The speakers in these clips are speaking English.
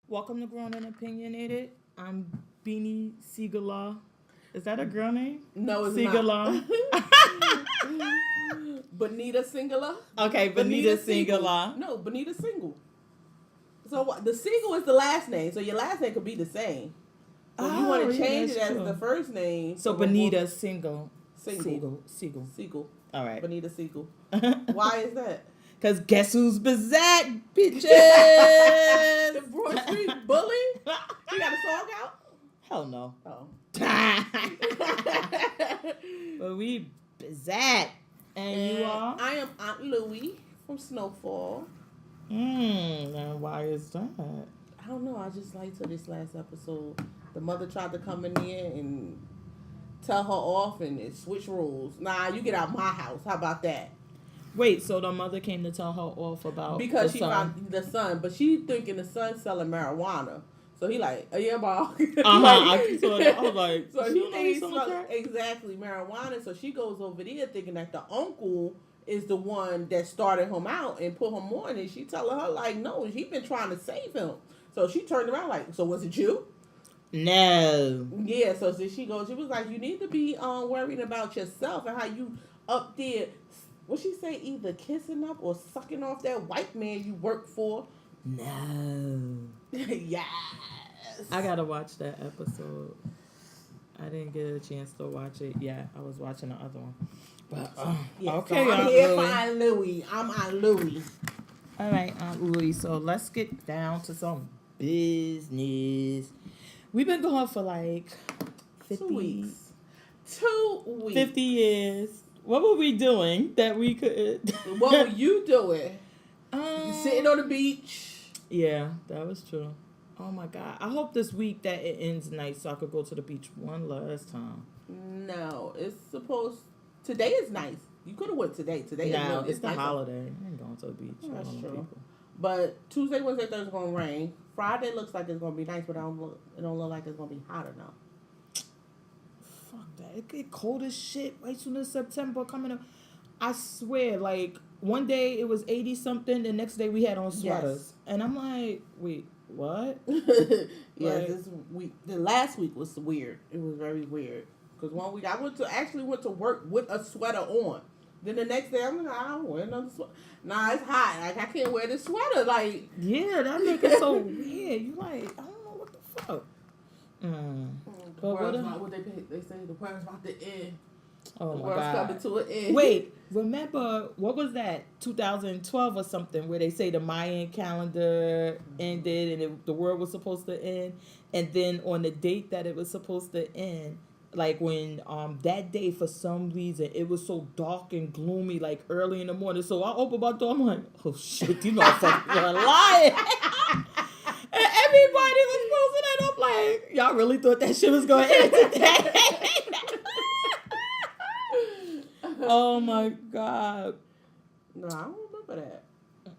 Welcome to Grown and Opinionated. I'm Beanie Siegala. Is that a girl name? No, it's Siegala. not. Bonita Singular. Okay, Bonita Siegala. No, Bonita Single. So what? The Single is the last name, so your last name could be the same. So if you want to change it as the first name. So Bonita Single. Single. Siegel. All right. Bonita Siegel. Why is that? Because guess who's Bizzzack, bitches? The Broad Street Bully? He got a song out? Hell no. Oh. But we Bizzzack. And you are? I am Aunt Louie from Snowfall. And why is that? I don't know. I just liked her this last episode. The mother tried to come in there and tell her off and it switch rules. Nah, you get out my house. How about that? Wait, so the mother came to tell her off about Because the she son. found the son, but she thinking the son's selling marijuana. So he like, oh yeah, ball. I saw that. I was like, so she he know he's thinks selling crack? exactly marijuana. So she goes over there thinking that the uncle is the one that started him out and put him on, and she telling her like, no, he been trying to save him. So she turned around like, so was it you? No. Yeah, so she goes, she was like, you need to be worrying about yourself and how you up there, what she say, either kissing up or sucking off that white man you work for. No. Yes. I gotta watch that episode. I didn't get a chance to watch it yet. I was watching the other one. But yeah, okay, so I'm Aunt here Louie. for Aunt Louie. I'm Aunt Louie. All right, Aunt Louie. So let's get down to some business. We've been going for like 50 2 weeks. 2 weeks. 50 years. What were we doing that we could? What were you doing? You sitting on the beach. Yeah, that was true. Oh my God. I hope this week that it ends nice so I could go to the beach one last time. No, it's supposed. Today is nice. You could have went today. Today No, is it's the nice. holiday. I ain't going to the beach. I That's don't know true. people. But Tuesday, Wednesday, Thursday gonna rain. Friday looks like it's gonna be nice, but it don't look like it's gonna be hot enough. Fuck that. It get cold as shit right soon as September coming up. I swear, like, one day it was 80 something, the next day we had on sweaters. Yes. And I'm like, wait, what? Yeah, Like- this week, the last week was weird. It was very weird. Because one week I went to work with a sweater on. Then the next day I'm like, I don't wear another sweater. Nah, it's hot. Like, I can't wear this sweater. Like, Yeah, that make it so weird. You like, I don't know what the fuck. the But world's what not what they say. The world's about to end. Oh The my world's God. coming to an end. Wait, remember, what was that, 2012 or something, where they say the Mayan calendar ended and the world was supposed to end? And then on the date that it was supposed to end, like when that day for some reason it was so dark and gloomy, like early in the morning. So I opened my door, I'm like, oh shit, these motherfuckers are lying. And everybody was posting it. I'm like, y'all really thought that shit was going to end today? Oh my God. No, I don't remember that.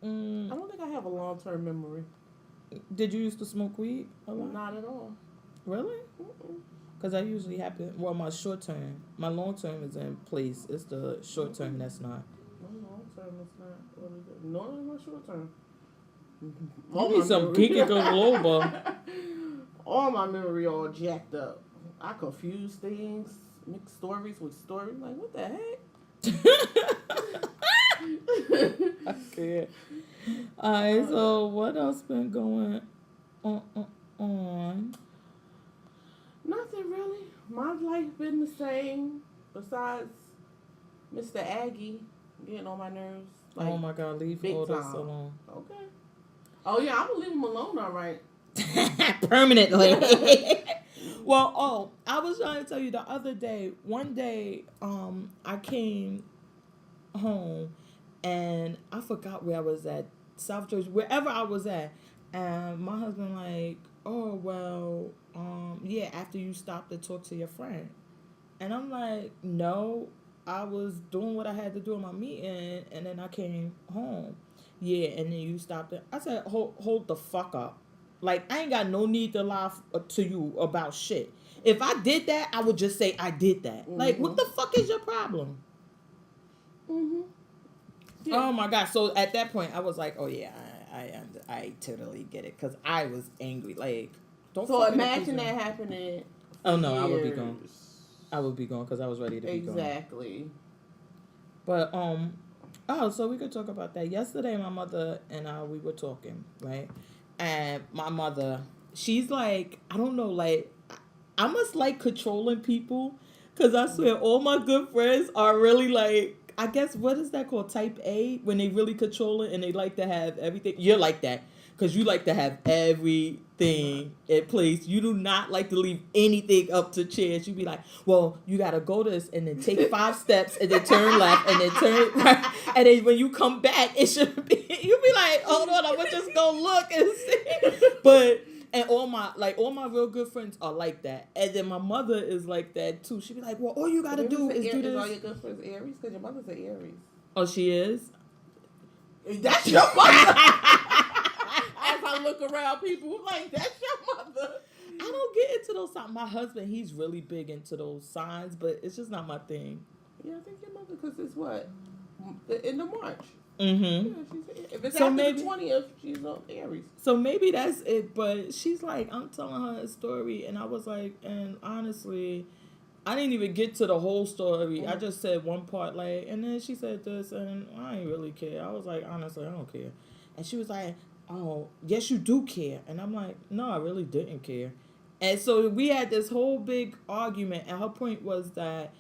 Mm. I don't think I have a long-term memory. Did you used to smoke weed a lot? Not at all. Really? Mm-mm. Because that usually happen. Well, my short term. My long term is in place. It's the short term that's not. My long-term is not really good. No, it's my short-term. You need some geeky global. All my memory all jacked up. I confuse things, mix stories with stories. Like, what the heck? Okay. Alright, so what else been going on? Nothing really. My life been the same. Besides Mr. Aggie getting on my nerves. Like, Oh my God, leave big all this time. alone. Okay. Oh yeah, I'm gonna leave him alone. All right. Permanently. Well, I was trying to tell you the other day. One day, I came home, and I forgot where I was at, South Jersey, wherever I was at, and my husband like, oh well, yeah, after you stopped to talk to your friend, and I'm like, no, I was doing what I had to do in my meeting, and then I came home. Yeah, and then you stopped it. I said, hold the fuck up. Like, I ain't got no need to lie to you about shit. If I did that, I would just say I did that. Like, what the fuck is your problem? Mm-hmm. Oh my God. So at that point, I was like, oh yeah, I totally get it because I was angry. Like, don't. So fuck with imagine the that happening. Oh no, I would be years. gone. I would be gone because I was ready to be gone. Exactly. But so we could talk about that. Yesterday, my mother and we were talking, right? And my mother, she's like, I don't know, like I must like controlling people, because I swear all my good friends are really like, I guess, what is that called? Type A, when they really control it and they like to have everything. You're like that. Because you like to have everything in place. You do not like to leave anything up to chance. You be like, well, you got to go this and then take 5 steps and then turn left and then turn right. And then when you come back, it should be, you be like, hold on, I'm going to just go look and see. But, and all my real good friends are like that. And then my mother is like that too. She be like, well, all you got to do is do this. All your good friends Aries? Because your mother's an Aries. Oh, she is? That's your mother. As I look around, people like, that's your mother. I don't get into those signs. My husband, he's really big into those signs, but it's just not my thing. Yeah, I think your mother, because it's what? In the March. Mm-hmm. Yeah, if it's so after maybe, the 20th, she's on Aries. So maybe that's it, but she's like, I'm telling her a story, and I was like, and honestly, I didn't even get to the whole story. Mm-hmm. I just said one part, like, and then she said this, and I didn't really care. I was like, honestly, I don't care. And she was like, oh, yes, you do care. And I'm like, no, I really didn't care. And so we had this whole big argument, and her point was that,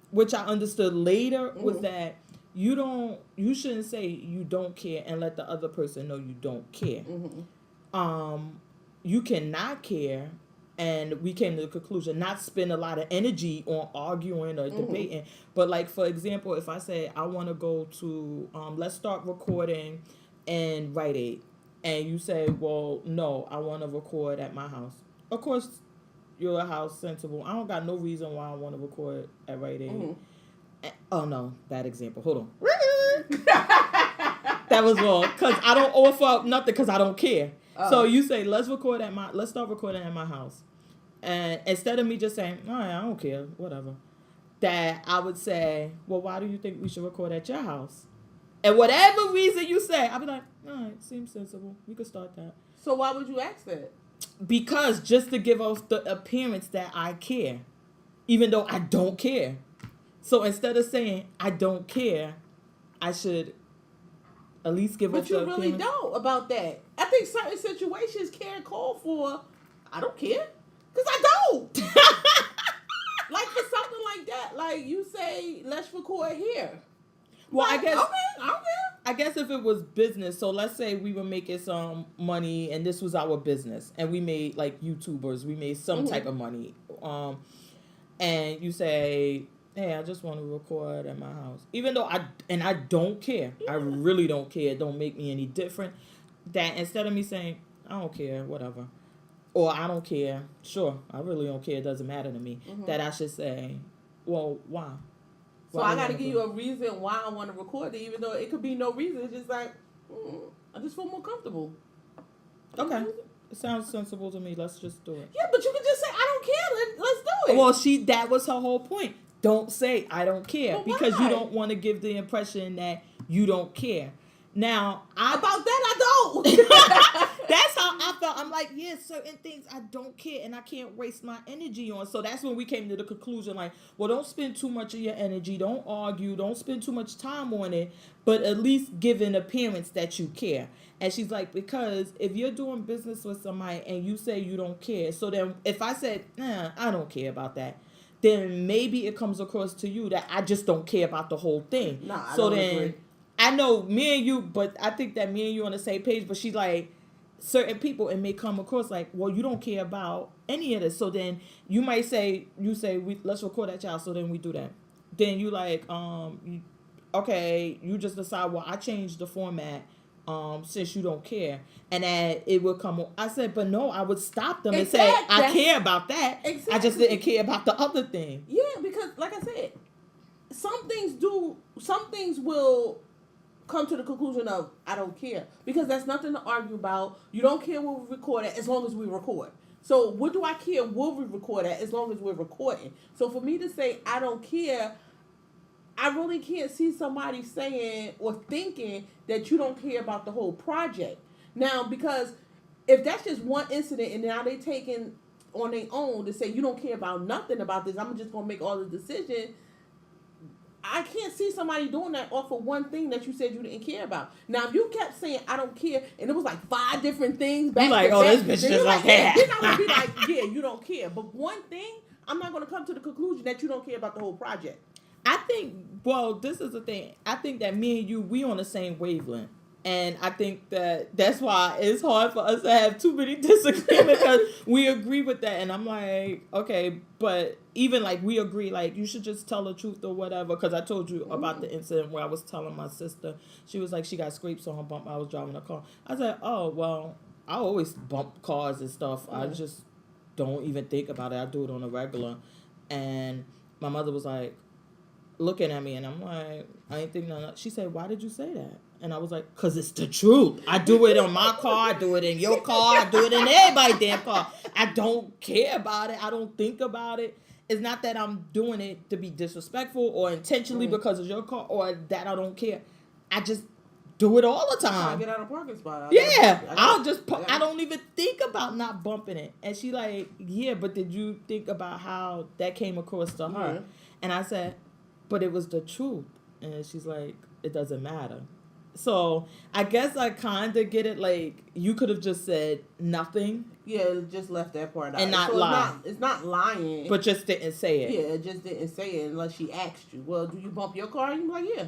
which I understood later, was that you shouldn't say you don't care and let the other person know you don't care. Mm-hmm. You cannot care, and we came to the conclusion not spend a lot of energy on arguing or debating. But like, for example, if I say I want to go to let's start recording in Rite Aid, and you say, well, no, I want to record at my house. Of course, you're a house sensible. I don't got no reason why I want to record at Rite Aid. Mm-hmm. Oh no, bad example. Hold on. That was wrong, because I don't offer up nothing because I don't care. Oh. So you say, let's start recording at my house. And instead of me just saying, all right, I don't care, whatever, that I would say, well, why do you think we should record at your house? And whatever reason you say, I'll be like, all right, seems sensible. We could start that. So why would you ask that? Because just to give off the appearance that I care, even though I don't care. So instead of saying I don't care, I should at least give off the appearance. But you really don't about that. I think certain situations can call for, I don't care. Because I don't. Like for something like that, like you say, let's record here. Well, like, I guess. Okay, I don't care. I guess if it was business, so let's say we were making some money and this was our business and we made like YouTubers, we made some type of money. And you say, hey, I just want to record at my house. Even though I don't care. Yeah. I really don't care. It don't make me any different. That instead of me saying, I don't care, whatever. Or I don't care, sure, I really don't care, it doesn't matter to me. Mm-hmm. That I should say, well, why? So I got to give you a reason why I want to record it, even though it could be no reason. It's just like, I just feel more comfortable. Okay. It sounds sensible to me. Let's just do it. Yeah, but you can just say, I don't care. Let's do it. Well, that was her whole point. Don't say, I don't care. Well, because you don't want to give the impression that you don't care. Now, about that, I don't. That's how I felt. I'm like, yeah, certain things I don't care and I can't waste my energy on. So that's when we came to the conclusion, like, well, don't spend too much of your energy. Don't argue. Don't spend too much time on it. But at least give an appearance that you care. And she's like, because if you're doing business with somebody and you say you don't care, so then if I said, I don't care about that, then maybe it comes across to you that I just don't care about the whole thing. Nah, I don't agree. I know me and you, but I think that me and you on the same page, but she's like, certain people, it may come across like, well, you don't care about any of this. So then you might say, let's record at y'all, so then we do that. Then you like, okay, you just decide, well, I changed the format since you don't care. And then it would come, I said, but no, I would stop them and say, I care about that. Exactly. I just didn't care about the other thing. Yeah, because like I said, some things will come to the conclusion of I don't care, because that's nothing to argue about. You don't care what we record at as long as we record. So what do I care what we record at as long as we're recording? So for me to say I don't care, I really can't see somebody saying or thinking that you don't care about the whole project. Now, because if that's just one incident and now they taking on their own to say you don't care about nothing about this, I'm just gonna make all the decision. I can't see somebody doing that off of one thing that you said you didn't care about. Now, if you kept saying I don't care, and it was like 5 different things back like, to oh, back, this bitch then just you're don't care. Then I'm gonna be like, yeah, you don't care. But one thing, I'm not gonna come to the conclusion that you don't care about the whole project. I think, well, this is the thing. I think that me and you, we on the same wavelength. And I think that that's why it's hard for us to have too many disagreements because we agree with that. And I'm like, okay, but even like we agree, like you should just tell the truth or whatever. Because I told you about the incident where I was telling my sister, she was like, she got scrapes on her bump. I was driving a car. I said, oh, well, I always bump cars and stuff. I just don't even think about it. I do it on a regular. And my mother was like, looking at me, and I'm like, I ain't think nothing. She said, why did you say that? And I was like, because it's the truth. I do it on my car. I do it in your car. I do it in everybody's damn car. I don't care about it. I don't think about it. It's not that I'm doing it to be disrespectful or intentionally because of your car or that I don't care. I just do it all the time. I get out of parking spot. I don't even think about not bumping it. And she like, yeah, but did you think about how that came across to her? Mm-hmm. And I said, but it was the truth. And she's like, it doesn't matter. So I guess I kind of get it. Like, you could have just said nothing. Yeah, just left that part out. And not lie. It's not lying. But just didn't say it. Yeah, just didn't say it unless she asked you. Well, do you bump your car? And you're like, yeah.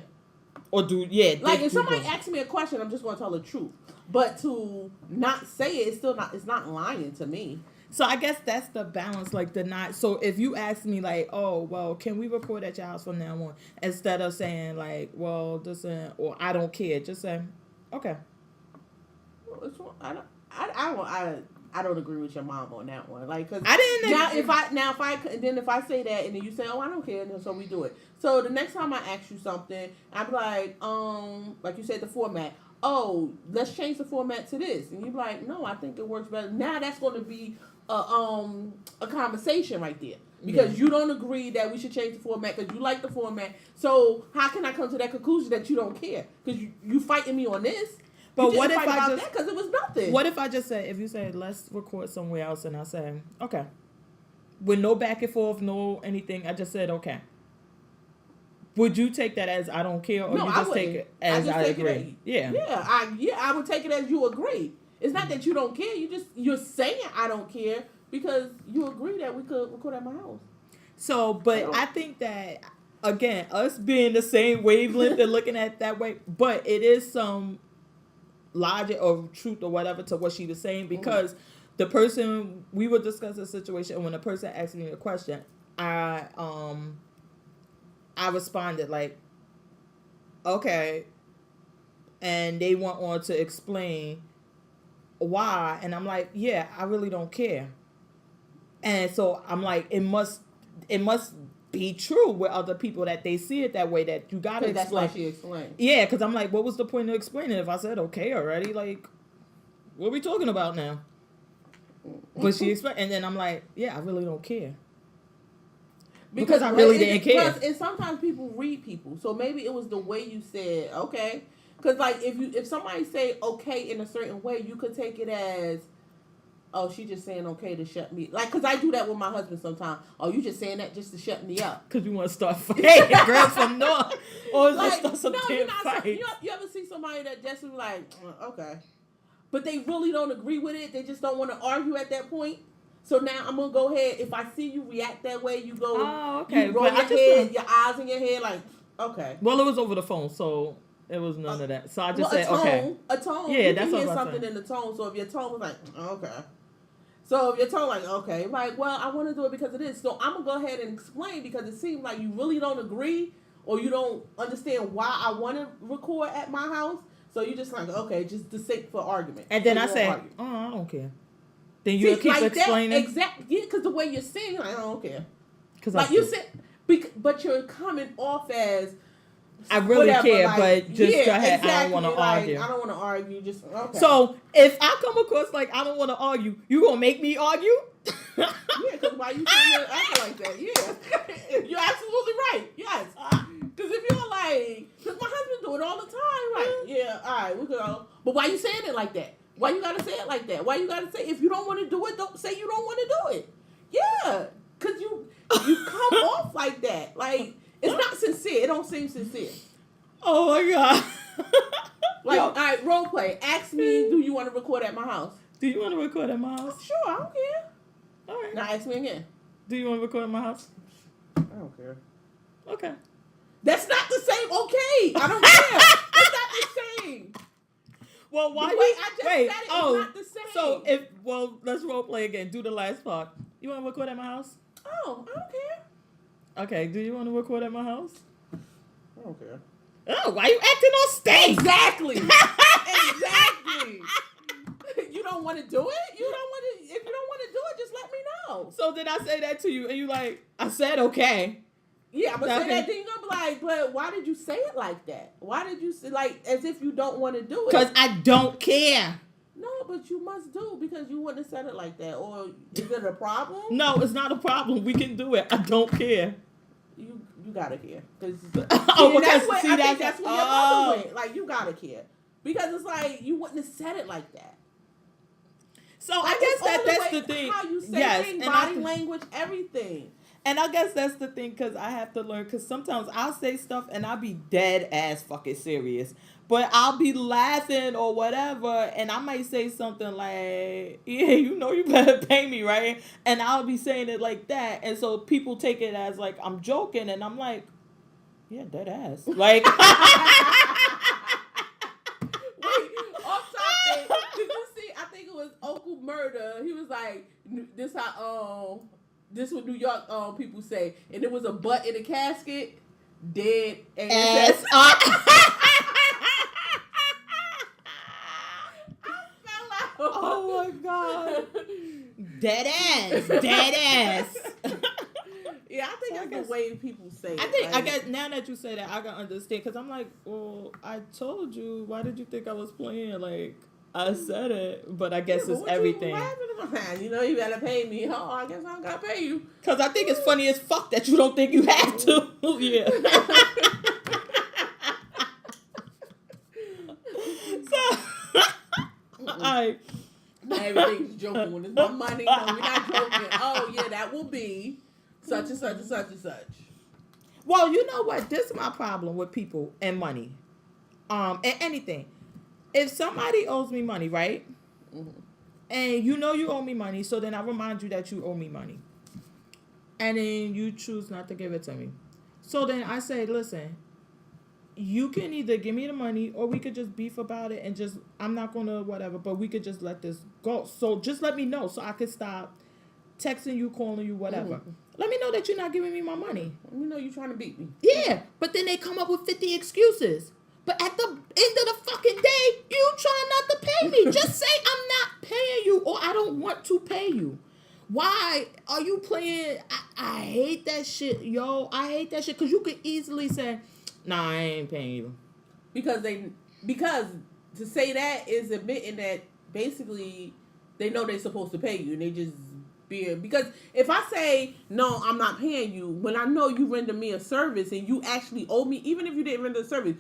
Or like, if somebody asks me a question, I'm just going to tell the truth. But to not say it, it's not lying to me. So I guess that's the balance, like the not. So if you ask me like, oh, well, can we record at your house from now on? Instead of saying like, well, this or I don't care, just say, okay. I don't agree with your mom on that one. Like, cause I didn't. If I say that and then you say, oh, I don't care, and so we do it. So the next time I ask you something, I'm like you said, the format. Oh, let's change the format to this, and you're like, no, I think it works better. Now that's going to be a conversation right there because you don't agree that we should change the format because you like the format. So how can I come to that conclusion that you don't care? Because you fighting me on this. But what if I just, because it was nothing. What if I just say, if you say let's record somewhere else, and I say okay, with no back and forth, no anything, I just said okay. Would you take that as I don't care, or no, you just take it as I agree? I would take it as you agree. It's not that you don't care. You're saying I don't care because you agree that we could record at my house. So, but I think that again, us being the same wavelength and looking at it that way, but it is some logic or truth or whatever to what she was saying because the person we were discussing a situation and when the person asked me a question, I responded like, okay, and they went on to explain why, and I'm like, yeah, I really don't care. And so I'm like, it must be true with other people that they see it that way, that you gotta explain. That's why she explained. Yeah, because I'm like, what was the point of explaining if I said okay already? Like, what are we talking about now? But she explained, and then I'm like, yeah, I really don't care. Because I really didn't care. And sometimes people read people, so maybe it was the way you said okay. Because like if somebody say okay in a certain way, you could take it as, oh, she just saying okay to shut me. Like, because I do that with my husband sometimes. Oh, you just saying that just to shut me up. Because you want to start fighting girls from north. Or like, start some damn fight. You ever see somebody that just was like, okay. But they really don't agree with it. They just don't want to argue at that point. So now I'm going to go ahead. If I see you react that way, you go, oh, okay. You roll your head, your eyes in your head, like, okay. Well, it was over the phone, so it was none of that. So I just said, okay. A tone. Yeah, you that's can what hear I'm something saying. in the tone. So if your tone was like, okay. So if your tone like, okay, like, well, I want to do it because of this. So I'm going to go ahead and explain because it seems like you really don't agree or you don't understand why I want to record at my house. So you just like, okay, just the sake for argument. And then I say, oh, I don't care. Then you keep like explaining. Exactly. Yeah, because the way you're saying, like, I don't care. Because like you said, but you're coming off as I really whatever, care, like, but just go ahead. Exactly. I don't want to argue. I don't want to argue. Just okay. So if I come across like I don't want to argue, you gonna make me argue? Yeah, because why you saying that acting like that? Yeah, you're absolutely right. Yes, because if you're like, because my husband do it all the time, right? Yeah, all right, we go. But why you saying it like that? Why you gotta say it like that? Why you gotta say if you don't want to do it, don't say you don't want to do it. Yeah, cause you come off like that. Like it's not sincere. It don't seem sincere. Oh my god. Like, all right, role play. Ask me, do you want to record at my house? Do you want to record at my house? Sure, I don't care. All right. Now ask me again. Do you want to record at my house? I don't care. Okay. That's not the same. Okay, I don't care. That's not the same. Well, why Wait, you? I just Wait. said it. Oh, It's not the same. so let's role play again. Do the last part. You want to record at my house? Oh, I don't care. Okay. Do you want to record at my house? I don't care. Oh, why you acting on stage? Exactly. Exactly. You don't want to do it? You don't want to. If you don't want to do it, just let me know. So did I say that to you? And you like, I said okay. Yeah, I'm gonna say Okay. that. Then you're gonna be like, but why did you say it like that? Why did you say like as if you don't want to do it? Because I don't care. No, but you must do because you wouldn't have said it like that. Or is it a problem? No, it's not a problem. We can do it. I don't care. You gotta care. Oh, that's because what see, I that's think that's where your mother went. Like you gotta care because it's like you wouldn't have said it like that. So Like, I guess that's way the thing. How you say Yes, things, and body language, everything. And I guess that's the thing because I have to learn because sometimes I'll say stuff and I'll be dead ass fucking serious. But I'll be laughing or whatever and I might say something like, yeah, you know you better pay me, right? And I'll be saying it like that. And so people take it as like I'm joking and I'm like, yeah, dead ass. Like... Wait, off topic. Did you see? I think it was Uncle Murder. He was like, "This how this what New York people say," and there was a butt in a casket, dead ass. I fell out. Oh my god, dead ass, dead ass. Yeah, I think So I that's guess- the way people say it. I think I like, guess now that you say that, I can understand because I'm like, well, I told you. Why did you think I was playing? Like I said it, but I guess yeah, it's but what everything. You laughing about? You know, you gotta pay me. Oh, I guess I gotta pay you. Because I think it's funny as fuck that you don't think you have to. Yeah. So, Everything's joking when it's my money. No, we're not joking. Oh yeah, that will be such and such and such and such. well, you know what? This is my problem with people and money. And anything. If somebody owes me money, right? Mm-hmm. And you know you owe me money, so then I remind you that you owe me money. And then you choose not to give it to me. So then I say, listen, you can either give me the money or we could just beef about it and just, I'm not going to whatever, but we could just let this go. So just let me know so I could stop texting you, calling you, whatever. Mm-hmm. Let me know that you're not giving me my money. You know you're trying to beat me. Yeah, but then they come up with 50 excuses. But at the end of the fucking day, you try not to pay me. Just say I'm not paying you or I don't want to pay you. Why are you playing? I hate that shit, yo. I hate that shit because you could easily say, nah, I ain't paying you. Because to say that is admitting that basically they know they're supposed to pay you and they just because if I say no, I'm not paying you when I know you render me a service and you actually owe me, even if you didn't render a service,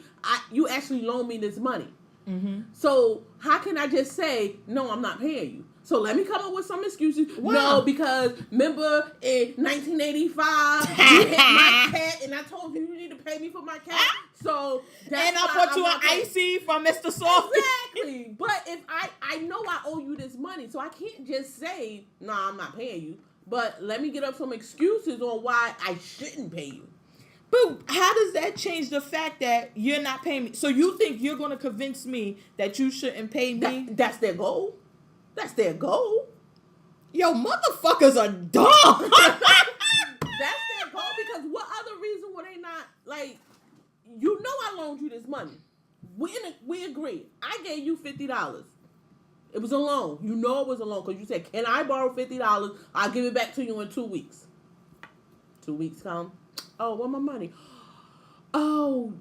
you actually loan me this money. Mm-hmm. So how can I just say no, I'm not paying you? So let me come up with some excuses. Wow. No, because remember in 1985 you hit my cat and I told you need to pay me for my cat. So that's And I why bought you I'm an not paying. icy from Mr. Soft. Exactly. But if I know I owe you this money, so I can't just say, nah, I'm not paying you. But let me get up some excuses on why I shouldn't pay you. But how does that change the fact that you're not paying me? So you think you're going to convince me that you shouldn't pay me? That's their goal. That's their goal. Yo, motherfuckers are dumb. That's their goal because what other reason would they not, like, you know I loaned you this money. We agree. I gave you $50. It was a loan. You know it was a loan because you said, can I borrow $50? I'll give it back to you in 2 weeks. 2 weeks come. Oh, where my money? Oh,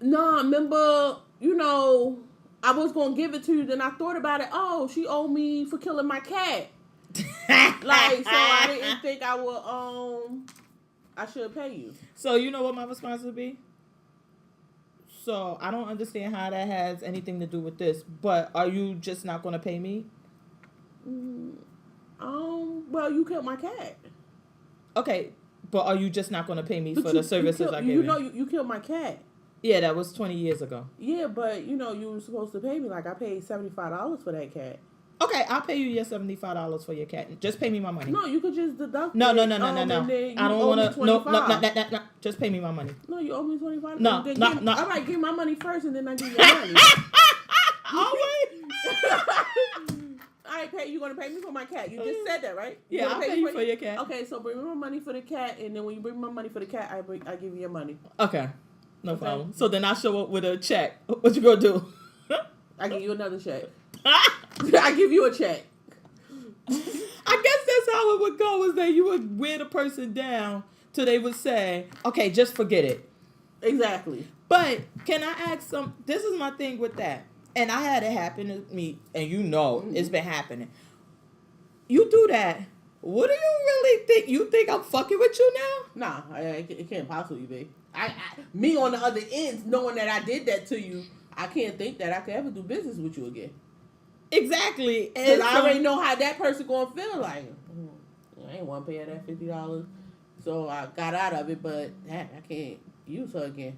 no, remember, I was going to give it to you. Then I thought about it. Oh, she owed me for killing my cat. Like, so I didn't think I would, I should pay you. So you know what my response would be? So I don't understand how that has anything to do with this. But are you just not going to pay me? Well, you killed my cat. Okay, but are you just not going to pay me But for the services I gave you? You killed my cat. Yeah, that was 20 years ago. Yeah, but you were supposed to pay me. Like I paid $75 for that cat. Okay, I'll pay you your $75 for your cat. Just pay me my money. No, you could just deduct. No. And I don't want to. No. Just pay me my money. No, you owe me $25. No. All right, give my money first, and then I give you your money. Always. I pay. You gonna pay me for my cat? You just said that, right? Yeah, I'll pay you for your cat. Okay, so bring me my money for the cat, and then when you bring my money for the cat, I give you your money. Okay, no problem. So then I show up with a check. What you gonna do? I give you another check. I give you a check. I guess that's how it would go. Is that you would wear the person down till they would say, "Okay, just forget it." Exactly. But can I ask some? This is my thing with that. And I had it happen to me, and it's been happening. You do that. What do you really think? You think I'm fucking with you now? Nah, it can't possibly be. Me on the other end, knowing that I did that to you, I can't think that I could ever do business with you again. Exactly. Because I already know how that person gonna feel like. I ain't want to pay her that $50, so I got out of it. But I can't use her again.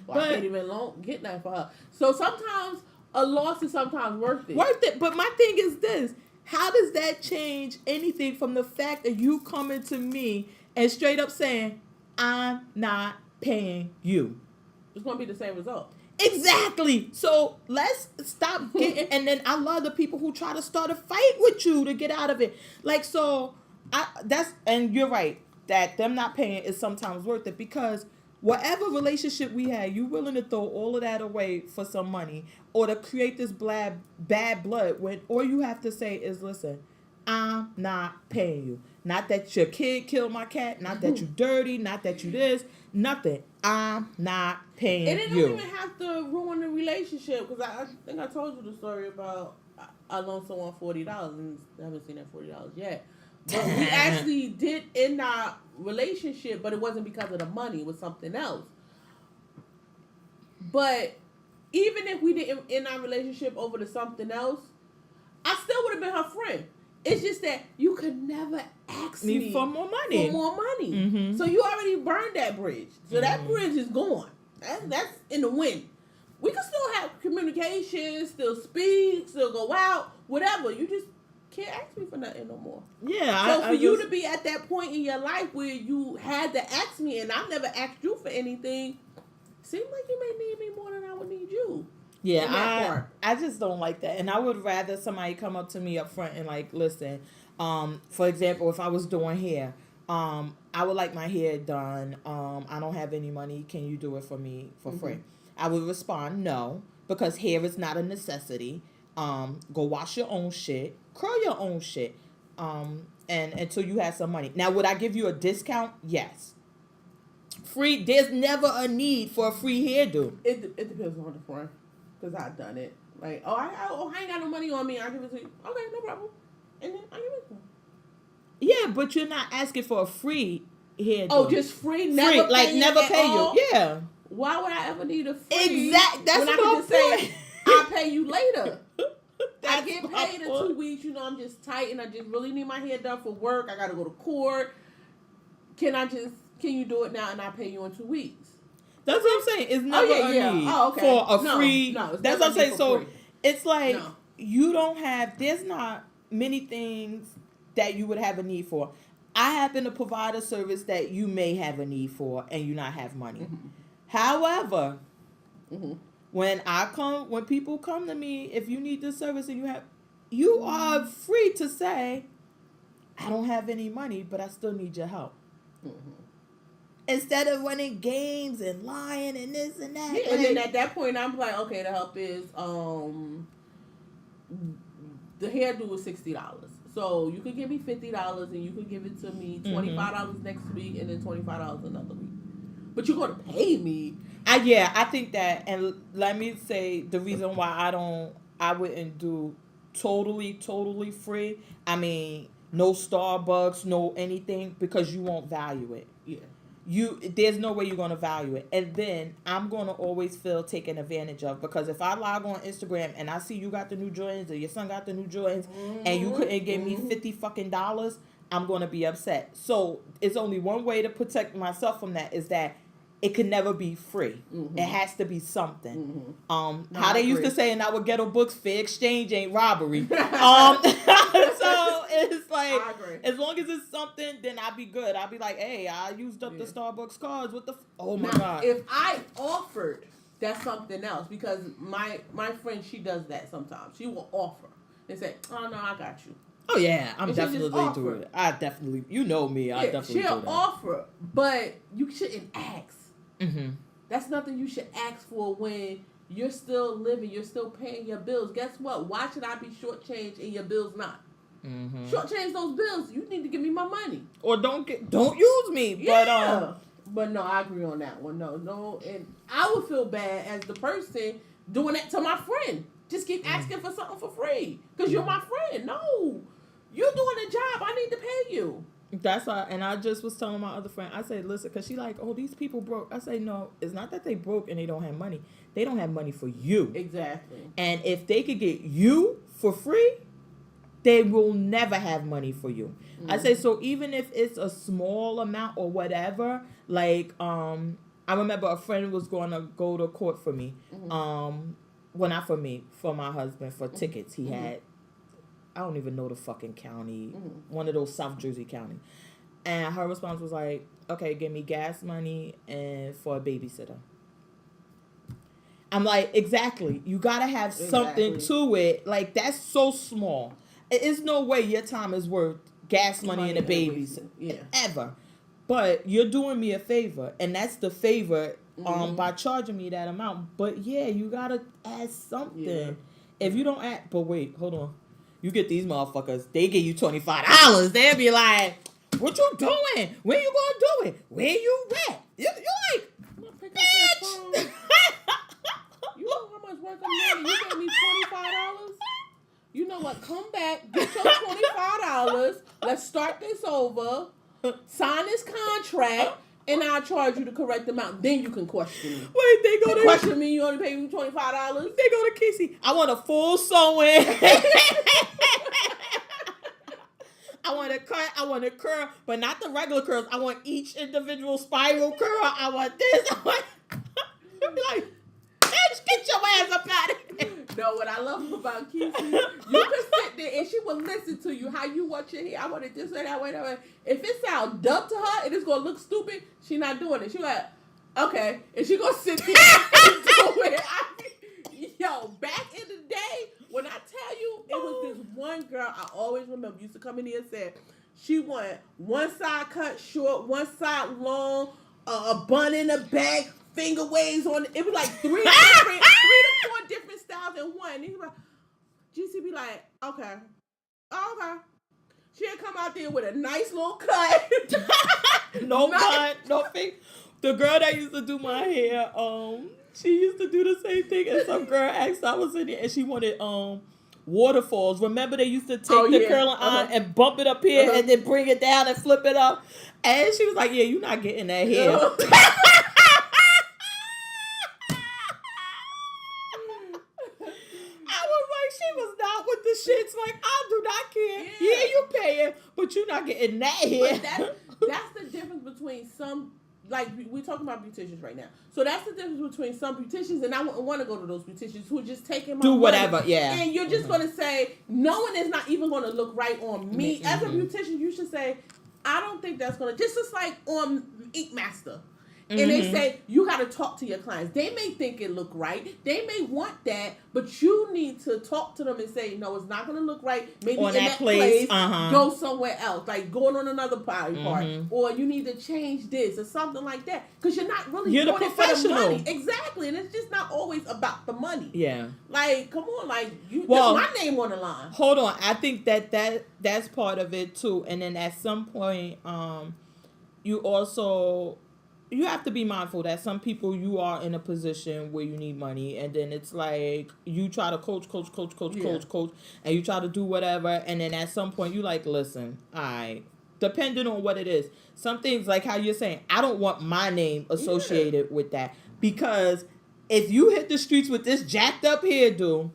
Well, I can't even get that for her. So sometimes a loss is sometimes worth it. But my thing is this. How does that change anything from the fact that you coming to me and straight up saying, I'm not paying you? It's going to be the same result. Exactly. So let's stop getting, and then I love the people who try to start a fight with you to get out of it. Like, so and you're right, that them not paying is sometimes worth it, because whatever relationship we had, you willing to throw all of that away for some money or to create this bad blood when all you have to say is, listen, I'm not paying you. Not that your kid killed my cat, not that you dirty, not that you this, nothing. I'm not paying you. And it don't even have to ruin the relationship, because I think I told you the story about I loaned someone $40 and I haven't seen that $40 yet. But we actually did end our relationship, but it wasn't because of the money. It was something else. But even if we didn't end our relationship over to something else, I still would have been her friend. It's just that you could never ask me for more money. Mm-hmm. So you already burned that bridge. So that bridge is gone. That's in the wind. We can still have communication, still speak, still go out, whatever. You just can't ask me for nothing no more. Yeah. So for you to be at that point in your life where you had to ask me, and I never asked you for anything, seems like you may need me more than I would need you. Yeah, I just don't like that. And I would rather somebody come up to me up front and like, listen, for example, if I was doing hair, I would like my hair done. I don't have any money. Can you do it for me for free? I would respond no, because hair is not a necessity. Go wash your own shit, curl your own shit, and until you have some money. Now, would I give you a discount? Yes. Free. There's never a need for a free hairdo. It depends on the friend, because I've done it. Like, I ain't got no money on me. I'll give it to you. Okay, no problem. And then I give it to you. Yeah, but you're not asking for a free hairdo. Oh, just free? Never pay you. Yeah. Why would I ever need a free? Exactly. That's when I my can just say, I'll pay you later. I get my paid in point. 2 weeks. I'm just tight and I just really need my hair done for work. I got to go to court. Can you do it now and I'll pay you in 2 weeks? That's what I'm saying. It's never a need for a free. No, that's what I'm saying. So free. It's like you don't have. There's not many things that you would have a need for. I happen to provide a service that you may have a need for, and you not have money. Mm-hmm. However, when people come to me, if you need this service and you are free to say, I don't have any money, but I still need your help. Mm-hmm. Instead of running games and lying and this and that. Yeah, and then at that point, I'm like, okay, the help is, the hairdo was $60. So you could give me $50 and you could give it to me $25 next week and then $25 another week. But you're going to pay me. I think that, and let me say the reason why I wouldn't do totally free. I mean, no Starbucks, no anything, because you won't value it. Yeah. there's no way you're going to value it. And then I'm going to always feel taken advantage of, because if I log on Instagram and I see you got the new Jordans or your son got the new Jordans and you couldn't give me $50 fucking dollars, I'm going to be upset. So it's only one way to protect myself from that, is that it can never be free. It has to be something. No, how they used to say in our ghetto books, fair exchange ain't robbery. So it's like, as long as it's something, then I'll be good. I'll be like, hey, I used up the Starbucks cards. What the? Oh my God. If I offered, that's something else, because my friend, she does that sometimes. She will offer and say, oh no, I got you. Oh yeah, I'm definitely doing it. I definitely, you know me, I definitely she'll do that. offer, but you shouldn't ask. That's nothing you should ask for when you're still living, you're still paying your bills. Guess what? Why should I be shortchanged and your bills not? Shortchange those bills. You need to give me my money, or don't use me. Yeah. But no, I agree on that one. No, and I would feel bad as the person doing that to my friend. Just keep asking for something for free because you're my friend. No, you're doing a job. I need to pay you. That's why, and I just was telling my other friend, I said, listen, because she like, oh, these people broke. I say, no, it's not that they broke and they don't have money. They don't have money for you. Exactly. And if they could get you for free, they will never have money for you. I say, so even if it's a small amount or whatever, like, I remember a friend was going to go to court for me. Well, not for me, for my husband, for tickets. He had, I don't even know the fucking county, one of those South Jersey county. And her response was like, okay, give me gas money and for a babysitter. I'm like, exactly. You got to have something to it. Like, that's so small. It's no way your time is worth gas money and a babysitter. Yeah. Ever. But you're doing me a favor. And that's the favor by charging me that amount. But yeah, you got to add something. Yeah. If you don't add, but wait, hold on. You get these motherfuckers, they give you $25. They'll be like, what you doing? When you gonna do it? Where you at? You like, bitch. You know how much work I'm doing? You gave me $25? You know what? Come back, get your $25. Let's start this over. Sign this contract. And I'll charge you the correct amount. Then you can question me. Wait, they go to question me. You only pay me $25. They go to Kissy. I want a full sewing. I want a cut. I want a curl, but not the regular curls. I want each individual spiral curl. I want this. I want. You'll be like, bitch, get your ass up out of here. No, what I love about Kissy, you can sit there and she will listen to you. How you want your hair? I want it this way, that way, that way. If it sounds dumb to her and it's gonna look stupid, she not doing it. She like, okay, and she gonna sit there and do it. Yo, back in the day, when I tell you, it was this one girl I always remember used to come in here and say she wanted one side cut short, one side long, a bun in the back, finger waves on it. It was like three to four different styles in one. And he was like, GC be like, okay. She'll come out there with a nice little cut. No bun, no thing. The girl that used to do my hair, she used to do the same thing. And some girl asked, I was in there, and she wanted waterfalls. Remember they used to take the curling iron and bump it up here and then bring it down and flip it up. And she was like, yeah, you're not getting that hair. She was not with the shits. Like, I do not care. Yeah, you paying, but you're not getting that here. That's the difference between some, like, we're talking about beauticians right now. So that's the difference between some beauticians, and I want to go to those beauticians who are just taking my do money, whatever, yeah. And you're just going to say, no one is not even going to look right on me. As a beautician, you should say, I don't think that's going to, just like on Ink Master. And they say, you got to talk to your clients. They may think it look right. They may want that, but you need to talk to them and say, no, it's not going to look right. Maybe in that place go somewhere else. Like going on another party part. Or you need to change this or something like that. Because you're not really doing it for the money. Exactly. And it's just not always about the money. Yeah. Like, come on. Like, that's my name on the line. Hold on. I think that's part of it too. And then at some point, you have to be mindful that some people, you are in a position where you need money, and then it's like you try to coach, and you try to do whatever, and then at some point you like, listen, all right, depending on what it is. Some things, like how you're saying, I don't want my name associated with that. Because if you hit the streets with this jacked up hairdo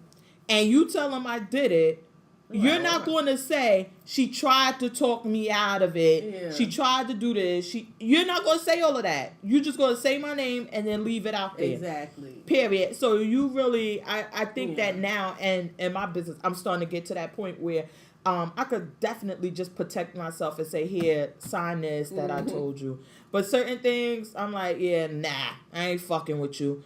and you tell them I did it, you're not going to say she tried to talk me out of it. Yeah. She tried to do this. You're not going to say all of that. You're just going to say my name and then leave it out there. Exactly. Period. So you really, I think that now, and in my business, I'm starting to get to that point where I could definitely just protect myself and say, here, sign this that I told you. But certain things, I'm like, yeah, nah, I ain't fucking with you.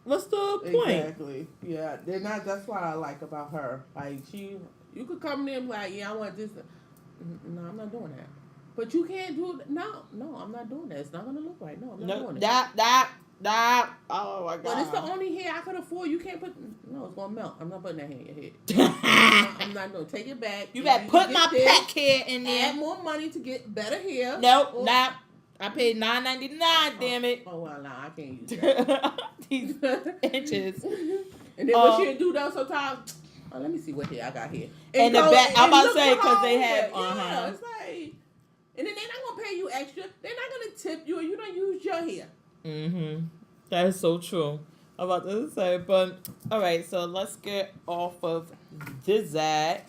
What's the point? Exactly. Yeah, that's what I like about her. Like, you could come in and be like, yeah, I want this. No, I'm not doing that. But you can't do it. No, I'm not doing that. It's not going to look right. No, I'm not doing it. That. Oh, my God. But it's the only hair I could afford. You can't put. No, it's going to melt. I'm not putting that hair in your head. I'm not going to take it back. You better put my pet hair in there. Add more money to get better hair. Nope, I paid $9.99, damn it. Oh, well, I can't use that. These inches. And then what she'll do though sometimes, let me see what hair I got here. And the back, I'm about to say, because they have, yeah, it's like, and then they're not going to pay you extra. They're not going to tip you, or you don't use your hair. Mm-hmm. That is so true. I'm about to say, but, all right, so let's get off of Bizzzack,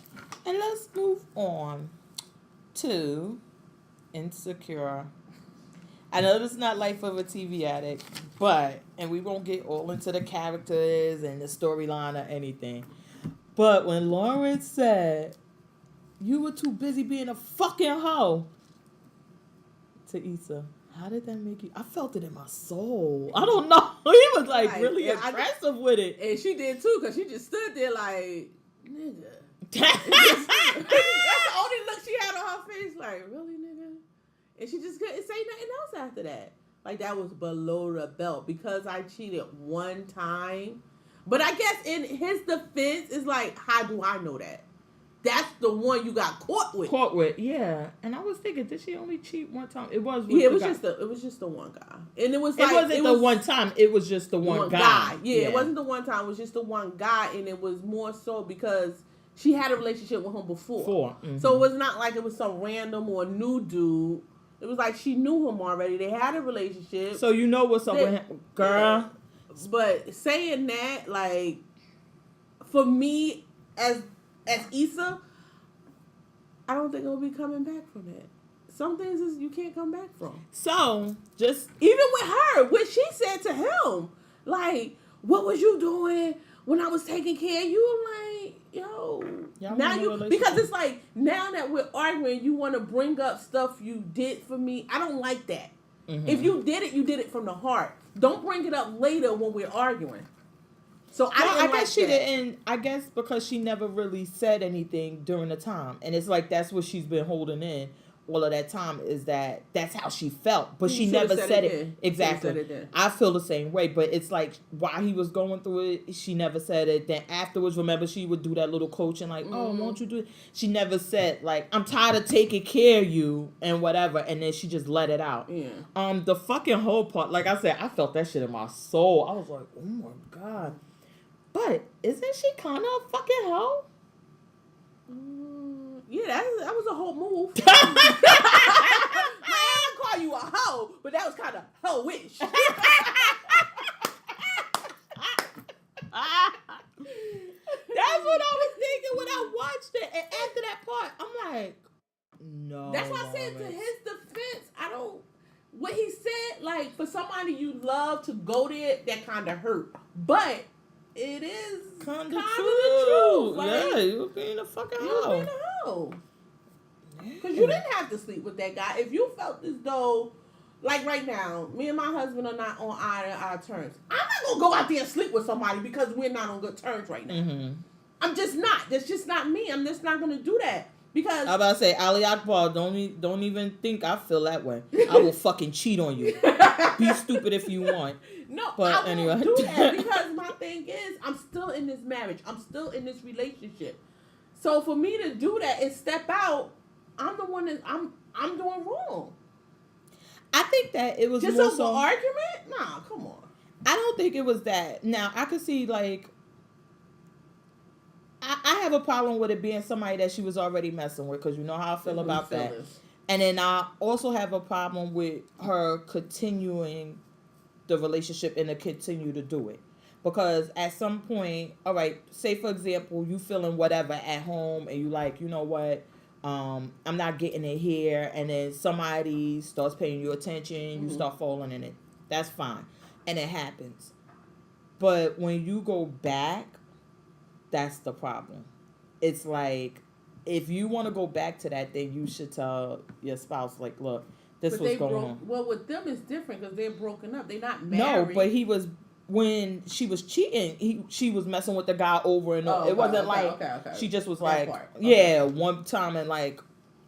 and let's move on to Insecure. I know this is not Life of a TV Addict, and we won't get all into the characters and the storyline or anything, but when Lauren said, you were too busy being a fucking hoe to Issa, how did that make you? I felt it in my soul. I don't know. He was like really aggressive with it. And she did too, because she just stood there like, nigga. That's the only look she had on her face, like, really, nigga? And she just couldn't say nothing else after that. Like, that was below the belt because I cheated one time. But I guess in his defense, it's like, how do I know that? That's the one you got caught with. Yeah. And I was thinking, did she only cheat one time? It was. It was just the one guy, and it was like one time. It was just the one guy. Yeah, it wasn't the one time. It was just the one guy, and it was more so because she had a relationship with him before. Mm-hmm. So it was not like it was some random or new dude. It was like she knew him already. They had a relationship. So you know what's up with him, girl. Yeah. But saying that, like, for me as Issa, I don't think I'll be coming back from that. Some things you can't come back from. So, just... Even with her, what she said to him, like, what was you doing when I was taking care of you? I'm like, yo. Now because it's like, now that we're arguing, you want to bring up stuff you did for me. I don't like that. Mm-hmm. If you did it from the heart. Don't bring it up later when we're arguing. So I guess she didn't. I guess because she never really said anything during the time, and it's like that's what she's been holding in all of that time. Is that's how she felt, but she never said it exactly. I feel the same way, but it's like while he was going through it, she never said it. Then afterwards, remember she would do that little coaching, like, "Oh, won't you do it?" She never said like, "I'm tired of taking care of you" and whatever, and then she just let it out. Yeah. The fucking whole part, like I said, I felt that shit in my soul. I was like, "Oh my God." But isn't she kind of a fucking hoe? Yeah, that was a whole move. I didn't call you a hoe, but that was kind of hoe-ish. That's what I was thinking when I watched it. And after that part, I'm like, no. That's why I said to his defense, what he said, like, for somebody you love to go there, that kind of hurt. But it is kind of the truth. Like, yeah, you were being a fucking hoe. Because you didn't have to sleep with that guy. If you felt as though, like right now, me and my husband are not on our terms. I'm not going to go out there and sleep with somebody because we're not on good terms right now. Mm-hmm. I'm just not. That's just not me. I'm just not going to do that. Because I'm about to say, Ali Akbar, don't even think I feel that way. I will fucking cheat on you. Be stupid if you want. No, but I won't do that because my thing is, I'm still in this marriage. I'm still in this relationship. So for me to do that and step out, I'm the one that I'm doing wrong. I think that it was just more an argument. Nah, come on. I don't think it was that. Now I could see like I have a problem with it being somebody that she was already messing with, because you know how I feel about that. And then I also have a problem with her continuing the relationship and to continue to do it. Because at some point, all right, say for example, you feeling whatever at home and you like, you know what, I'm not getting it here, and then somebody starts paying you attention, you start falling in it. That's fine. And it happens. But when you go back, that's the problem. It's like, if you want to go back to that, then you should tell your spouse, like, look, this was going on. Well, with them, it's different because they're broken up. They're not married. No, but he was, when she was cheating, she was messing with the guy over and over. It wasn't she just was that like, yeah, one time and like,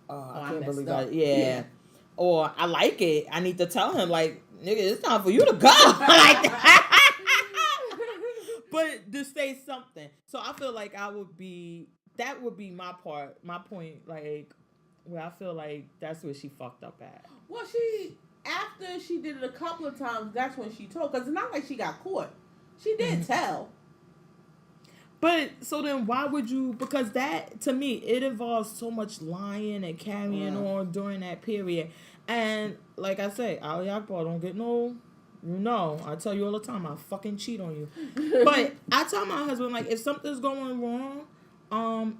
I can't believe that. Yeah. Or I like it. I need to tell him, like, nigga, it's time for you to go. Like, but to say something. So I feel like that would be my point, like, where I feel like that's where she fucked up at. Well, after she did it a couple of times, that's when she told. Because it's not like she got caught. She did tell. But, so then why would you, because that, to me, it involves so much lying and carrying on during that period. And, like I say, Ali Akbar don't get no, you know, I tell you all the time, I fucking cheat on you. But I tell my husband, like, if something's going wrong,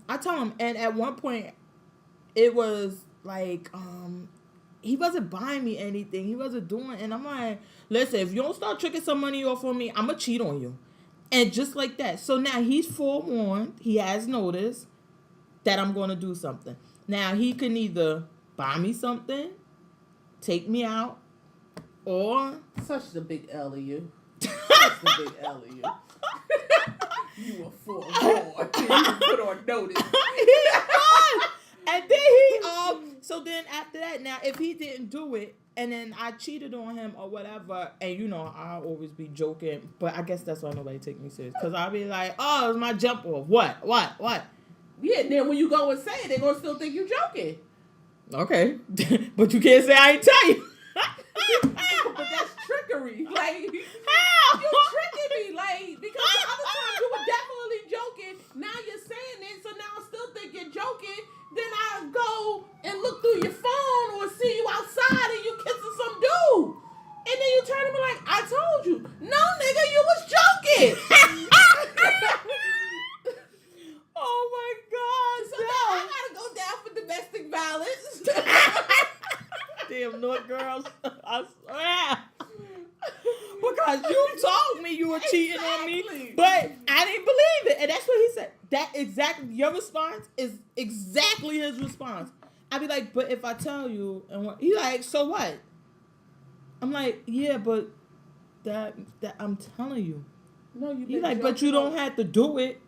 I tell him. And at one point, it was like, he wasn't buying me anything. He wasn't doing, and I'm like, listen, if you don't start tricking some money off on me, I'm going to cheat on you. And just like that. So now he's forewarned. He has noticed that I'm going to do something. Now he can either buy me something, take me out, or... Such the big L of you. Such the big L of you. You were forewarned. You put on notice. And then he, so then after that, now if he didn't do it, and then I cheated on him or whatever, and you know, I'll always be joking, but I guess that's why nobody take me serious. Because I'll be like, oh, it's my jump off. What? Yeah, then when you go and say it, they're going to still think you're joking. Okay. But you can't say I ain't tell you. But that's trickery. Like, how? You're tricking me. Like, because the other time you were definitely joking. Now you're saying it, so now I still think you're joking. Then I go and look through your phone or see you outside and you kissing some dude. And then you turn to me like, I told you. No, nigga, you was joking. Oh, my God. So now I got to go down for domestic violence. Damn, North girls. I swear. Because you told me you were cheating on me, but I didn't believe it. And that's what he said. That exactly, your response is exactly his response. I'd be like, but if I tell you, and what, he like, so what? I'm like, yeah, but that I'm telling you. No, you. He like, but you don't have to do it.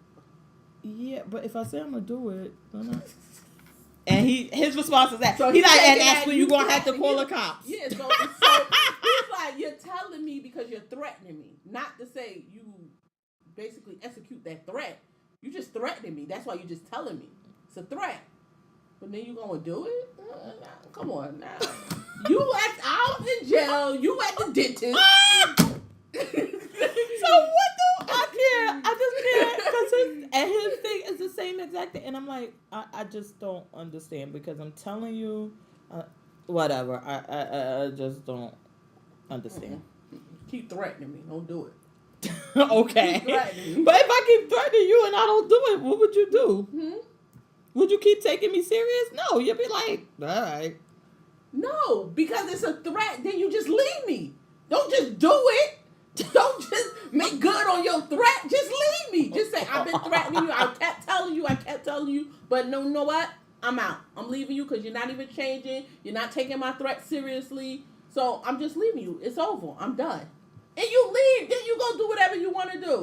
Yeah, but if I say I'm gonna do it, then I... And his response is that. So he like, and that's when you're gonna have to call the cops. Yeah, so he's like, you're telling me because you're threatening me, not to say you basically execute that threat. You just threatening me. That's why you're just telling me it's a threat. But then you gonna do it? Come on now. You out in jail. You at the dentist. So what do I can't? I just can't, because his thing is the same exact thing, and I'm like, I just don't understand, because I'm telling you, whatever. I just don't understand. Keep threatening me. Don't do it. Okay. But if I keep threatening you and I don't do it, what would you do? Would you keep taking me serious? No, you'd be like, all right. No, because it's a threat. Then you just leave me. Don't just do it. Don't just make good on your threat. Just leave me. Just say, I've been threatening you. I kept telling you. But no, you know what? I'm out. I'm leaving you because you're not even changing. You're not taking my threat seriously. So I'm just leaving you. It's over. I'm done. And you leave. Then you go do whatever you want to do.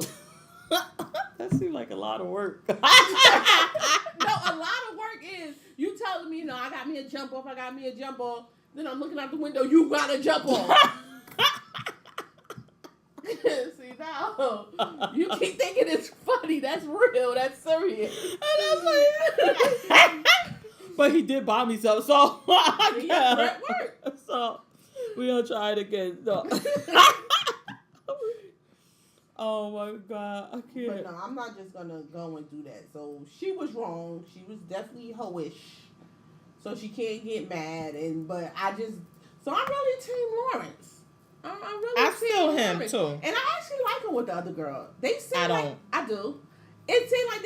That seems like a lot of work. No, a lot of work is you telling me, I got me a jump off. Then I'm looking out the window. You got a jump off. See, now you keep thinking it's funny. That's real. That's serious. And I was like, but he did buy me something, so yeah, so we gonna try it again. No. Oh my God, I can't. But no, I'm not just gonna go and do that. So she was wrong. She was definitely hoish. So she can't get mad. So I'm really Team Lawrence. I'm really I Team still him Lawrence. too. And I actually like him with the other girl. They seem I like don't. I do. It seems like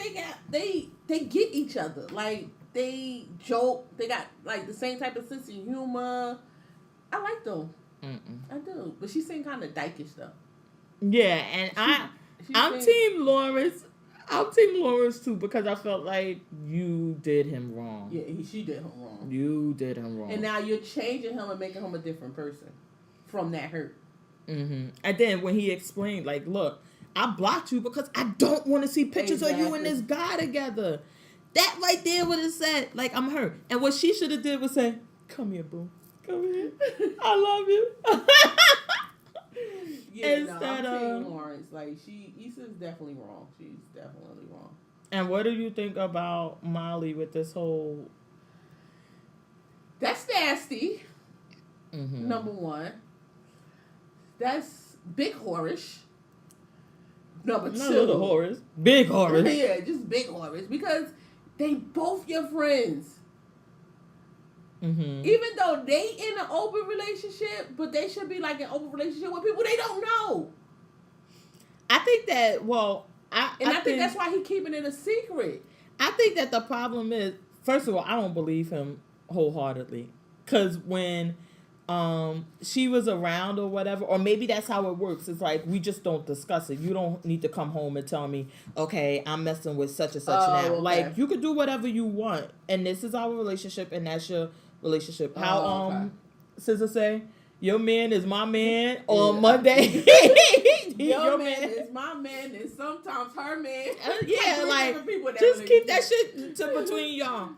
they get each other. Like they joke. They got like the same type of sense of humor. I like them. Mm-mm. I do. But she seemed kind of dykish though. Yeah, and I'm Team Lawrence. I'm Team Lawrence too because I felt like you did him wrong. Yeah, she did him wrong. You did him wrong. And now you're changing him and making him a different person from that hurt. Mm-hmm. And then when he explained, like, look, I blocked you because I don't want to see pictures of you and this guy together. That right there would have said, like, I'm hurt. And what she should have did was say, come here, boo. Come here. I love you. Yeah, I'm Team Lawrence. Like, Issa's definitely wrong. She's definitely wrong. And what do you think about Molly with this whole... That's nasty. Mm-hmm. Number one. That's big whorish. Number two. Not little whores. Big whores. Yeah, just big whorish. Because they both your friends. Mm-hmm. Even though they in an open relationship, but they should be like an open relationship with people they don't know. I think that, I think that's why he keeping it a secret. I think that the problem is, first of all, I don't believe him wholeheartedly. Because when she was around or whatever, or maybe that's how it works. It's like, we just don't discuss it. You don't need to come home and tell me, okay, I'm messing with such and such now. Okay. Like, you could do whatever you want. And this is our relationship, and that's your relationship. How SZA say, your man is my man on Monday. your man is my man, and sometimes her man. Yeah, like, just keep that shit between y'all.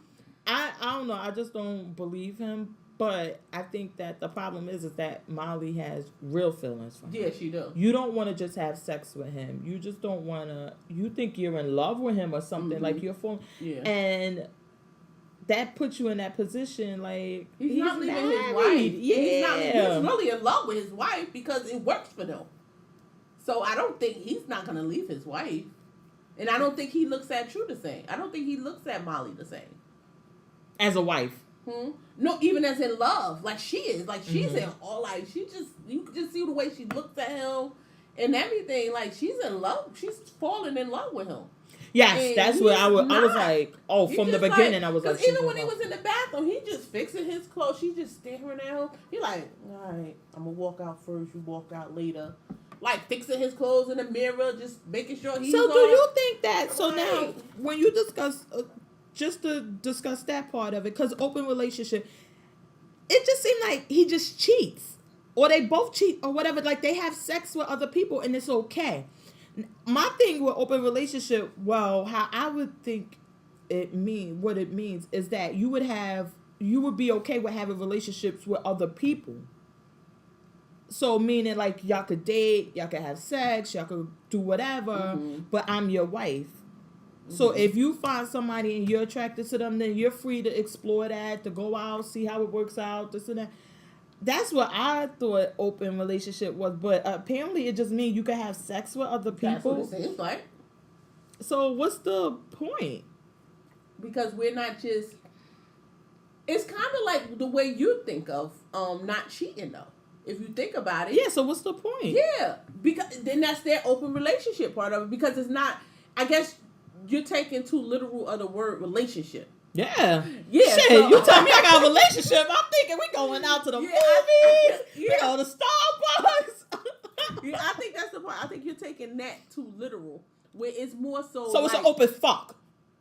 I don't know. I just don't believe him. But I think that the problem is that Molly has real feelings for him. Yeah, she does. You don't want to just have sex with him. You just don't want to. You think you're in love with him or something. Mm-hmm. Like you're falling. Yeah. And that puts you in that position. Like he's not leaving his wife. Yeah. He's really in love with his wife because it works for them. So I don't think he's not going to leave his wife. And I don't think he looks at True the same. I don't think he looks at Molly the same. As a wife. No, even as in love, like she is, like she's in all, like you can just see the way she looks at him and everything. Like she's in love, she's falling in love with him. Yes, and that's what I was like. Oh, he from the beginning, I was like, even when he was in the bathroom, he just fixing his clothes. She's just staring at him. He like, all right, I'm gonna walk out first. You walk out later. Like fixing his clothes in the mirror, just making sure he's. So do you think that? So now, when you discuss. Just to discuss that part of it, because open relationship, it just seemed like he just cheats, or they both cheat, or whatever. Like they have sex with other people, and it's okay. My thing with open relationship, how I would think what it means is that you would be okay with having relationships with other people. So meaning like y'all could date, y'all could have sex, y'all could do whatever, but I'm your wife. So if you find somebody and you're attracted to them, then you're free to explore that, to go out, see how it works out, this and that. That's what I thought open relationship was. But apparently it just means you can have sex with other people. That's what it seems like. So what's the point? Because we're not just... It's kind of like the way you think of not cheating, though. If you think about it. Yeah, so what's the point? Yeah. Because then that's their open relationship part of it. Because it's not... I guess... You're taking too literal of the word relationship. Yeah. Yeah. Shit, so, you tell me I got a relationship. I'm thinking we going out to the movies. We go to Starbucks. I think that's the part. I think you're taking that too literal. Where it's more so. So it's an open fuck.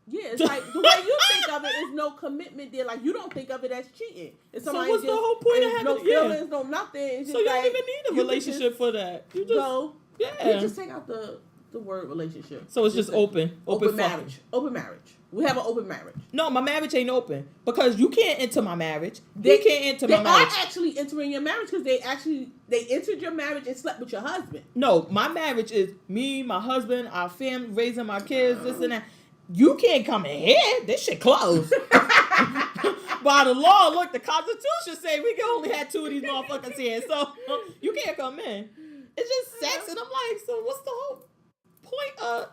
Yeah, it's like the way you think of it is no commitment there. Like you don't think of it as cheating. It's so what's the whole point of having no feelings, no nothing? It's so you don't even need a relationship for that. You just go. Yeah. You just take out the word relationship. So it's just open marriage. Open marriage. We have an open marriage. No, my marriage ain't open because you can't enter my marriage. They can't enter my marriage. They are actually entering your marriage because they entered your marriage and slept with your husband. No, my marriage is me, my husband, our family, raising my kids, this and that. You can't come in here. This shit closed. By the law, look, the Constitution say we can only have two of these motherfuckers here, so you can't come in. It's just sex, and I'm like, so what's the whole point of?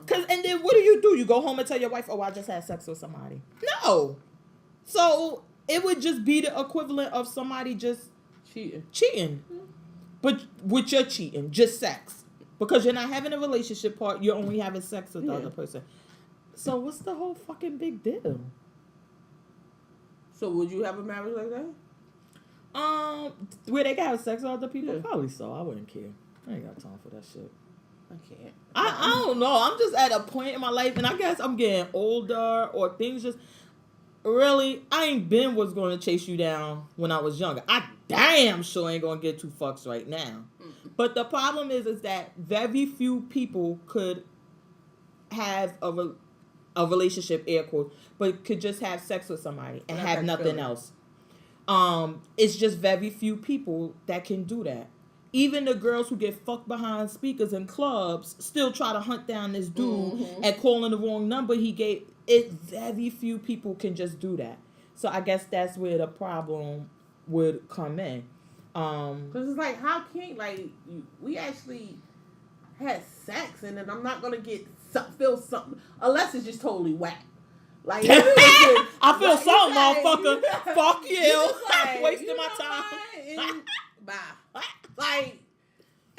Cause and then what do? You go home and tell your wife, oh, I just had sex with somebody. No. So it would just be the equivalent of somebody just cheating. But with your cheating, just sex. Because you're not having a relationship part, you're only having sex with the other person. So what's the whole fucking big deal? So would you have a marriage like that? Where they can have sex with other people? Yeah. Probably so. I wouldn't care. I ain't got time for that shit. I can't. I don't know. I'm just at a point in my life, and I guess I'm getting older, or things just... Really, I ain't been was going to chase you down when I was younger. I damn sure ain't going to get 2 fucks right now. But the problem is that very few people could have a relationship, air quotes, but could just have sex with somebody and have nothing else. It's just very few people that can do that. Even the girls who get fucked behind speakers in clubs still try to hunt down this dude and calling the wrong number he gave. It very few people can just do that. So I guess that's where the problem would come in. Because it's like, how can we actually had sex and then I'm not gonna feel something unless it's just totally whack. Like I feel something, motherfucker. Fuck you. I'm wasting my time. Bye. Like,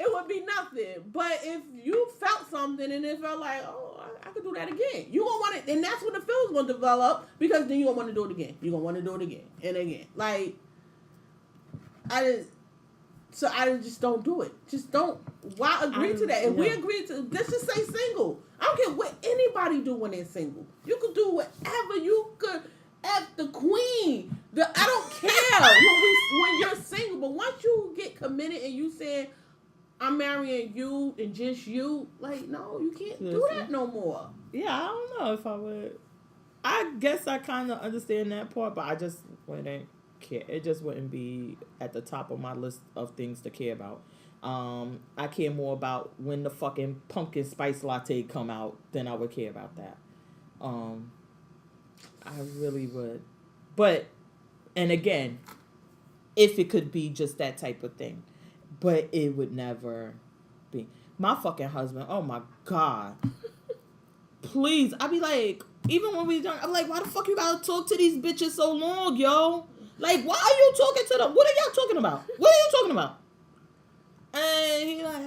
it would be nothing. But if you felt something and it felt like, oh, I could do that again. You gonna want it, and that's when the feeling's gonna develop, because then you're gonna want to do it again. You're gonna want to do it again and again. Like, I just don't do it. Just don't. Why agree to that? If we agree to, let's just say single. I don't care what anybody do when they're single. You could do whatever. You could F the queen. I don't care when you're single. But once you get committed and you say, I'm marrying you and just you, like, no, you can't do that no more. Yeah, I don't know if I would. I guess I kind of understand that part, but I just wouldn't care. It just wouldn't be at the top of my list of things to care about. I care more about when the fucking pumpkin spice latte come out than I would care about that. I really would. But, and again, if it could be just that type of thing. But it would never be. My fucking husband, oh my God. Please, I'd be like, even when we done, I'm like, why the fuck you gotta talk to these bitches so long, yo? Like, why are you talking to them? What are y'all talking about? What are you talking about? And he like,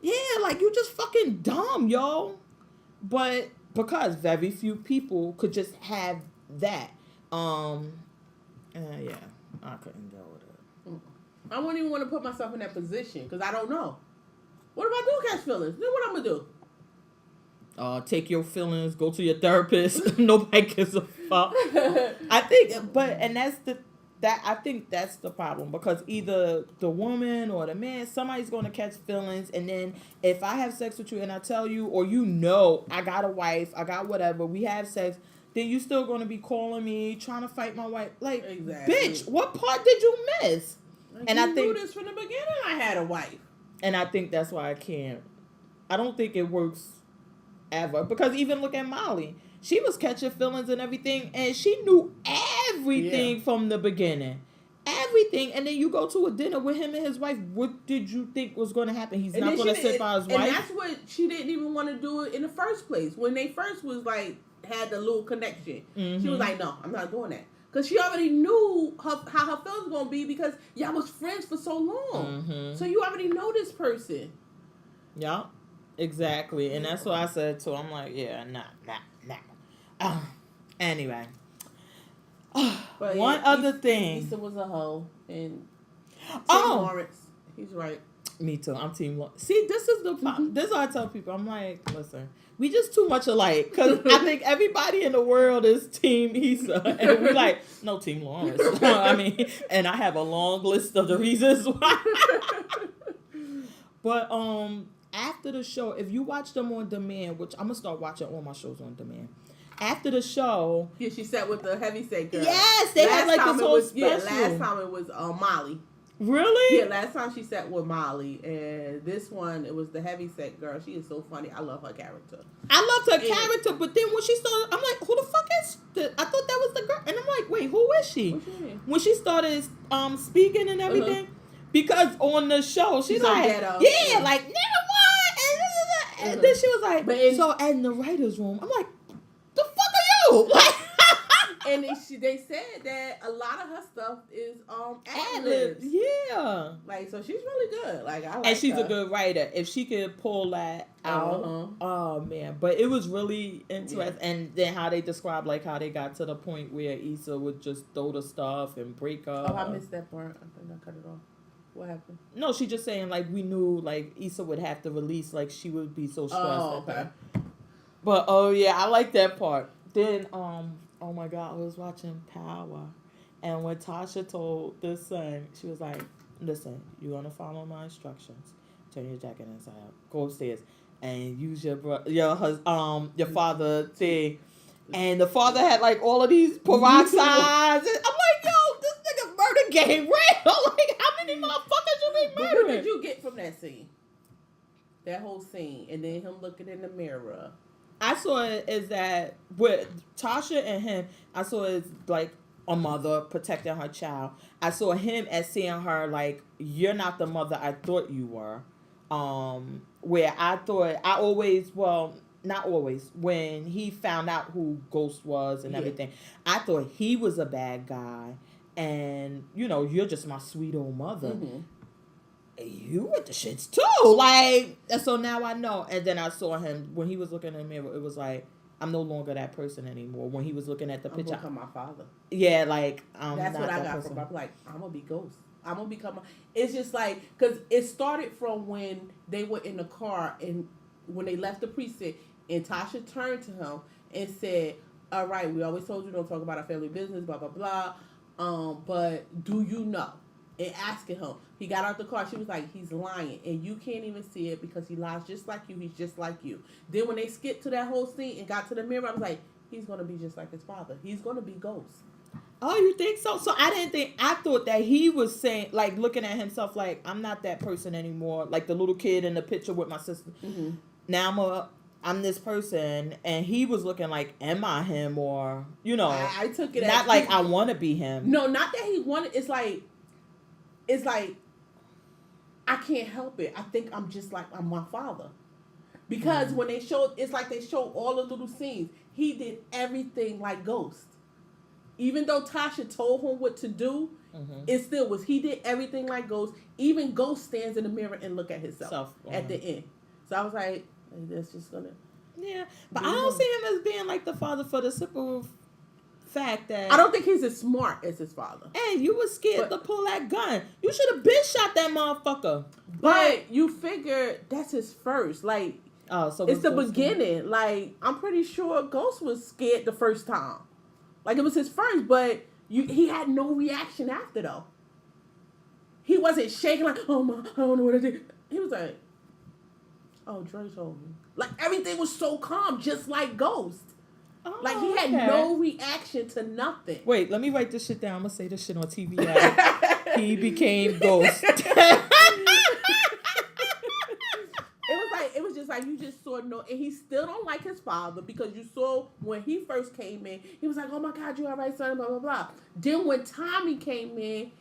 yeah, like, you just fucking dumb, yo. But because very few people could just have that. Yeah, I couldn't go with it. I wouldn't even want to put myself in that position because I don't know. What if I do catch feelings? Then what I'm gonna do? Take your feelings, go to your therapist. Nobody gives a fuck. I think that's the problem, because either the woman or the man, somebody's going to catch feelings, and then if I have sex with you and I tell you, or I got a wife, I got whatever, we have sex, then you still going to be calling me, trying to fight my wife. Like, exactly. Bitch, what part did you miss? Like, and I think knew this from the beginning. I had a wife, and I think that's why I can't. I don't think it works ever, because even look at Molly. She was catching feelings and everything, and she knew everything from the beginning. Everything. And then you go to a dinner with him and his wife. What did you think was going to happen? He's not going to sit by his wife. And that's what she didn't even want to do it in the first place. When they first was like, had the little connection. Mm-hmm. She was like, no, I'm not doing that. Because she already knew how her feelings were going to be, because y'all was friends for so long. Mm-hmm. So you already know this person. Yeah, exactly. And that's what I said to her. I'm like, yeah, nah. Anyway. But one other thing. Issa was a hoe. And Tim Lawrence, he's right. Me too. I'm Team Lawrence. See, this is the problem. This is what I tell people. I'm like, listen, we just too much alike. Because I think everybody in the world is Team Issa. And we're like, no, Team Lawrence. I mean, and I have a long list of the reasons why. But after the show, if you watch them on demand, which I'm going to start watching all my shows on demand. After the show... Yeah, she sat with the heavyset girl. Yes, they had like this whole special. Yeah, last time it was Molly. Really? Yeah, last time she sat with Molly. And this one, it was the heavyset girl. She is so funny. I love her character. I loved her character, but then when she started... I'm like, who the fuck is... I thought that was the girl. And I'm like, wait, who is she? What you mean? When she started speaking and everything... because on the show she's so like, ghetto. yeah, like nigga what? And then she was like, But in- so in the writer's room, I'm like, the fuck are you? Like, and they said that a lot of her stuff is ad-libs. ad-libs. Yeah. Like, so she's really good. Like, I like And she's her. a good writer. If she could pull that out, oh man! But it was really interesting, and then how they described like how they got to the point where Issa would just throw the stuff and break up. Oh, I missed that part. I think I cut it off. What happened? No, she just saying like we knew like Issa would have to release, like she would be so stressed. Oh, okay. But oh yeah, I like that part. Then oh my God, I was watching Power, and when Tasha told the son, she was like, "Listen, you're gonna follow my instructions. Turn your jacket inside out. Go upstairs and use your father thing." And the father had like all of these peroxides. I'm like, yo, this nigga murder game real. Like, how many motherfuckers you be But murdering? what did you get from that scene? That whole scene, and then him looking in the mirror. I saw it as that with Tasha and him. I saw it as like a mother protecting her child. I saw him as seeing her like, you're not the mother I thought you were. Where I thought not always, when he found out who Ghost was and everything, I thought he was a bad guy, and you're just my sweet old mother. Mm-hmm. You with the shits too, like, so now I know. And then I saw him when he was looking in the mirror. It was like, I'm no longer that person anymore. When he was looking at the picture, I'm gonna become my father. Yeah, like that's not what I got person. from. I'm like, I'm gonna be Ghost. I'm gonna become. It's just like, because it started from when they were in the car and when they left the precinct, and Tasha turned to him and said, "All right, we always told you don't talk about our family business, blah blah blah. But do you know?" And asking him, he got out the car. She was like, "He's lying, and you can't even see it because he lies just like you. He's just like you." Then when they skipped to that whole scene and got to the mirror, I was like, "He's gonna be just like his father. He's gonna be Ghost." Oh, you think so? So I thought that he was saying, like, looking at himself like, I'm not that person anymore. Like the little kid in the picture with my sister. Mm-hmm. Now I'm this person, and he was looking like, am I him? Or I took it not as like I want to be him. No, not that he wanted. It's like I can't help it. I think I'm just like I'm my father. Because when they showed, it's like they showed all the little scenes. He did everything like Ghost. Even though Tasha told him what to do, it still was. He did everything like Ghost. Even Ghost stands in the mirror and look at himself at the end. So I was like, that's just gonna. Yeah, but I don't see him as being like the father for the simple fact that I don't think he's as smart as his father. Hey, you was scared to pull that gun. You should have been shot that motherfucker. But you figure that's his first. Like, so it's the beginning. Like, I'm pretty sure Ghost was scared the first time. Like, it was his first, but he had no reaction after, though. He wasn't shaking like, oh, my, I don't know what I did. He was like, oh, Dre told me. Like, everything was so calm, just like Ghost. Oh, Like, he had no reaction to nothing. Wait, let me write this shit down. I'm going to say this shit on TV. He became Ghost. It was just like you just saw and he still don't like his father because you saw when he first came in, he was like, oh my God, you all right, son, blah, blah, blah. Then when Tommy came in,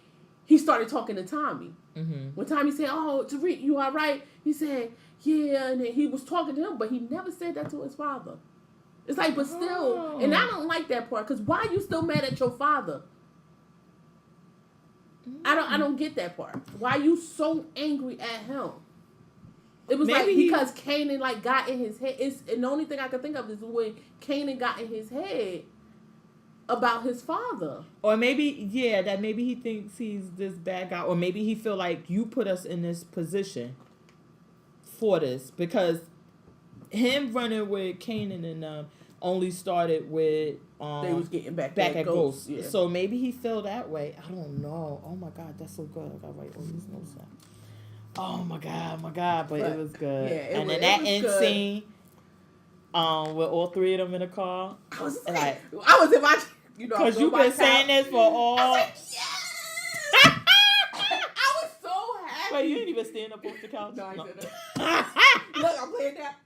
he started talking to Tommy. Mm-hmm. When Tommy said, oh, Tariq, you all right? He said, yeah, and then he was talking to him, but he never said that to his father. It's like, but still, and I don't like that part because why are you still mad at your father? I don't get that part. Why are you so angry at him? It was maybe because Kanan like got in his head. And the only thing I can think of is when Kanan got in his head about his father. Or maybe, that maybe he thinks he's this bad guy. Or maybe he feel like you put us in this position for this. Because him running with Kanan and only started with they was getting back at Ghost. Yeah. So maybe he feel that way. I don't know. Oh my God, that's so good. I gotta write all these notes down. Oh my God, but it was good. Yeah, and then that end scene, with all three of them in the car. I was in my, because you've been saying this for all. I was like, yes! I was so happy. Wait, you didn't even stand up off the couch? No, I didn't. Look, I'm playing that.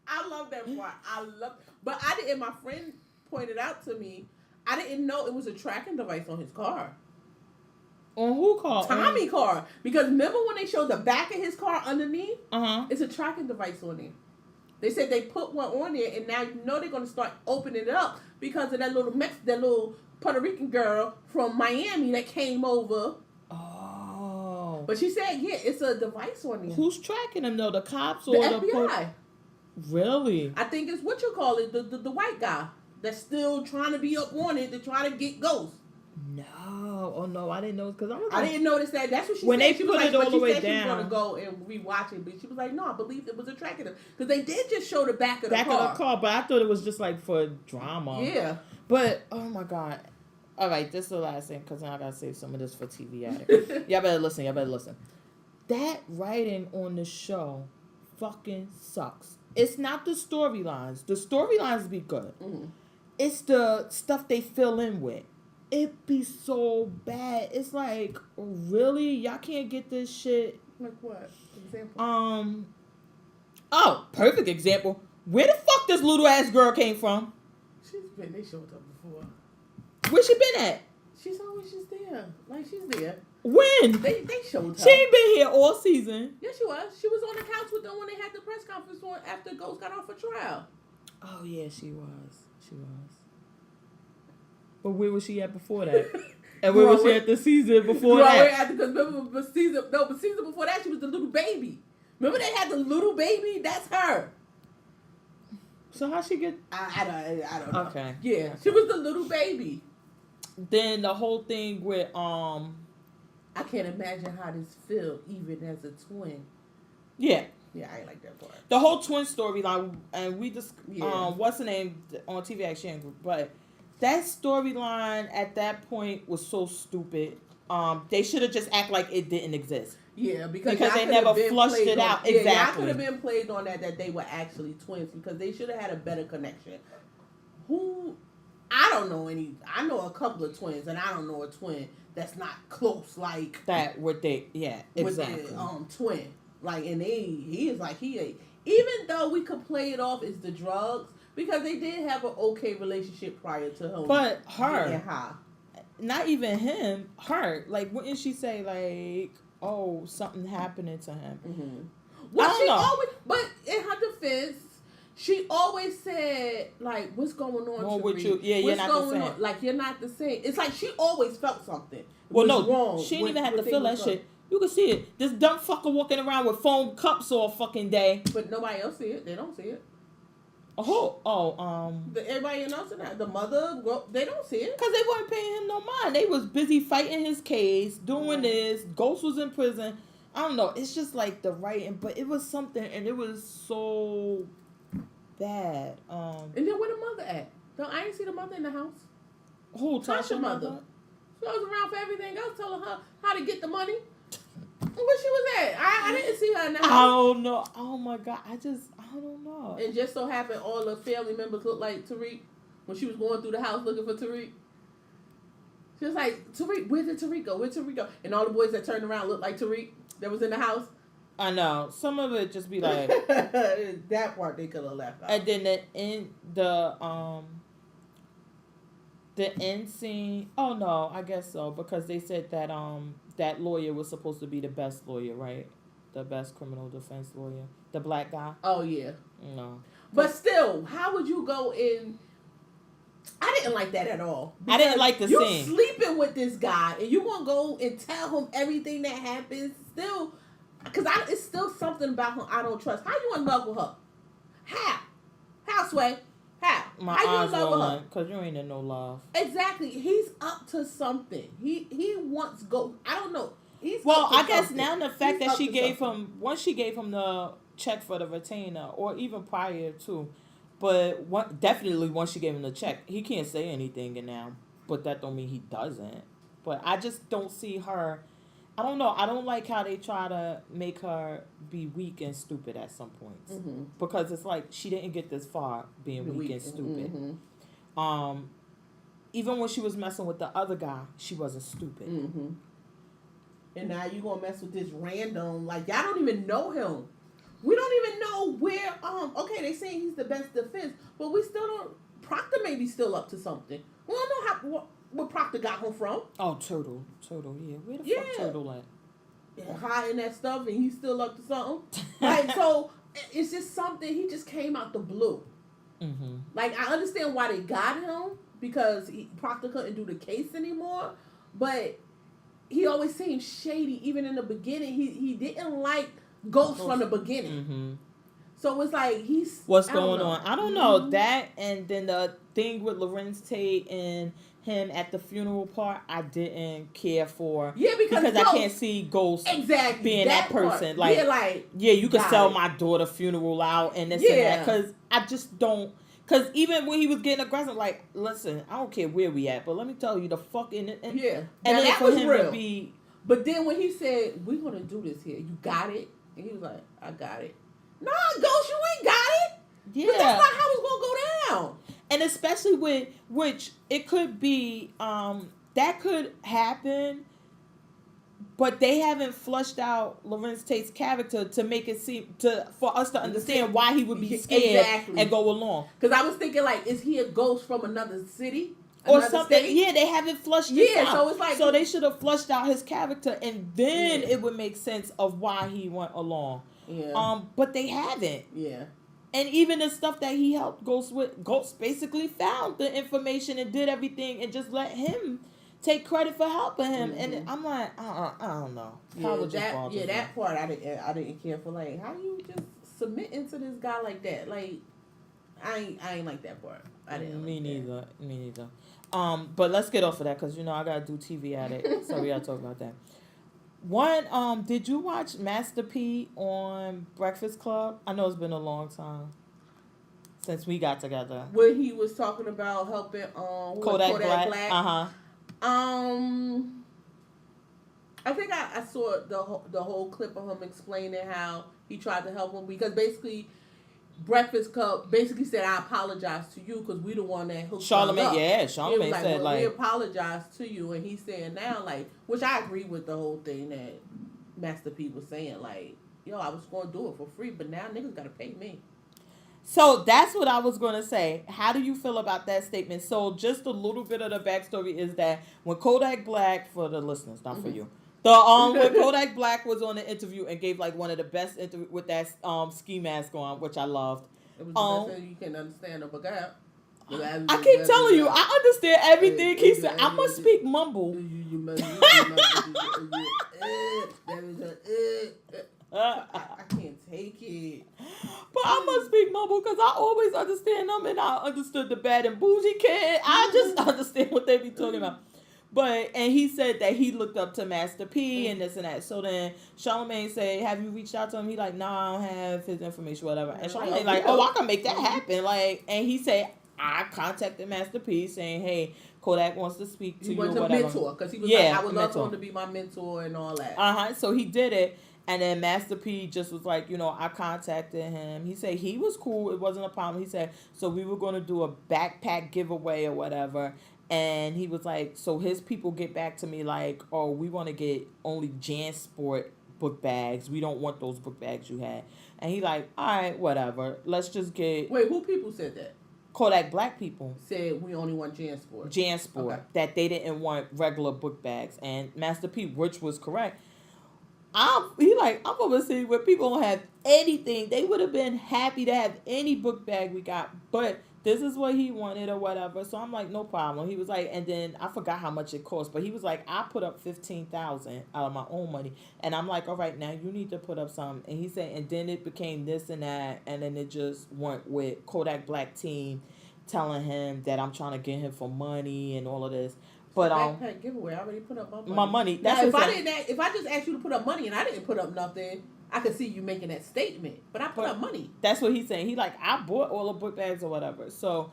I love that part. But my friend pointed out to me, I didn't know it was a tracking device on his car. On who car? Tommy car. Because remember when they showed the back of his car underneath? Uh-huh. It's a tracking device on there. They said they put one on there, and now you know they're going to start opening it up because of that little Puerto Rican girl from Miami that came over. Oh. But she said, yeah, it's a device on there. Who's tracking them, though? The cops or The FBI. Really? I think it's what you call it, the white guy that's still trying to be up on it to try to get ghosts. No. Oh, no, I didn't know. Because I didn't notice that. That's what she when said. they She put was it like, all the way down. She was going to go and rewatch it. But she was like, no, I believe it was a tracking. Because they did just show the back of the car. But I thought it was just like for drama. Yeah. But, oh my God. All right, this is the last thing because now I got to save some of this for TV Addict. Y'all better listen. That writing on the show fucking sucks. It's not the storylines. The storylines be good. Mm-hmm. It's the stuff they fill in with. It be so bad. It's like, really? Y'all can't get this shit? Like what? Example? Oh, perfect example. Where the fuck this little ass girl came from? They showed up before. Where she been at? She's always just there. Like, she's there. When? They showed her. She ain't been here all season. Yeah, she was. She was on the couch with them when they had the press conference after Ghost got off for trial. Oh, yeah, she was. But where was she at before that? And where was she at the season before that? Because remember the season before that, she was the little baby. Remember they had the little baby? That's her. So how she get? I don't know. Okay. Yeah, okay. She was the little baby. Then the whole thing with I can't imagine how this feel even as a twin. Yeah. Yeah, I ain't like that part. The whole twin storyline, and we just what's the name on TV Action Group, but that storyline at that point was so stupid. They should have just act like it didn't exist. Yeah, because they never flushed it out. Yeah, exactly. y'all could have been played on that they were actually twins because they should have had a better connection. I don't know any. I know a couple of twins, and I don't know a twin that's not close like that. With they, yeah, exactly. With the twin, like, and he is like even though we could play it off as the drugs because they did have an okay relationship prior to him. But her, getting high. Not even him. Her, like, wouldn't she say like, "Oh, something happening to him"? Mm-hmm. Well, she always, but in her defense, she always said, like, what's going on with you? Yeah, you're not the same. On? Like, you're not the same. It's like she always felt something. Wrong. She didn't even have to feel that shit. You can see it. This dumb fucker walking around with foam cups all fucking day. But nobody else see it. They don't see it. Everybody else in that. The mother, they don't see it. Because they weren't paying him no mind. They was busy fighting his case, doing this. Ghost was in prison. I don't know. It's just like the writing. But it was something, and it was so bad. And then where the mother at? No, I ain't see the mother in the house. Who? Tasha mother? She was around for everything else, telling her how to get the money. Where she was at? I didn't see her in the house. I don't know. Oh my God. I don't know. It just so happened all the family members looked like Tariq when she was going through the house looking for Tariq. She was like, Tariq, where did Tariq go? Where did Tariq go? And all the boys that turned around looked like Tariq that was in the house. I know. Some of it just be like that part they could have left out. And then the end scene. Oh no, I guess so because they said that that lawyer was supposed to be the best lawyer, right? The best criminal defense lawyer, the black guy. Oh yeah. No. But still, how would you go in? I didn't like that at all. I didn't like the scene. You're sleeping with this guy, and you want to go and tell him everything that happens. Still. Because it's still something about her I don't trust. How you in love with her? How, Sway? How? My How eyes you in love with her? Because you ain't in no love. Exactly. He's up to something. He wants go. I don't know. I guess now the fact that she gave him, once she gave him the check for the retainer, or even prior to, but definitely once she gave him the check, he can't say anything now. But that don't mean he doesn't. But I just don't see her. I don't know. I don't like how they try to make her be weak and stupid at some points. Mm-hmm. Because it's like she didn't get this far being weak and stupid. Mm-hmm. Even when she was messing with the other guy, she wasn't stupid. Mm-hmm. And now you gonna mess with this random, like, y'all don't even know him. We don't even know where, okay, they saying he's the best defense, but we still don't, Proctor may be still up to something. We don't know where Proctor got him from. Oh, Turtle, yeah. Where the Yeah. fuck Turtle at? Hiding that stuff, and he's still up to something. Like, so it's just something. He just came out the blue. Mm-hmm. Like, I understand why they got him because Proctor couldn't do the case anymore, but he always seemed shady. Even in the beginning, he didn't like Ghost from the beginning. Mm-hmm. So it's like what's going on? I don't know Mm-hmm. that, and then the thing with Lorenz Tate and him at the funeral part, I didn't care for. Yeah, because I can't see Ghost exactly being that person. Like, yeah, you could sell my daughter funeral out and this and that, because I just don't. Because even when he was getting aggressive, like, listen, I don't care where we at, but let me tell you, the fucking yeah, and now, then that for was him real. to be. But then when he said, "We're gonna do this here," you got it, and he was like, "I got it." Nah, Ghost, you ain't got it. Yeah, but that's not how it's gonna go down. And especially with which it could be, that could happen. But they haven't flushed out Lorenz Tate's character to make it seem for us to understand why he would be scared and go along. Because I was thinking, like, is he a ghost from another city or something? State? Yeah, they haven't flushed it out. So it's like, so they should have flushed out his character, and then it would make sense of why he went along. Yeah. But they haven't. Yeah. And even the stuff that he helped Ghost with, Ghost basically found the information and did everything and just let him take credit for helping him. Mm-hmm. And I'm like, I don't know. That part I didn't care for. Like, how you just submitting to this guy like that? Like, I ain't like that part. I didn't. Me neither. But let's get off of that because I gotta do TV at it. So we gotta talk about that. One, did you watch Master P on Breakfast Club? I know it's been a long time since we got together. When he was talking about helping Kodak Black. I think I saw the whole clip of him explaining how he tried to help him because basically Breakfast Club basically said, "I apologize to you because we the one that hooked Charlamagne." up." Yeah, Charlamagne said we apologize to you, and he's saying now which I agree with the whole thing that Master P was saying I was going to do it for free, but now niggas got to pay me. So that's what I was going to say. How do you feel about that statement? So just a little bit of the backstory is that when Kodak Black, for the listeners, not for you, when Kodak Black was on the interview and gave one of the best interview with that ski mask on, which I loved. It was the best thing you can understand of a guy. I keep telling you, I understand everything he said. I must speak mumble. I can't take it. But I must speak mumble because I always understand them, and I understood the bad and bougie kid. I just understand what they be talking about. And he said that he looked up to Master P and this and that. So then Charlamagne said, "Have you reached out to him?" He like, "Nah, I don't have his information, whatever." And Charlamagne like, "Oh, I can make that happen." And he said, "I contacted Master P saying, hey, Kodak wants to speak to you or whatever." Mentor because he was I would love for him to be my mentor and all that. So he did it. And then Master P just was like, I contacted him. He said he was cool. It wasn't a problem. He said, so we were going to do a backpack giveaway or whatever. And he was like, so his people get back to me like, oh, we want to get only JanSport book bags. We don't want those book bags you had. And he like, all right, whatever. Let's just get... Wait, who people said that? Kodak Black people. Said we only want JanSport. JanSport. Okay. That they didn't want regular book bags. And Master P, which was correct. I'm gonna see where people don't have anything. They would have been happy to have any book bag we got, but this is what he wanted or whatever. So I'm like, no problem. He was like, and then I forgot how much it cost, but he was like, I put up $15,000 out of my own money, and I'm like, all right, now you need to put up some. And he said, and then it became this and that, and then it just went with Kodak Black team telling him that I'm trying to get him for money and all of this. But backpack giveaway. I already put up my money. My money. That's now, if I just asked you to put up money and I didn't put up nothing, I could see you making that statement. But I put up money. That's what he's saying. He like, I bought all the book bags or whatever. So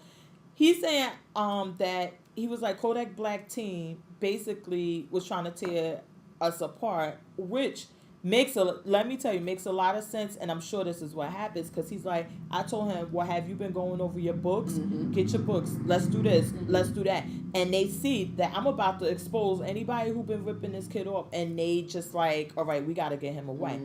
he's saying that he was like, Kodak Black team basically was trying to tear us apart, which let me tell you, makes a lot of sense, and I'm sure this is what happens because he's like, I told him, well, have you been going over your books? Get your books. Let's do this. Let's do that. And they see that I'm about to expose anybody who been ripping this kid off, and they just like, all right, we got to get him away.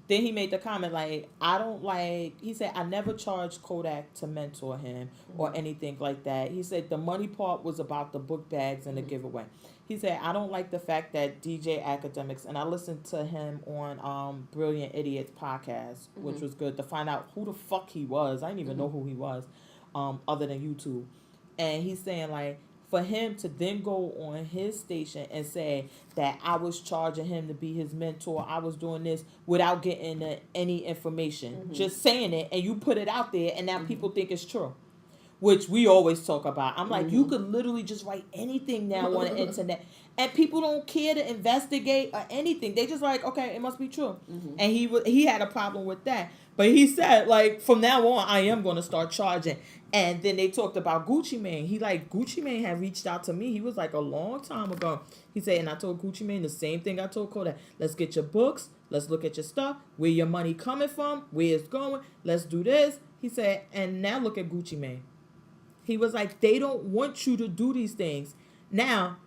Then he made the comment like, I don't like. He said, I never charged Kodak to mentor him or anything like that. He said the money part was about the book bags and the giveaway. He said, I don't like the fact that DJ Academics, and I listened to him on Brilliant Idiots podcast, which was good, to find out who the fuck he was. I didn't even know who he was, other than YouTube. And he's saying, like, for him to then go on his station and say that I was charging him to be his mentor, I was doing this without getting any information, just saying it, and you put it out there, and now people think it's true. Which we always talk about. I'm like, you could literally just write anything now on the internet, and people don't care to investigate or anything. They just like, okay, it must be true. And he had a problem with that. But he said, like, from now on, I am going to start charging. And then they talked about Gucci Mane. Gucci Mane had reached out to me. He was like a long time ago. He said, and I told Gucci Mane the same thing I told Kodak. Let's get your books. Let's look at your stuff. Where your money coming from. Where it's going. Let's do this. He said, and now look at Gucci Mane. He was like, they don't want you to do these things. Now,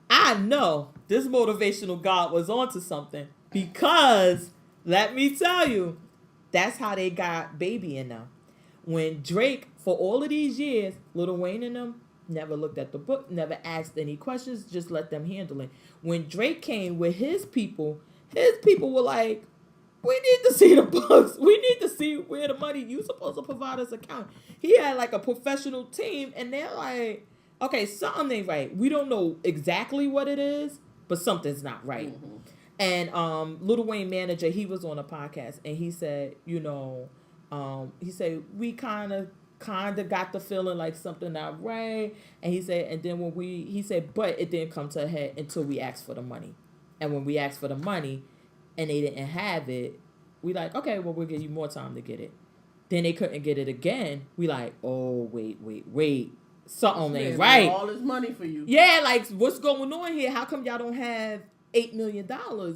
I know this motivational God was onto something because, let me tell you, that's how they got Baby in them. When Drake, for all of these years, Lil Wayne and them never looked at the book, never asked any questions, just let them handle it. When Drake came with his people were like, we need to see the books. We need to see where the money, you supposed to provide us account. He had like a professional team, and they're like, okay, something ain't right. We don't know exactly what it is, but something's not right. And Lil Wayne manager, he was on a podcast, and he said, he said, we kind of got the feeling like something not right. And he said, and then he said, but it didn't come to a head until we asked for the money. And when we asked for the money, and they didn't have it, we like, okay, well, we'll give you more time to get it. Then they couldn't get it again. We like, oh, wait. Something ain't right. All this money for you. Yeah, like, what's going on here? How come y'all don't have $8 million?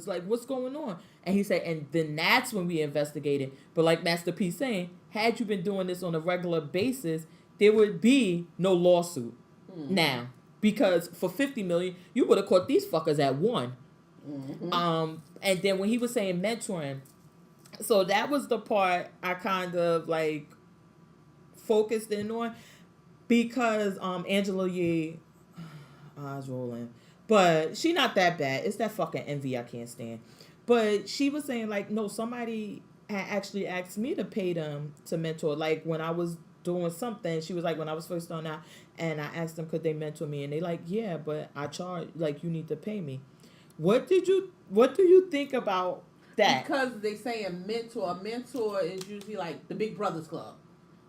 Like, what's going on? And he said, and then that's when we investigated. But like Master P saying, had you been doing this on a regular basis, there would be no lawsuit now. Because for $50 million, you would have caught these fuckers at one. And then when he was saying mentoring, so that was the part I kind of like focused in on, because Angela Yee, eyes rolling, but she not that bad. It's that fucking envy I can't stand. But she was saying like, no, somebody had actually asked me to pay them to mentor. Like when I was doing something, she was like, when I was first starting out, and I asked them could they mentor me, and they like, yeah, but I charge, like, you need to pay me. What do you think about that? Because they say a mentor is usually like the Big Brothers Club.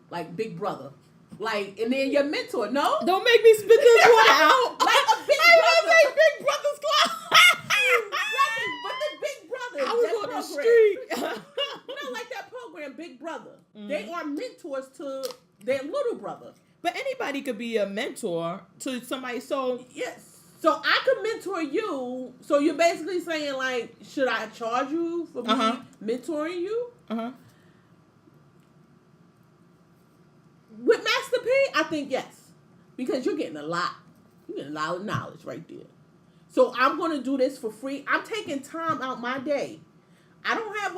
Like Big Brother. Like, and then your mentor, no? Don't make me spit this one out. Like a Big I Brother. was like Big Brothers Club. Right, but the Big Brothers. I was that on the program. street. No, like that program, Big Brother. They are mentors to their little brother. But anybody could be a mentor to somebody. So yes. So I could mentor you. So you're basically saying, like, should I charge you for me mentoring you? With Master P, I think yes. Because you're getting a lot. You're getting a lot of knowledge right there. So I'm going to do this for free. I'm taking time out my day. I don't have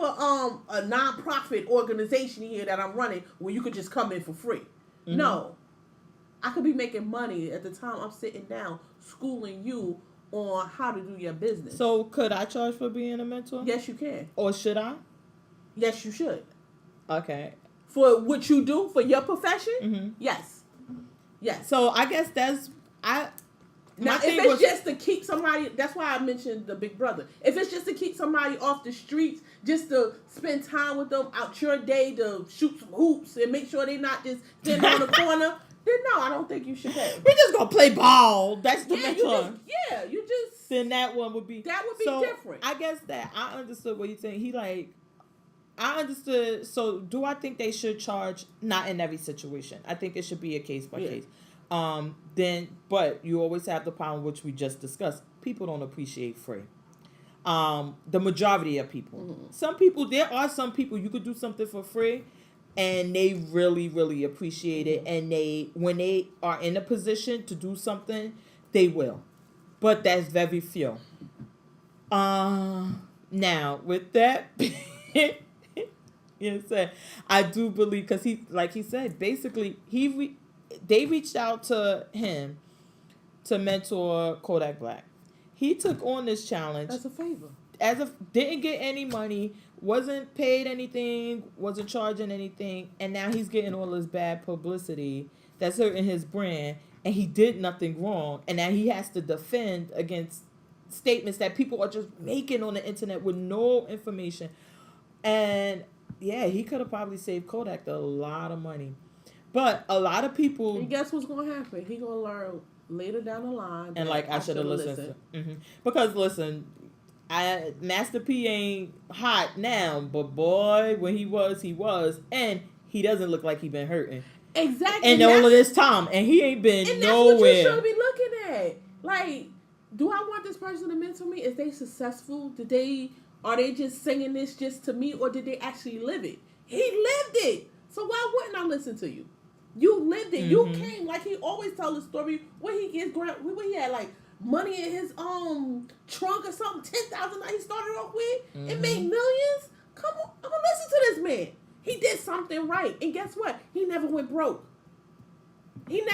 a non-profit organization here that I'm running where you could just come in for free. No. I could be making money at the time I'm sitting down schooling you on how to do your business. So could I charge for being a mentor? Yes, you can. Or should I? Yes, you should. Okay. For what you do for your profession? Yes. Yes. So I guess that's now, if it's just to keep somebody, that's why I mentioned the Big Brother. If it's just to keep somebody off the streets, just to spend time with them out your day to shoot some hoops and make sure they're not just sitting on the corner, then no, I don't think you should pay. We're just gonna play ball. That's the mentor. You just. Then that one would be. That would be different. I guess that I understood what you're saying. I understood. So do I think they should charge? Not in every situation. I think it should be a case by case. But you always have the problem which we just discussed. People don't appreciate free. The majority of people. Mm-hmm. There are some people you could do something for free, and they really, really appreciate it. And when they are in a position to do something, they will. But that's very few. Now with that, I do believe because like he said, basically they reached out to him to mentor Kodak Black. He took on this challenge As a favor. Didn't get any money, wasn't paid anything, wasn't charging anything, and now he's getting all this bad publicity that's hurting his brand, and he did nothing wrong, and now he has to defend against statements that people are just making on the internet with no information. And yeah, he could have probably saved Kodak a lot of money. But a lot of people. And guess what's going to happen? He going to learn later down the line. And like, I should have listened. Because listen, Master P ain't hot now, but boy, when he was, and he doesn't look like he been hurting. Exactly. And all of this time, and he ain't been and nowhere. That's what you should be looking at. Like, do I want this person to mentor me? Is they successful? Are they just saying this just to me, or did they actually live it? He lived it. So why wouldn't I listen to you? You lived it. You came, like he always tell the story when he had like money in his trunk or something, $10,000 he started off with. It made millions. Come on, I'm gonna listen to this man. He did something right, and guess what? He never went broke.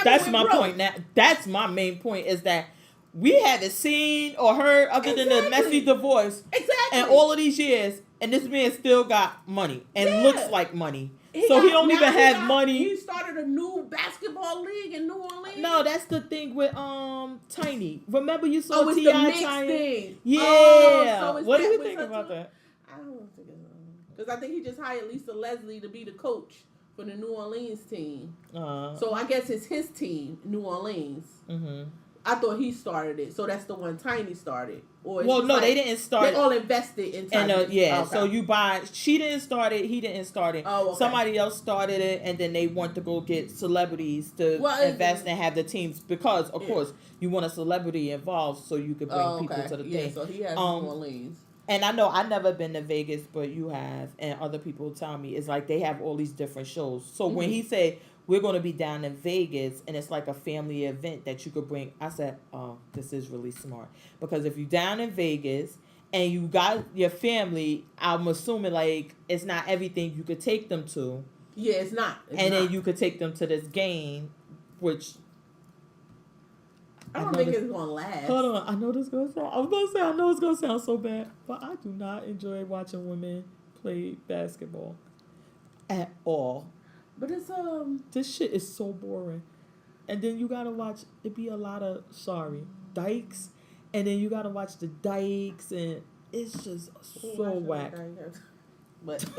That's my point. Now, that's my main point is that we haven't seen or heard other than the messy divorce in all of these years, and this man still got money and looks like money. He don't even have money. He started a new basketball league in New Orleans. No, that's the thing with Tiny. Remember you saw T.I. Tiny? Thing. Yeah. So what do you think about that? I don't think it's because I think he just hired Lisa Leslie to be the coach for the New Orleans team. So I guess it's his team, New Orleans. I thought he started it, so that's the one Tiny started. Or well, no, they didn't start. They all invested in Tiny. So you buy. She didn't start it. He didn't start it. Oh, okay. Somebody else started it, and then they want to go get celebrities to invest and have the teams because, of course, you want a celebrity involved so you could bring people to the thing. So he has New Orleans. And I know I've never been to Vegas, but you have, and other people tell me it's like they have all these different shows. So when he said we're going to be down in Vegas, and it's like a family event that you could bring. I said, oh, this is really smart. Because if you're down in Vegas and you got your family, I'm assuming, like, it's not everything you could take them to. Yeah, it's not. Then you could take them to this game, which... I don't think it's going to last. Hold on. I know this going to sound... I was going to say, I know it's going to sound so bad, but I do not enjoy watching women play basketball at all. But it's this shit is so boring. And then you gotta watch it be a lot of dykes. And then you gotta watch the dykes and it's just so whack. But I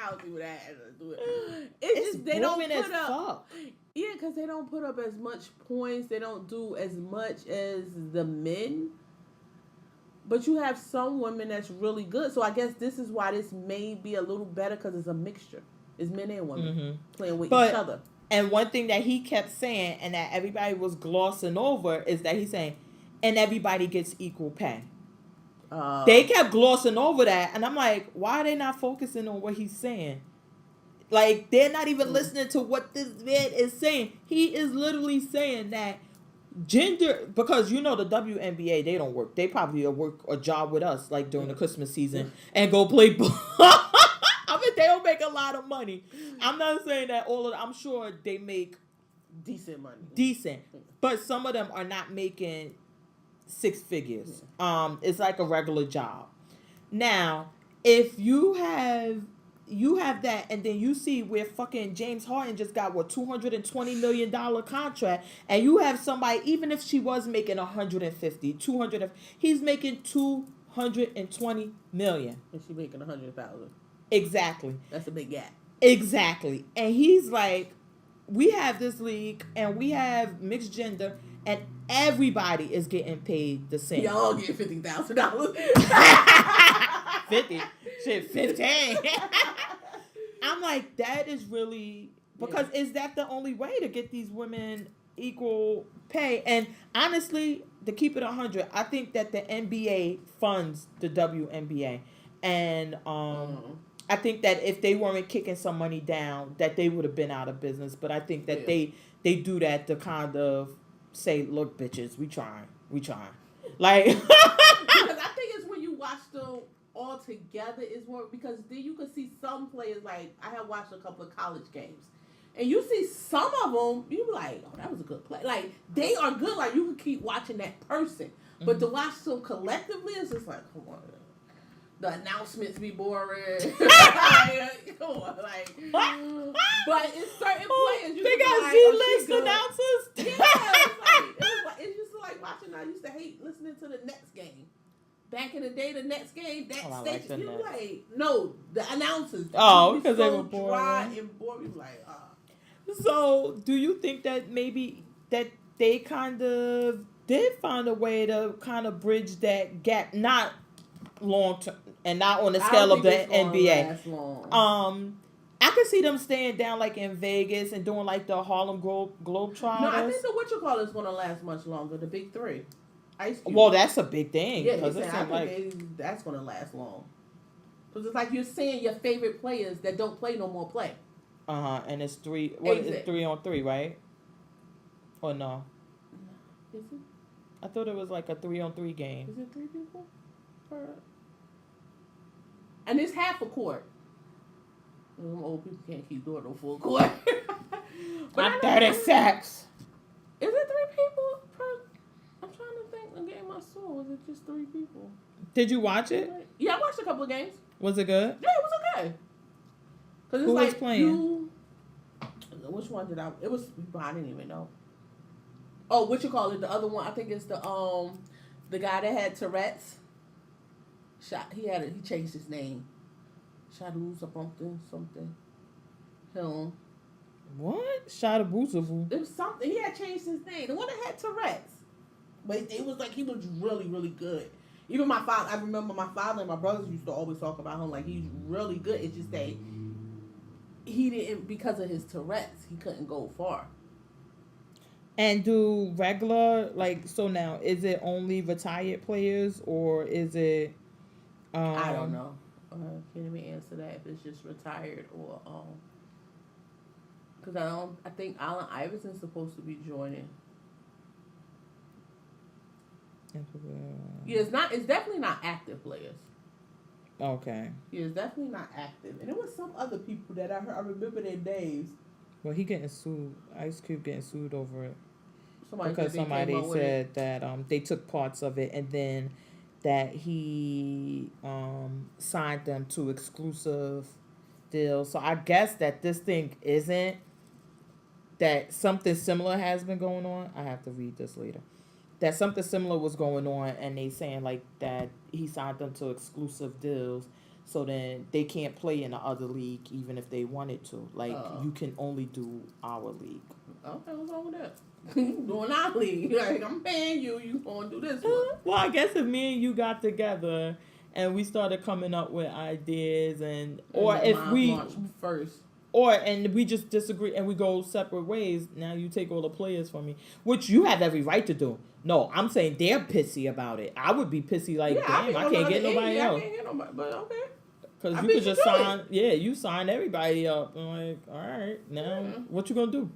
don't see what that has to do with it. It's just they don't put up. Yeah, because they don't put up as much points. They don't do as much as the men. But you have some women that's really good. So I guess this is why this may be a little better because it's a mixture. It's men and women playing with each other. And one thing that he kept saying and that everybody was glossing over is that he's saying, and everybody gets equal pay. They kept glossing over that. And I'm like, why are they not focusing on what he's saying? Like, they're not even listening to what this man is saying. He is literally saying that gender, because the WNBA, they don't work. They probably work a job with us, like during the Christmas season, and go play ball. I mean, they don't make a lot of money. I'm not saying that I'm sure they make decent money. But some of them are not making six figures. It's like a regular job. Now, if you have that, and then you see where fucking James Harden just got $220 million contract, and you have somebody, even if she was making 150, 200, he's making $220 million, and she's making 100,000. Exactly. That's a big gap. Exactly, and he's like, we have this league, and we have mixed gender, and everybody is getting paid the same. Y'all get $50,000. 50. Shit, 15. I'm like, that is really... Because is that the only way to get these women equal pay. And honestly, to keep it 100, I think that the NBA funds the WNBA, and I think that if they weren't kicking some money down, that they would have been out of business. But I think that they do that to kind of say, look, bitches, we trying. Like, because I think it's when you watch them all together is more, because then you can see some players, like I have watched a couple of college games, and you see some of them, you be like, oh, that was a good play. Like, they are good. Like, you can keep watching that person. Mm-hmm. But to watch them collectively, it's just like, come on. The announcements be boring. Come on, like. But it's certain players. They got Z-list announcers. Yeah, it's just like watching. I used to hate listening to the Nets game. Back in the day, the Nets game, that station, you like, no, the announcers. Because they were boring. Dry and boring. You like, So, do you think that maybe that they kind of did find a way to kind of bridge that gap, not long term and not on the scale of the NBA? I could see them staying down like in Vegas and doing like the Harlem Globetrotters. No, I think the is going to last much longer. The big three. Ice Cube. Well, that's a big thing. Yeah, that's going to last long. Because it's like you're seeing your favorite players that don't play no more play. And it's 3. What is it? 3-on-3, right? Or no? Is it? I thought it was like a 3-on-3 game. Is it 3 people? And it's half a court. Them old people can't keep doing no full court. But 36. Is it 3 people per? I'm trying to think. The game I saw, was it just 3 people? Did you watch it? Yeah, I watched a couple of games. Was it good? Yeah, it was okay. Cause it's Who like was playing? Which one did I? It was. I didn't even know. Oh, what you call it? The other one. I think it's the guy that had Tourette's. He changed his name. Shadu something. Him. What? Shadabusabu. It was something. He had changed his name. The one that had Tourette's. But it was like he was really, really good. Even my father, I remember my father and my brothers used to always talk about him like he's really good. It's just that he didn't, because of his Tourette's, he couldn't go far. And do regular, like, so now, is it only retired players or is it... I don't know. Can't even answer that if it's just retired or... Because I think Allen Iverson's supposed to be joining. Yeah, it's definitely not active players. Okay. Yeah, it's definitely not active. And there was some other people that I remember their names. Well, he getting sued. Ice Cube getting sued over it. Somebody said that they took parts of it and then that he signed them to exclusive deals. So I guess that this thing isn't, that something similar has been going on. I have to read this later. That something similar was going on, and they saying like that he signed them to exclusive deals, so then they can't play in the other league even if they wanted to. Like you can only do our league. Okay, what's wrong with that? Doing our league, like I'm paying you, you gonna do this one. Well, I guess if me and you got together and we started coming up with ideas, and we just disagree and we go separate ways, now you take all the players from me, which you have every right to do. No, I'm saying they're pissy about it. I would be pissy like, damn, I can't get nobody else. I can't get nobody, but okay. Because you could just sign, you sign everybody up. I'm like, all right, now what you gonna do?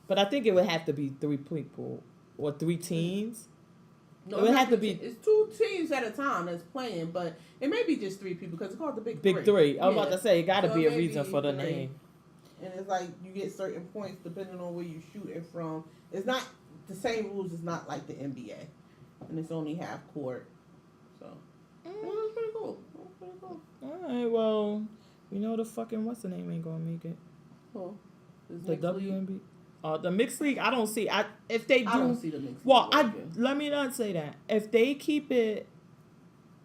But I think it would have to be 3 people or 3 teams. No, it would have to be. It's 2 teams at a time that's playing, but it may be just 3 people because it's called the Big Three. Big Three. I was about to say, it got to be a reason for the 3. name. And it's like you get certain points depending on where you shoot it from. It's not the same rules. It's not like the NBA, and it's only half court. So that's pretty cool. All right. Well, we know the fucking what's the name ain't gonna make it. Well, the WNBA. The mixed league, I don't see. If they do, I don't see the mixed league. Well, let me not say that. If they keep it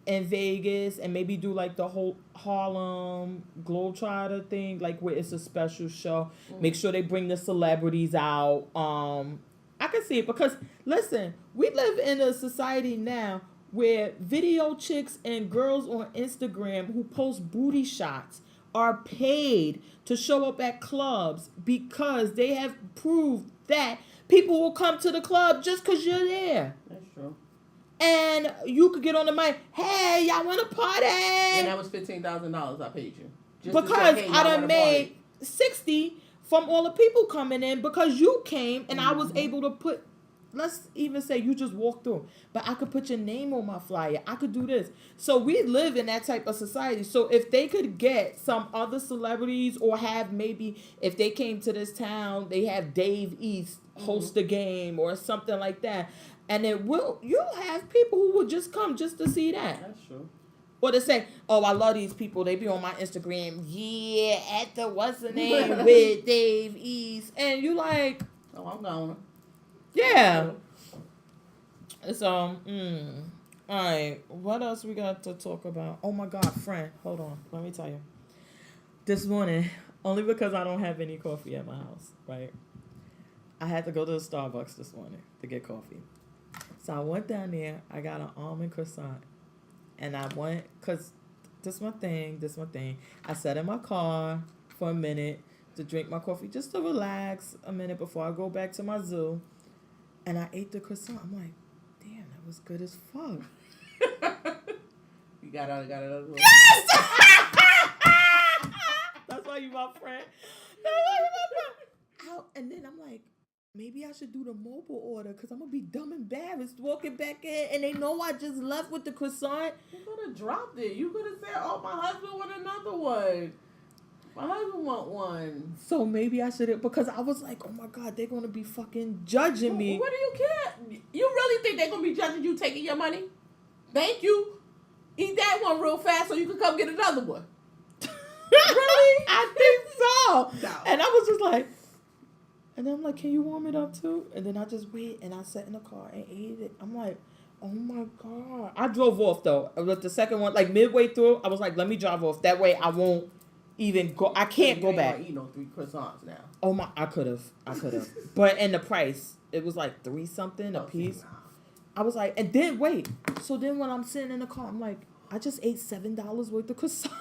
in Vegas and maybe do like the whole Harlem Globetrotter thing, like where it's a special show, make sure they bring the celebrities out. I can see it because listen, we live in a society now where video chicks and girls on Instagram who post booty shots are paid to show up at clubs because they have proved that, people will come to the club just because you're there. That's true. And you could get on the mic, hey, y'all want to party? And that was $15,000 I paid you. Just Because to say, hey, I done made 60 from all the people coming in because you came and I was able to put, let's even say you just walked through, but I could put your name on my flyer. I could do this. So we live in that type of society. So if they could get some other celebrities or have maybe, if they came to this town, they have Dave East host a game or something like that. And you'll have people who will just come just to see that. That's true. Or to say, oh, I love these people. They be on my Instagram. Yeah, at the what's the name with Dave East. And you like, oh, I'm going. Yeah. So, all right. What else we got to talk about? Oh my God, friend. Hold on. Let me tell you. This morning, only because I don't have any coffee at my house, right? I had to go to the Starbucks this morning to get coffee. So I went down there. I got an almond croissant. And I went, because this my thing. I sat in my car for a minute to drink my coffee, just to relax a minute before I go back to my zoo. And I ate the croissant. I'm like, damn, that was good as fuck. You got another one? Yes! That's why you my friend. And then I'm like, maybe I should do the mobile order because I'm going to be dumb embarrassed walking back in and they know I just left with the croissant. You could have dropped it. You could have said, oh, my husband want another one. My husband want one. So maybe I should, because I was like, oh my God, they're going to be fucking judging me. What do you care? You really think they're going to be judging you taking your money? Thank you. Eat that one real fast so you can come get another one. Really? I think so. No. And I was just like, and then I'm like, can you warm it up too? And then I just wait and I sat in the car and ate it. I'm like, oh my God. I drove off though. With the second one, like midway through, I was like, let me drive off. That way I won't even go. I can't go back. You ain't gonna eat no 3 croissants now. Oh my, I could have. But in the price, it was like 3 something a piece. I was like, and then wait. So then when I'm sitting in the car, I'm like, I just ate $7 worth of croissant.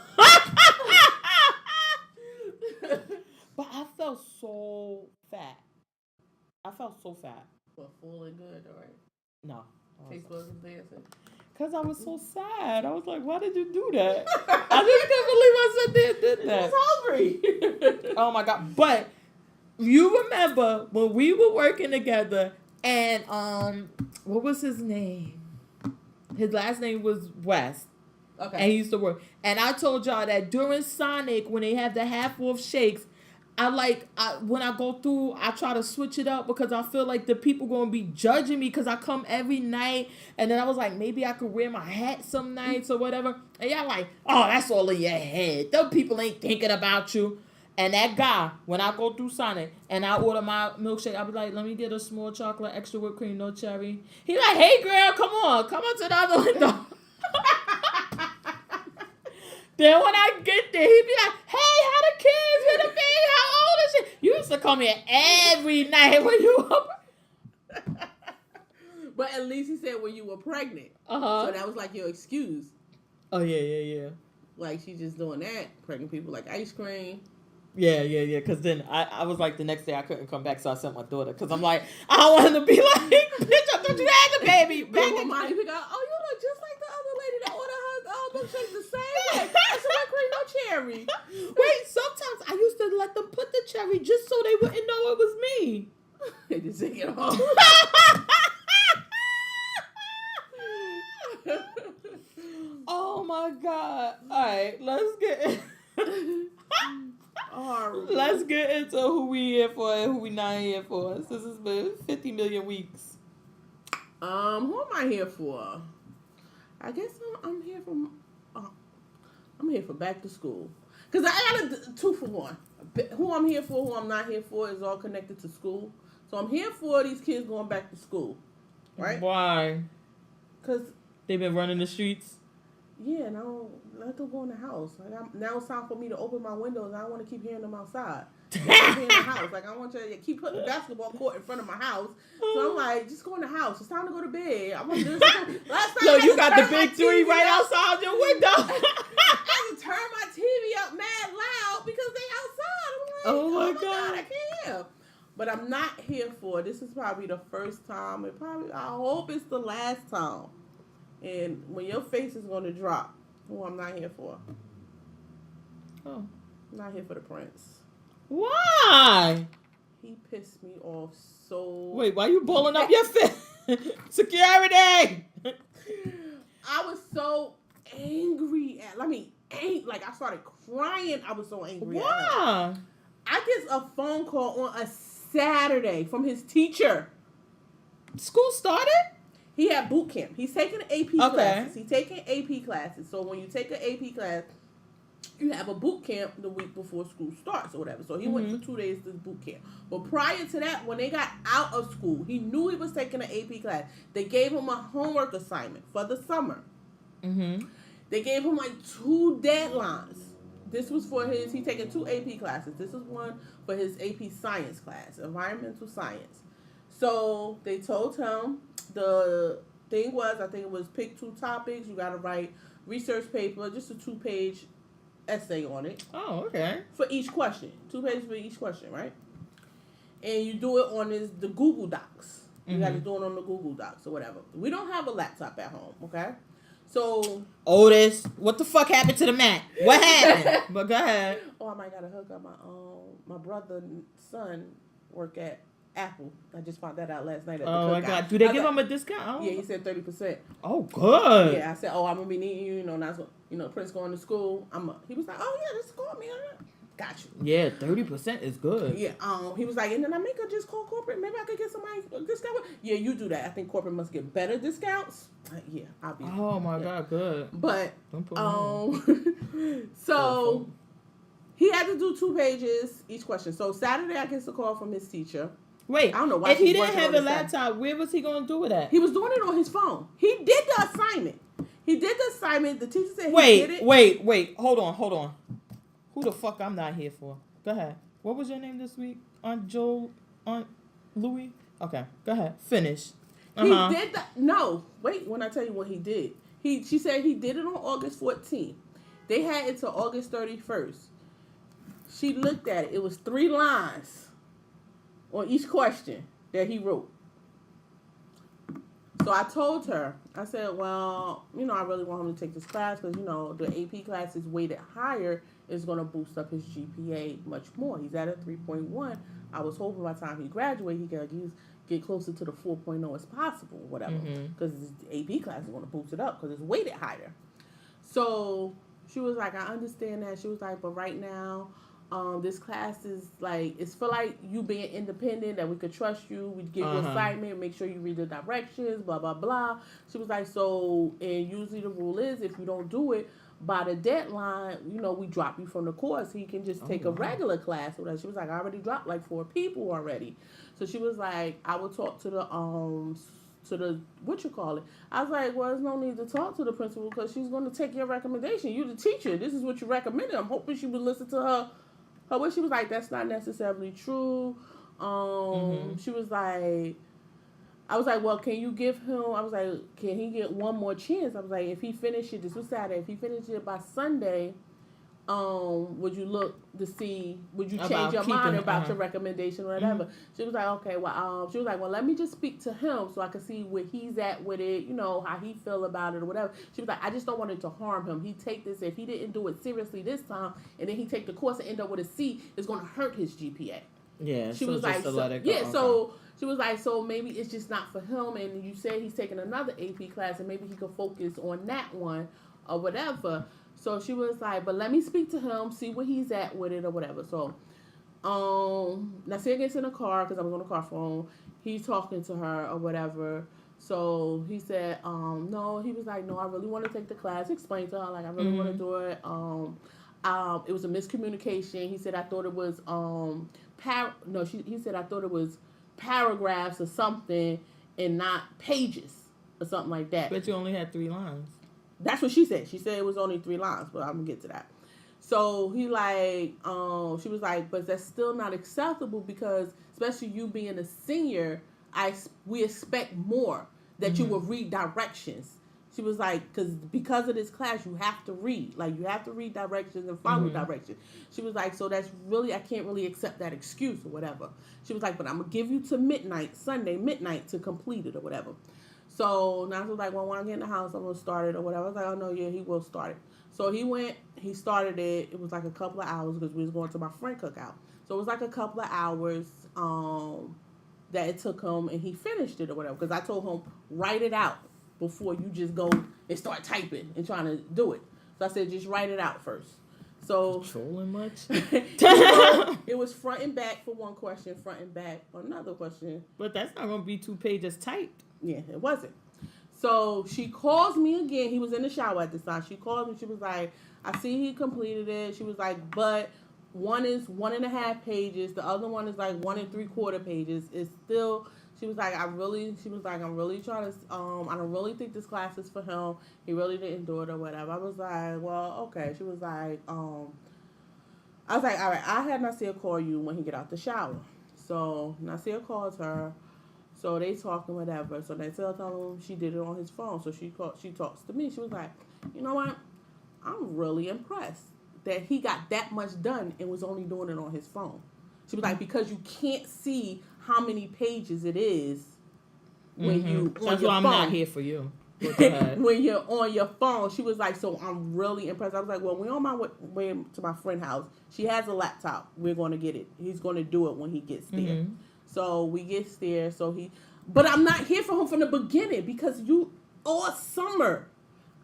But I felt so fat. But full and good, all right? No. Facebook is dancing. Because I was so sad. I was like, why did you do that? I just can't believe I sat there and did that. I was hungry. Oh my God. But you remember when we were working together and what was his name? His last name was West. Okay. And he used to work. And I told y'all that during Sonic, when they have the half-off shakes, when I go through, I try to switch it up because I feel like the people going to be judging me because I come every night. And then I was like, maybe I could wear my hat some nights or whatever. And y'all like, oh, that's all in your head. Those people ain't thinking about you. And that guy, when I go through Sonic and I order my milkshake, I be like, let me get a small chocolate, extra whipped cream, no cherry. He like, hey, girl, come on to the other window. Then when I get there, he be like, hey, how the kids, where the baby, how old is she? You used to come here every night when you were. But at least he said when you were pregnant. Uh-huh. So that was like your excuse. Oh, yeah. Like, she's just doing that. Pregnant people like ice cream. Yeah. Because then I was like, the next day I couldn't come back, so I sent my daughter. Because I'm like, I don't want him to be like, bitch, I thought you had the baby. Back in mind, you go, oh, you look just like the other lady that ordered her milkshake the same way. That's whipped cream, no cherry. Wait, sometimes I used to let them put the cherry just so they wouldn't know it was me. They just take it off. Oh my God. All right, let's get into who we here for and who we not here for. This has been 50 million weeks. Who am I here for? I guess I'm here for back to school. Because I got a 2 for 1. Who I'm here for, who I'm not here for is all connected to school. So I'm here for these kids going back to school. Right? Why? Because they've been running the streets. Yeah, now let them go in the house. Now it's time for me to open my windows. I don't want to keep hearing them outside. Keep in the house. Like, I want you to keep putting the basketball court in front of my house. So I'm like, just go in the house. It's time to go to bed. I want to do this. Last time yo, you got the big 3 right outside your window. I had to turn my TV up mad loud because they outside. I'm like, oh my God, I can't hear. But I'm not here for. This is probably the first time, and probably I hope it's the last time. And when your face is going to drop, who I'm not here for. Oh. I'm not here for the prince. Why? He pissed me off so. Wait, why you balling up your fist? Security! I was so angry at. Like I started crying. I was so angry. Why? At him. I get a phone call on a Saturday from his teacher. School started? He had boot camp. He's taking AP classes. He's taking AP classes. So when you take an AP class, you have a boot camp the week before school starts or whatever. So he went for 2 days to boot camp. But prior to that, when they got out of school, he knew he was taking an AP class. They gave him a homework assignment for the summer. Mm-hmm. They gave him like 2 deadlines. This was for he's taking 2 AP classes. This is one for his AP science class, environmental science. So they told him the thing was, I think it was pick 2 topics. You got to write research paper, just a 2-page essay on it. Oh, okay. For each question. 2 pages for each question, right? And you do it on the Google Docs. You got to do it on the Google Docs or whatever. We don't have a laptop at home, okay? So Otis, what the fuck happened to the Mac? What happened? But go ahead. Oh, I might gotta hook up my brother's son work at Apple. I just found that out last night at the Oh my cookout. God. Do they give him a discount? Yeah, he said 30%. Oh, good. Yeah, I said, I'm gonna be needing you. Prince going to school. He was like, oh yeah, just call me. Got you. Yeah, 30% is good. Yeah. He was like, and then I make her just call corporate. Maybe I could get somebody a discount. Yeah, you do that. I think corporate must get better discounts. Yeah, I'll be. Oh my God, good. But Don't put so he had to do 2 pages each question. So Saturday, I get a call from his teacher. Wait, I don't know why. If he didn't have a laptop, where was he going to do it at? He was doing it on his phone. He did the assignment. The teacher said he did it. Wait. Hold on. Who the fuck I'm not here for? Go ahead. What was your name this week? Aunt Louie? Okay, go ahead. Finish. Uh-huh. He did no, wait, when I tell you what he did. She said he did it on August 14th. They had it till August 31st. She looked at it. It was 3 lines on each question that he wrote. So I told her, I said, well, I really want him to take this class because, the AP class is weighted higher. Is going to boost up his GPA much more. He's at a 3.1. I was hoping by the time he graduates, he can get closer to the 4.0 as possible, whatever. Because the AP class is going to boost it up because it's weighted higher. So she was like, I understand that. She was like, but right now, this class is like, it's for like you being independent, that we could trust you. We give you an assignment, make sure you read the directions, blah, blah, blah. She was like, so, and usually the rule is if you don't do it by the deadline, we drop you from the course. He can just take a regular class. She was like, I already dropped like 4 people already. So she was like, I will talk to the what you call it. I was like, well, there's no need to talk to the principal because she's going to take your recommendation. You're the teacher. This is what you recommended. I'm hoping she would listen to her what she was like, that's not necessarily true. She was like, I was like, well, can you give him, I was like, can he get one more chance? I was like, if he finishes, this was Saturday, if he finishes it by Sunday, would you look to see, would you change your mind about your recommendation or whatever? She was like, okay, well, she was like, well, let me just speak to him so I can see where he's at with it, how he feel about it or whatever. She was like, I just don't want it to harm him. He take this, if he didn't do it seriously this time, and then he take the course and end up with a C, it's going to hurt his GPA. Yeah, she was like, so she was like, so maybe it's just not for him, and you said he's taking another AP class, and maybe he could focus on that one or whatever. So she was like, but let me speak to him, see where he's at with it or whatever. So, Nasir gets in the car because I was on the car phone. He's talking to her or whatever. So he said, no. He was like, no, I really want to take the class. Explained to her, like, I really want to do it. It was a miscommunication. He said, I thought it was, he said, I thought it was paragraphs or something and not pages or something like that. But you only had 3 lines. That's what she said. She said it was only 3 lines, but I'm going to get to that. So he like, she was like, but that's still not acceptable because especially you being a senior, we expect more that you will read directions. She was like, because of this class, you have to read. Like, you have to read directions and follow directions. She was like, so that's really, I can't really accept that excuse or whatever. She was like, but I'm going to give you to midnight, Sunday midnight, to complete it or whatever. So now she was like, well, when I get in the house, I'm going to start it or whatever. I was like, oh, no, yeah, he will start it. So he went, he started it. It was like a couple of hours because we was going to my friend cookout. So it was like a couple of hours that it took him, and he finished it or whatever. Because I told him, write it out before you just go and start typing and trying to do it. So I said, just write it out first. So trolling much? It was front and back for one question, front and back for another question. But that's not going to be 2 pages typed. Yeah, it wasn't. So she calls me again. He was in the shower at this time. She called me. She was like, I see he completed it. She was like, but one is 1.5 pages. The other one is like 1 3/4 pages. It's still, she was like, I'm really trying to, I don't really think this class is for him. He really didn't do it or whatever. I was like, well, okay. She was like, I was like, all right, I had Nasir call you when he get out the shower. So Nasir calls her. So they talking whatever. So Nasir told him she did it on his phone. So she talks to me. She was like, you know what? I'm really impressed that he got that much done and was only doing it on his phone. She was like, because you can't see how many pages it is when you on That's your why I'm phone. not here for you. When you're on your phone. She was like, so I'm really impressed. I was like, well, we're on my way to my friend's house. She has a laptop. We're going to get it. He's going to do it when he gets there. Mm-hmm. So we get there. But I'm not here for him from the beginning because all summer,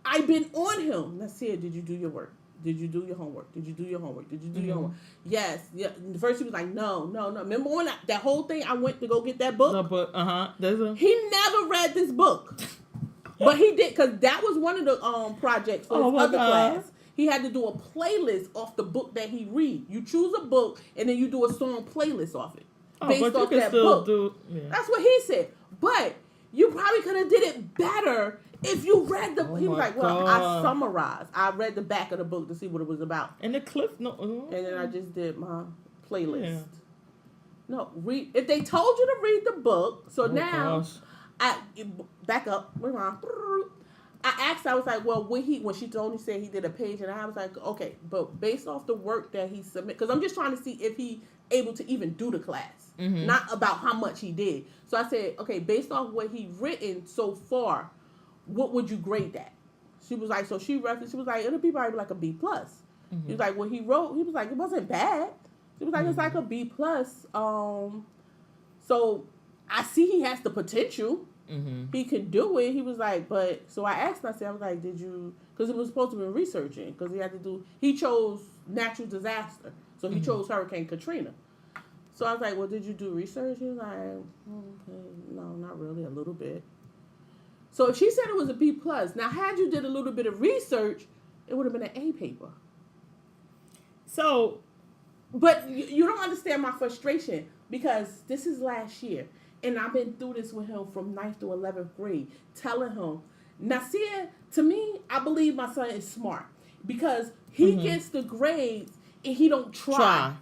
I've been on him. Let's see, did you do your work? Did you do your homework? Did you do your homework? Did you do your homework? Yes. Yeah. First he was like, no. Remember when that whole thing I went to go get that book? The book, He never read this book. But he did, because that was one of the projects for his other class. He had to do a playlist off the book that he read. You choose a book, and then you do a song playlist off it. Based off that book. That's what he said. But you probably could have did it better if you read the book. He was like, well, I summarized. I read the back of the book to see what it was about. And the cliff note. And then I just did my playlist. Yeah. No, read. If they told you to read the book, so now, back up, rewind. I asked, I was like, well, when she told me, said he did a page, and I was like, okay, but based off the work that he submitted, because I'm just trying to see if he able to even do the class, not about how much he did. So I said, okay, based off what he written so far, what would you grade that? She was like, so she referenced, she was like, it'll be probably like a B+. He was like, what he wrote, he was like, it wasn't bad. She was like, it's like a B+. So I see he has the potential. He could do it. He was like, but, so I asked myself, I was like, did you, because it was supposed to be researching, because he chose natural disaster. So he chose Hurricane Katrina. So I was like, well, did you do research? He was like, okay, no, not really, a little bit. So if she said it was a B+, now had you did a little bit of research, it would have been an A paper. So, but you don't understand my frustration, because this is last year. And I've been through this with him from 9th to 11th grade, telling him, Nasir, to me, I believe my son is smart because he gets the grades and he don't try.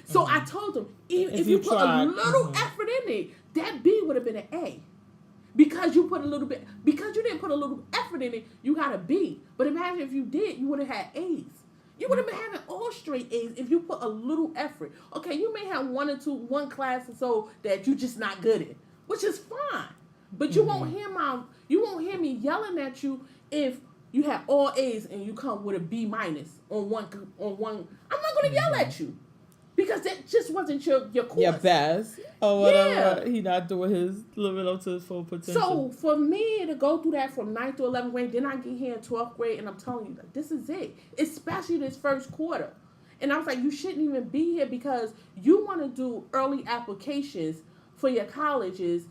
So I told him, if you put a little effort in it, that B would have been an A. Because you didn't put a little effort in it, you got a B. But imagine if you did, you would have had A's. You would have been having all straight A's if you put a little effort. Okay, you may have one class or so that you're just not good at, which is fine. But you won't hear me yelling at you if you have all A's and you come with a B- on one. I'm not going to yell at you because that just wasn't your course. Your best. Or whatever. Yeah. He not doing his, living up to his full potential. So for me to go through that from 9th to 11th grade, then I get here in 12th grade, and I'm telling you, this is it. Especially this first quarter. And I was like, you shouldn't even be here because you want to do early applications for your colleges.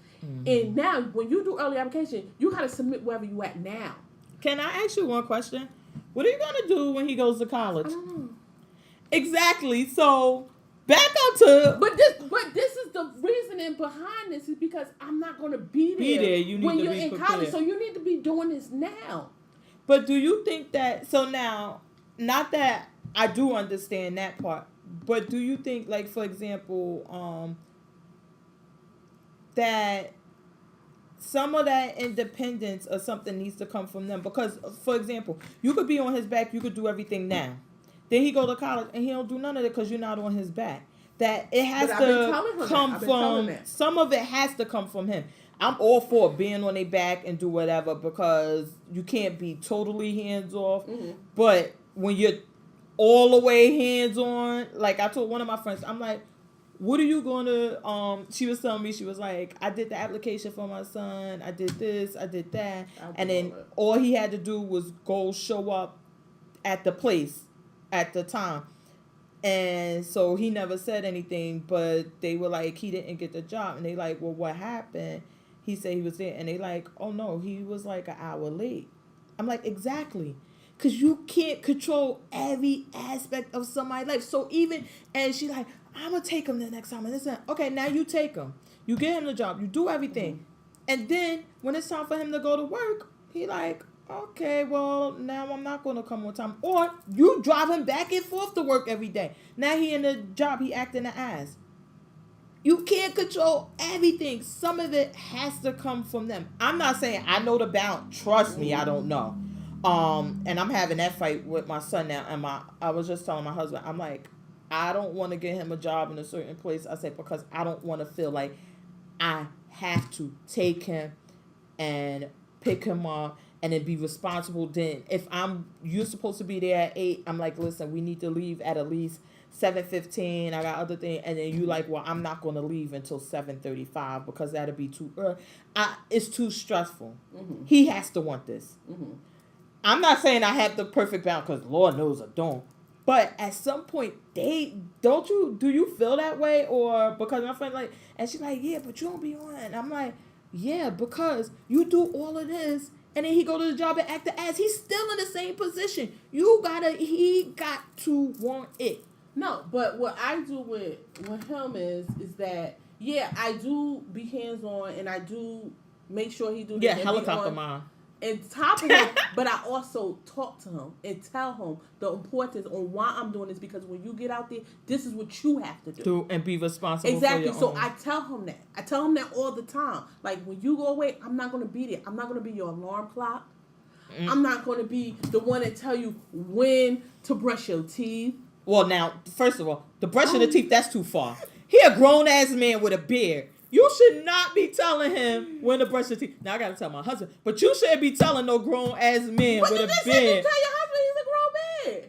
And now, when you do early application, you got to submit wherever you at now. Can I ask you one question? What are you going to do when he goes to college? I don't know. Exactly. So, back up to... But this is the reasoning behind this is because I'm not going to be there, You need when to you're be in prepared. college. So you need to be doing this now. But do you think that... So now, not that I do understand that part, but do you think, like, for example, that some of that independence or something needs to come from them. Because, for example, you could be on his back, you could do everything now. Then he go to college and he don't do none of it because you're not on his back. That it has to come from, some of it has to come from him. I'm all for being on their back and do whatever because you can't be totally hands off. Mm-hmm. But when you're all the way hands on, like I told one of my friends, I'm like, what are you going to, she was telling me, she was like, I did the application for my son. I did this, I did that. And then all he had to do was go show up at the place at the time. And so he never said anything, but they were like, he didn't get the job. And they like, well, what happened? He said he was there. And they like, oh, no, he was like an hour late. I'm like, exactly. Because you can't control every aspect of somebody's life. So even, and she like, I'm going to take him the next time. And this and that. Okay, now you take him. You get him the job. You do everything. Mm-hmm. And then when it's time for him to go to work, he like, okay, well, now I'm not going to come on time. Or you drive him back and forth to work every day. Now he in the job, he acting the ass. You can't control everything. Some of it has to come from them. I'm not saying I know the balance. Trust me, I don't know. And I'm having that fight with my son now. And I was just telling my husband, I'm like, I don't want to get him a job in a certain place. I said, because I don't want to feel like I have to take him and pick him up and then be responsible. Then if you're supposed to be there at 8, I'm like, listen, we need to leave at least 7:15. I got other things. And then you like, well, I'm not going to leave until 7:35 because that'll be too early. It's too stressful. Mm-hmm. He has to want this. Mm-hmm. I'm not saying I have the perfect balance because Lord knows I don't. But at some point, do you feel that way? Or because my friend like, and she's like, yeah, but you don't be on. And I'm like, yeah, because you do all of this. And then he go to the job and act the ass. He's still in the same position. He got to want it. No, but what I do with him is that, yeah, I do be hands-on and I do make sure he do this. Yeah, helicopter mom. And top of him, but I also talk to him and tell him the importance on why I'm doing this, because when you get out there, this is what you have to do. And be responsible exactly. for your own. I tell him that. I tell him that all the time. Like, when you go away, I'm not going to be there. I'm not going to be your alarm clock. I'm not going to be the one that tell you when to brush your teeth. Well, now, first of all, the brushing the teeth, that's too far. He a grown-ass man with a beard. You should not be telling him when to brush his teeth. Now, I got to tell my husband. But you shouldn't be telling no grown-ass man with a beard. But you just said you tell your husband he's a grown man.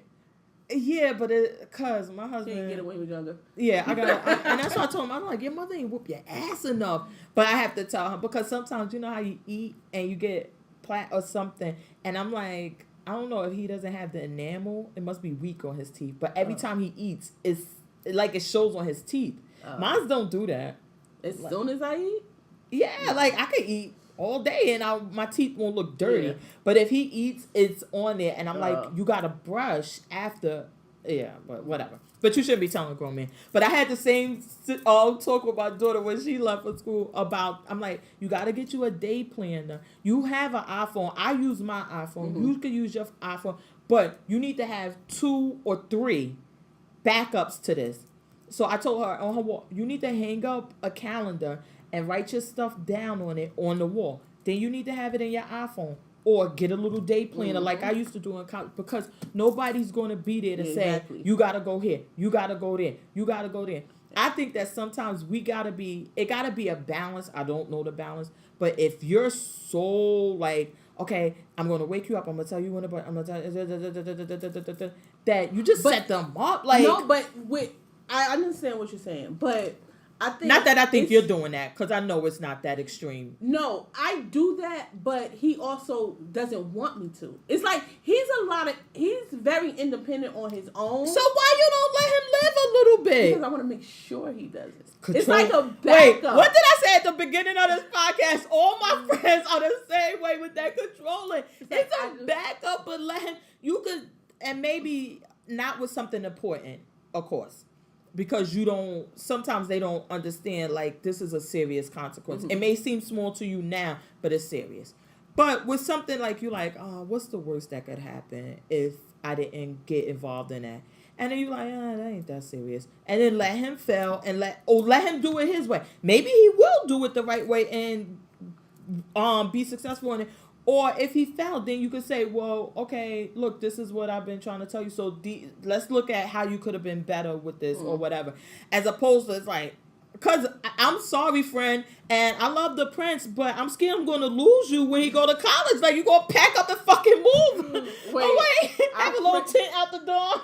Yeah, but because my husband... He can't get away with younger. Yeah, and that's why I told him. I'm like, your mother ain't whoop your ass enough. But I have to tell him because sometimes you know how you eat and you get plat or something. And I'm like, I don't know if he doesn't have the enamel. It must be weak on his teeth. But every time he eats, it's like it shows on his teeth. Mine don't do that. As soon as I eat? Yeah, like I could eat all day and my teeth won't look dirty. Yeah. But if he eats, it's on there. And I'm like, you got to brush after. Yeah, but whatever. But you shouldn't be telling a grown man. But I had the same talk with my daughter when she left for school about, I'm like, you got to get you a day planner. You have an iPhone. I use my iPhone. Mm-hmm. You could use your iPhone. But you need to have 2 or 3 backups to this. So I told her on her wall, you need to hang up a calendar and write your stuff down on it on the wall. Then you need to have it in your iPhone or get a little day planner like I used to do in college, because nobody's going to be there to say, you got to go here, you got to go there, you got to go there. I think that sometimes it got to be a balance. I don't know the balance, but if you're so like, okay, I'm going to wake you up, I'm going to tell you when to, I'm going to tell you, that you just set them up. Like, no, but I understand what you're saying, but I think... Not that I think you're doing that, because I know it's not that extreme. No, I do that, but he also doesn't want me to. It's like, he's very independent on his own. So why you don't let him live a little bit? Because I want to make sure he does it. It's like a backup. Wait, what did I say at the beginning of this podcast? All my friends are the same way with that controlling. It's a backup, but let him... You could... And maybe not with something important, of course. Because sometimes they don't understand, like, this is a serious consequence. Mm-hmm. It may seem small to you now, but it's serious. But with something like, you're like, what's the worst that could happen if I didn't get involved in that? And then you're like, that ain't that serious. And then let him fail and let him do it his way. Maybe he will do it the right way and be successful in it. Or if he failed, then you could say, well, okay, look, this is what I've been trying to tell you. So let's look at how you could have been better with this or whatever. As opposed to, it's like, because I'm sorry, friend, and I love the prince, but I'm scared I'm going to lose you when he go to college. Like, you going to pack up and fucking move. Wait, have a little tent out the door.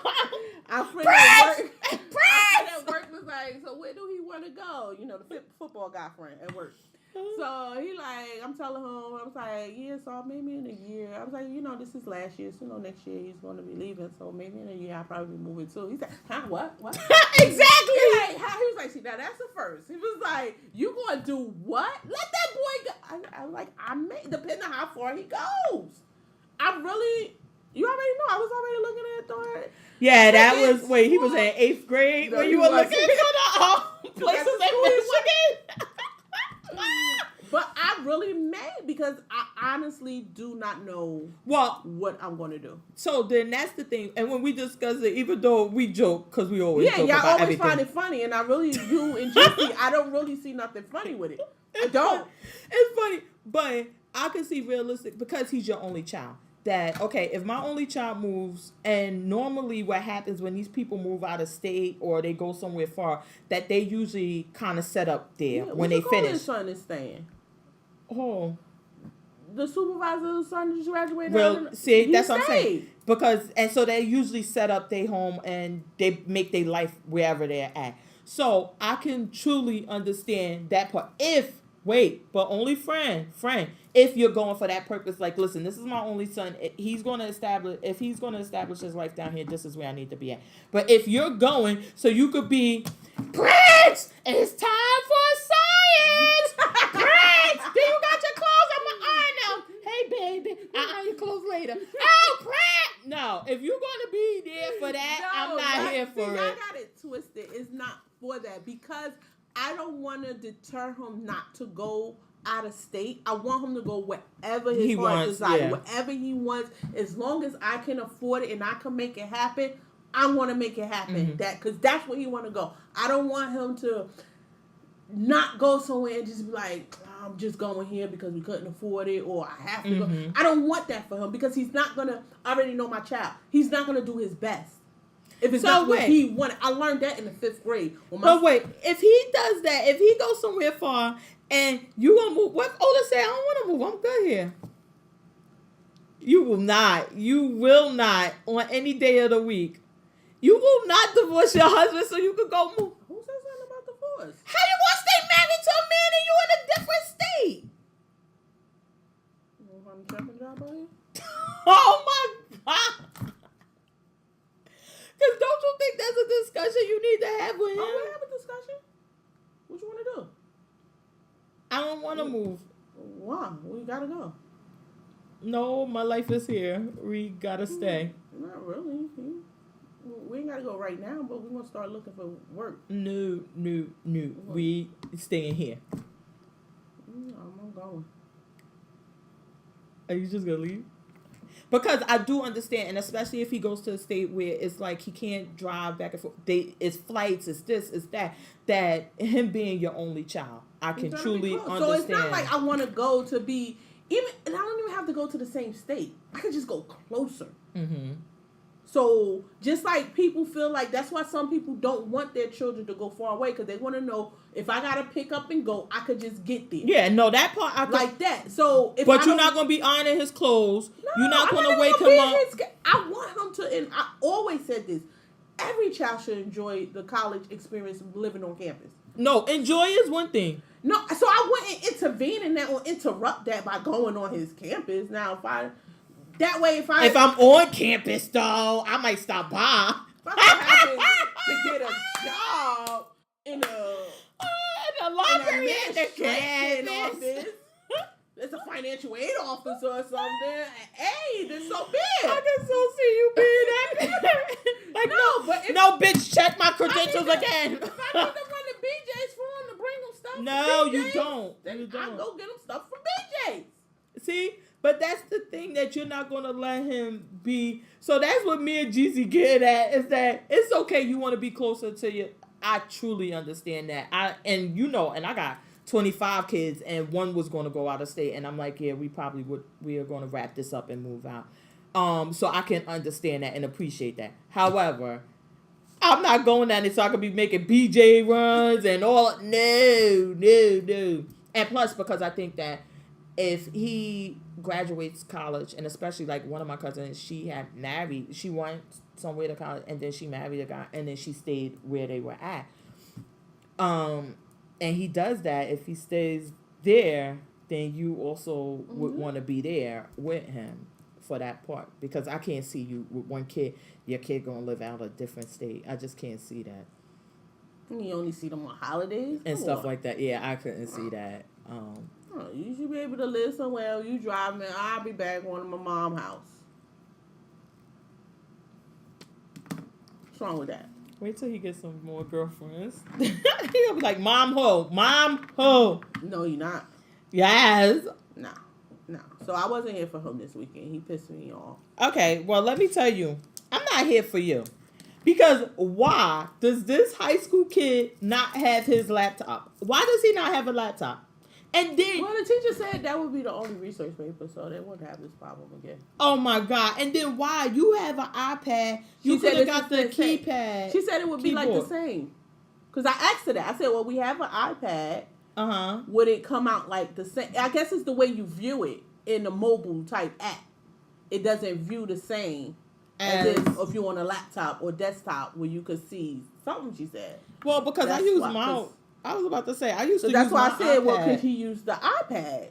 Our friend at work was like, so where do he want to go? You know, the football guy friend at work. So he like, I'm telling him, I was like, yeah, so maybe in a year. I was like, you know, this is last year, so next year he's going to be leaving. So maybe in a year I'll probably be moving too. He said, huh, what? Exactly. Like, he was like, see, now that's the first. He was like, you going to do what? Let that boy go. I like, depending on how far he goes. You already know, I was already looking at Thor. Yeah, that was, he was in 8th grade when you were looking for the places in Michigan. But I'm really mad because I honestly do not know what I'm going to do. So then that's the thing. And when we discuss it, even though we joke, because we always joke y'all about always everything. find it funny. And I really do enjoy it. I don't really see nothing funny with it. I don't. It's funny. But I can see realistic, because he's your only child. That, okay, if my only child moves, and normally what happens when these people move out of state or they go somewhere far, that they usually kind of set up there when they finish. His son is staying. Oh. The supervisor's son just graduated. Well, see, that's what I'm saying. And so they usually set up their home and they make their life wherever they're at. So I can truly understand that part. But only friend, if you're going for that purpose, like, listen, this is my only son. If he's going to establish his life down here, this is where I need to be at. But if you're going, so you could be, Prince, it's time for science. Prince, then you got your clothes. I'm going to iron them. Hey, baby, I'll iron your clothes later. Oh, Prince. No, if you're going to be there for that, I'm not here for it. I got it twisted. It's not for that, because I don't want to deter him not to go out of state. I want him to go wherever his heart desires, wherever he wants. As long as I can afford it and I can make it happen, I want to make it happen. Because that's where he want to go. I don't want him to not go somewhere and just be like, I'm just going here because we couldn't afford it, or I have to go. I don't want that for him, because he's not going to, I already know my child. He's not going to do his best. If it's not what he wanted. I learned that in the 5th grade. If he does that, if he goes somewhere far and you gonna move, what Oda say, I don't want to move, I'm good here. You will not on any day of the week. You will not divorce your husband so you could go move. Who said something about divorce? How you want to stay married to a man and you in a different state? You want to find a trapping job out here? Oh my God. Because don't you think that's a discussion you need to have with him? We'll have a discussion. What you want to do? I don't want to move. Why? We got to go. No, my life is here. We got to stay. Not really. We ain't got to go right now, but we're going to start looking for work. No. We staying here. I'm going. Are you just going to leave? Because I do understand, and especially if he goes to a state where it's like he can't drive back and forth. It's flights, it's this, it's that. That him being your only child, I can truly understand. So it's not like I want to go to be, and I don't even have to go to the same state. I could just go closer. So just like people feel like, that's why some people don't want their children to go far away, because they want to know, if I got to pick up and go, I could just get there. Yeah, no, that part I could. Like that. So if but you're not going to be ironing his clothes. No, you're not going to wake him up. I want him to, and I always said this, every child should enjoy the college experience of living on campus. No, enjoy is one thing. No, so I wouldn't intervene in that or interrupt that by going on his campus. Now, if I'm on campus, though, I might stop by. If I happen to get a job in a library, in the administration office, it's a financial aid officer or something. Hey, this so big. I can so see you being that. Like, bitch, check my credentials again. If I need to run to BJ's for him to bring him stuff, no, BJ's, you don't. I go get him stuff from BJ's. See. But that's the thing that you're not going to let him be. So that's what me and Jeezy get at, is that it's okay you want to be closer to you. I truly understand that. And I got 25 kids, and one was going to go out of state. And I'm like, yeah, we are going to wrap this up and move out. So I can understand that and appreciate that. However, I'm not going down there so I could be making BJ runs and all. No. And plus, because I think that if he graduates college, and especially like one of my cousins, she went somewhere to college, and then she married a guy, and then she stayed where they were at. And he does that. If he stays there, then you also would want to be there with him for that part, because I can't see you with one kid, your kid gonna live out a different state. I just can't see that. You only see them on holidays and stuff like that. Yeah, I couldn't see that. You should be able to live somewhere. You driving, I'll be back going to my mom's house. What's wrong with that? Wait till he gets some more girlfriends. He'll be like, Mom ho. No, you're not. Yes. No. So I wasn't here for him this weekend. He pissed me off. Okay, well, let me tell you, I'm not here for you. Because why does this high school kid not have his laptop? Why does he not have a laptop? And then... Well, the teacher said that would be the only research paper, so they wouldn't have this problem again. Oh, my God. And then why? You have an iPad. You could have got the keypad. She said it would be like the same. Because I asked her that. I said, well, we have an iPad. Uh-huh. Would it come out like the same? I guess it's the way you view it in the mobile type app. It doesn't view the same as if you're on a laptop or desktop where you could see something, she said. Well, because I use my... I was about to say, I used to use my iPad. That's why I said, well, could he use the iPad?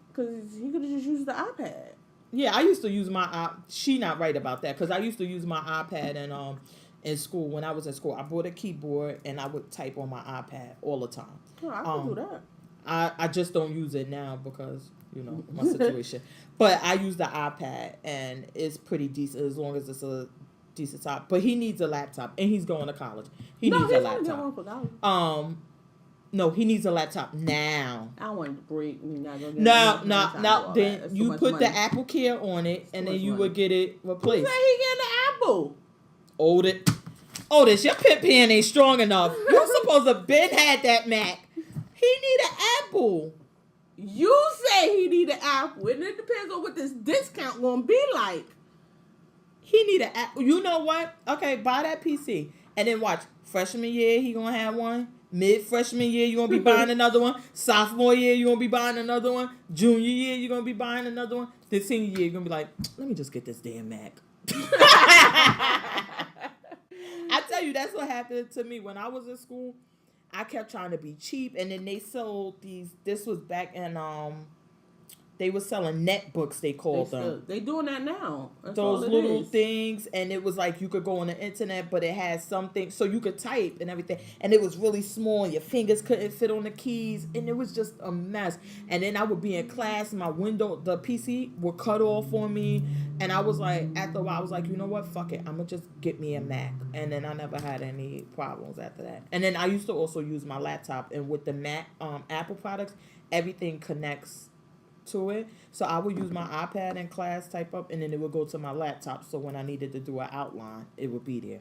Because he could have just used the iPad. Yeah, I used to use my... She not right about that, because I used to use my iPad in school. When I was in school, I bought a keyboard, and I would type on my iPad all the time. Oh, I can do that. I just don't use it now because, my situation. But I use the iPad, and it's pretty decent as long as it's a decent top. But he needs a laptop, and he's going to college. He needs a laptop. Get one for college. No, he needs a laptop now. I want to break. No. Then you put the Apple Care on it, and then you would get it replaced. Who said he getting the Apple? Otis, your pimp pen ain't strong enough. You're supposed to Ben had that Mac. He need an Apple. You say he need an Apple, and it depends on what this discount gonna be like. He need an Apple. You know what? Okay, buy that PC, and then watch. Freshman year, he gonna have one. Mid-freshman year, you're going to be buying another one. Sophomore year, you're going to be buying another one. Junior year, you're going to be buying another one. Then senior year, you're going to be like, let me just get this damn Mac. I tell you, that's what happened to me. When I was in school, I kept trying to be cheap. And then they sold this was back in, they were selling netbooks, they called them. They doing that now. That's those little things, and it was like you could go on the internet, but it had something, so you could type and everything, and it was really small, and your fingers couldn't fit on the keys, and it was just a mess. And then I would be in class, the PC would cut off on me, and I was like, after a while, I was like, you know what, fuck it, I'm gonna just get me a Mac. And then I never had any problems after that. And then I used to also use my laptop, and with the Mac, Apple products, everything connects to it. So I would use my iPad in class, type up, and then it would go to my laptop. So when I needed to do an outline, it would be there.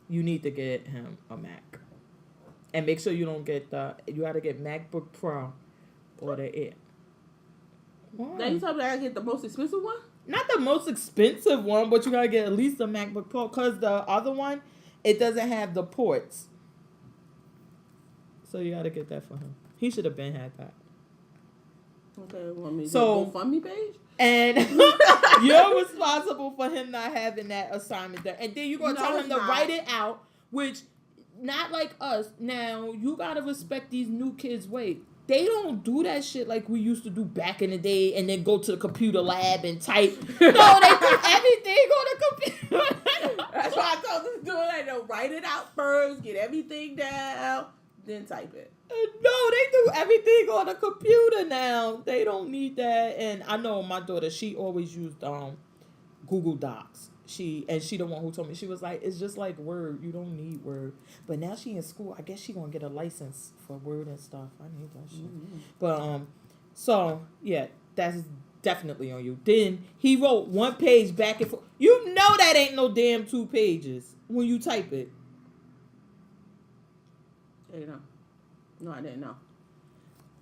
You need to get him a Mac. And make sure you don't get you got to get MacBook Pro or the Air. Why? Now you told me I gotta get the most expensive one? Not the most expensive one, but you got to get at least a MacBook Pro, because the other one, it doesn't have the ports. So you got to get that for him. He should have been had that. Okay, want me to go GoFundMe page? And you're responsible for him not having that assignment there. And then you're going to tell him to write it out, which, not like us. Now, you got to respect these new kids' way. They don't do that shit like we used to do back in the day and then go to the computer lab and type. No, they do everything on the computer. That's why I told them to do it. They'll write it out first, get everything down, then type it. No, they do everything on the computer now. They don't need that. And I know my daughter, she always used Google Docs. She the one who told me, she was like, it's just like Word. You don't need Word. But now she in school. I guess she gonna get a license for Word and stuff. I need that shit. Mm-hmm. But so yeah, that's definitely on you. Then he wrote one page back and forth. You know that ain't no damn 2 pages when you type it. There you know. No, I didn't know.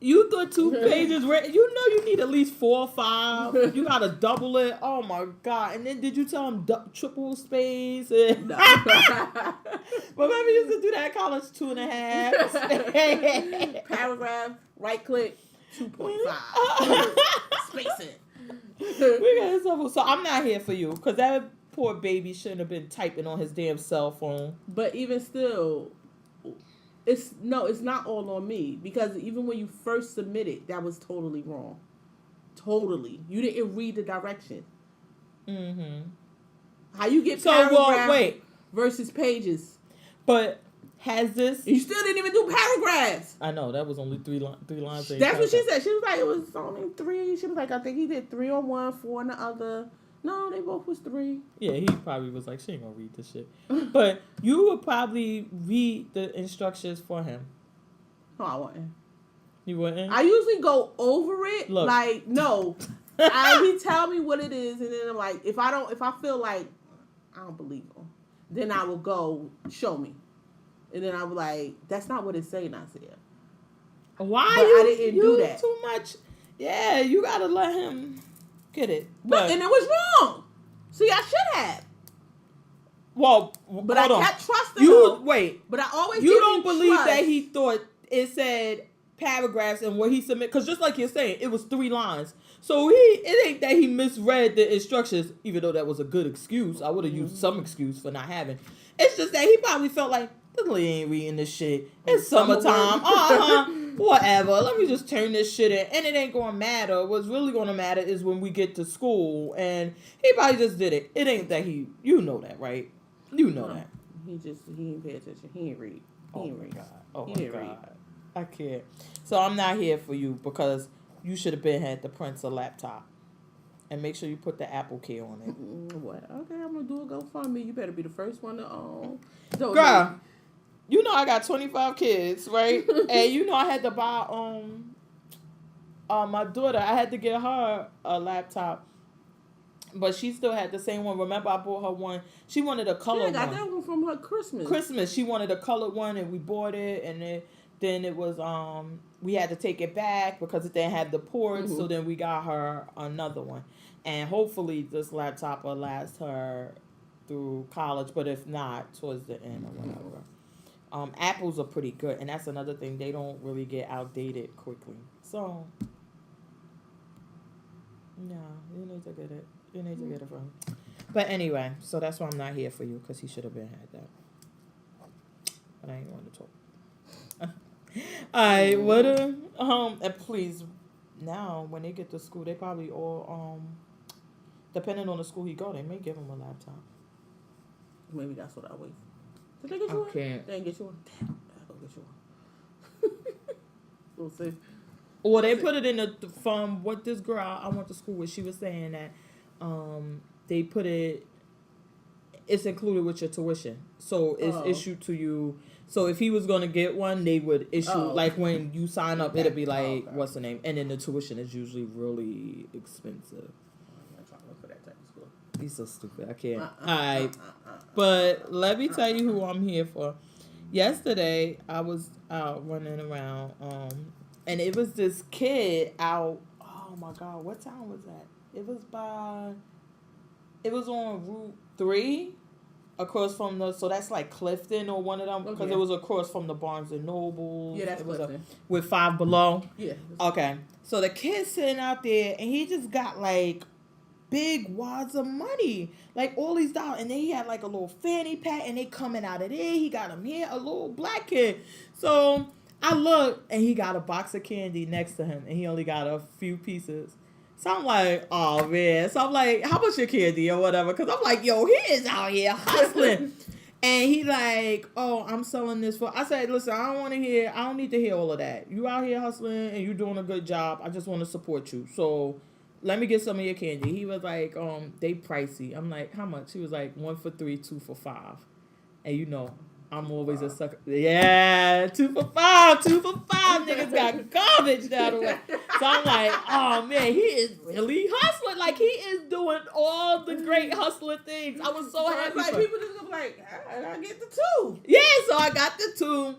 You thought 2 pages were, you know you need at least 4 or 5. You gotta double it. Oh my God. And then did you tell him triple space? No. But remember you used to do that in college, 2.5. Paragraph, right click, 2.5. Space it. We got trouble. So I'm not here for you because that poor baby shouldn't have been typing on his damn cell phone. But even still, it's not all on me, because even when you first submitted, that was totally wrong. Totally, you didn't read the direction. Mm-hmm. How you get paragraph wait versus pages? But has this? You still didn't even do paragraphs. I know that was only three lines. That's what she said. She was like, it was only 3. She was like, I think he did 3 on one, 4 on the other. No, they both was 3. Yeah, he probably was like, she ain't gonna read this shit. But you would probably read the instructions for him. No, I wouldn't. You wouldn't? I usually go over it. Look. Like, no. He tell me what it is, and then I'm like, if I feel like I don't believe him, then I will go, show me. And then I was like, that's not what it say, Nasir. Why but I didn't do that. Too much. Yeah, you gotta let him get it. And it was wrong. See, I should have. Well, but I kept trusting him. Wait. But I always you don't believe that he thought it said paragraphs and what he submitted, because just like you're saying, it was 3 lines. So it ain't that he misread the instructions, even though that was a good excuse. I would have used some excuse for not having. It's just that he probably felt like, this lady ain't reading this shit. It's summertime. Whatever. Let me just turn this shit in. And it ain't going to matter. What's really going to matter is when we get to school. And he probably just did it. It ain't that you know that, right? You know that. He didn't pay attention. He ain't read. Oh my God. I can't. So I'm not here for you because you should have had the Prince a laptop. And make sure you put the Apple Care on it. What? Okay, I'm going to do a GoFundMe. You better be the first one to Girl, you know I got 25 kids, right? And you know I had to buy my daughter, I had to get her a laptop. But she still had the same one. Remember, I bought her one. She wanted a colored one. Yeah, I got that one from her Christmas. She wanted a colored one, and we bought it. And then it was we had to take it back because it didn't have the ports. Mm-hmm. So then we got her another one, and hopefully this laptop will last her through college. But if not, towards the end or whatever. Apples are pretty good, and that's another thing. They don't really get outdated quickly. So no, you need to get it. You need to get it from him. But anyway, so that's why I'm not here for you, because he should have been had that. But I ain't want to talk. Alright, what and please, now when they get to school, they probably all depending on the school he go, they may give him a laptop. Maybe that's what I wait. Did they get you one? They didn't get you one. Damn, I'll go get you one. We'll see. Or they put it in from what this girl I went to school with, she was saying that they put it's included with your tuition. So it's issued to you. So if he was going to get one, they would issue, like when you sign up, it'll be like, what's the name? And then the tuition is usually really expensive. I'm not trying to look for that type of school. He's so stupid. I can't. All right. But let me tell you who I'm here for. Yesterday, I was out running around, and it was this kid out. Oh my God, what town was that? It was on Route 3, across from so that's like Clifton or one of them, because it was across from the Barnes and Noble. Yeah, that's Clifton. With Five Below. Yeah. Okay, so the kid's sitting out there, and he just got like big wads of money, like all these dollars, and then he had like a little fanny pack, and they coming out of there. He got him here, a little black kid. So I looked, and he got a box of candy next to him, and he only got a few pieces. So I'm like, oh man. So I'm like, how much your candy or whatever? Because I'm like, yo, he is out here hustling. And he like, oh, I'm selling this for. I said, listen, I don't need to hear all of that. You out here hustling and you doing a good job. I just want to support you. So let me get some of your candy. He was like, they pricey. I'm like, how much? He was like, 1 for $3, 2 for $5. And you know, I'm always a sucker. Yeah, 2 for $5, 2 for $5. Niggas got garbage down the way. So I'm like, oh man, he is really hustling. Like he is doing all the great hustling things. I was so happy. Like people just go like, I gotta get the 2. Yeah, so I got the 2.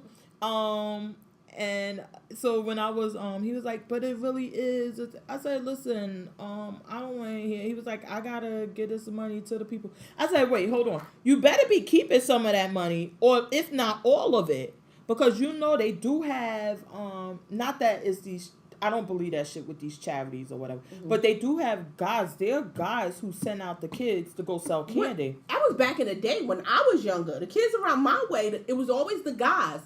And so when I was he was like, but it really is. I said, listen, I don't want to hear. He was like, I gotta get this money to the people. I said, wait, hold on. You better be keeping some of that money, or if not all of it, because you know they do have not that it's these. I don't believe that shit with these charities or whatever, but they do have guys. There are guys who send out the kids to go sell candy. I was back in the day when I was younger. The kids around my way, it was always the guys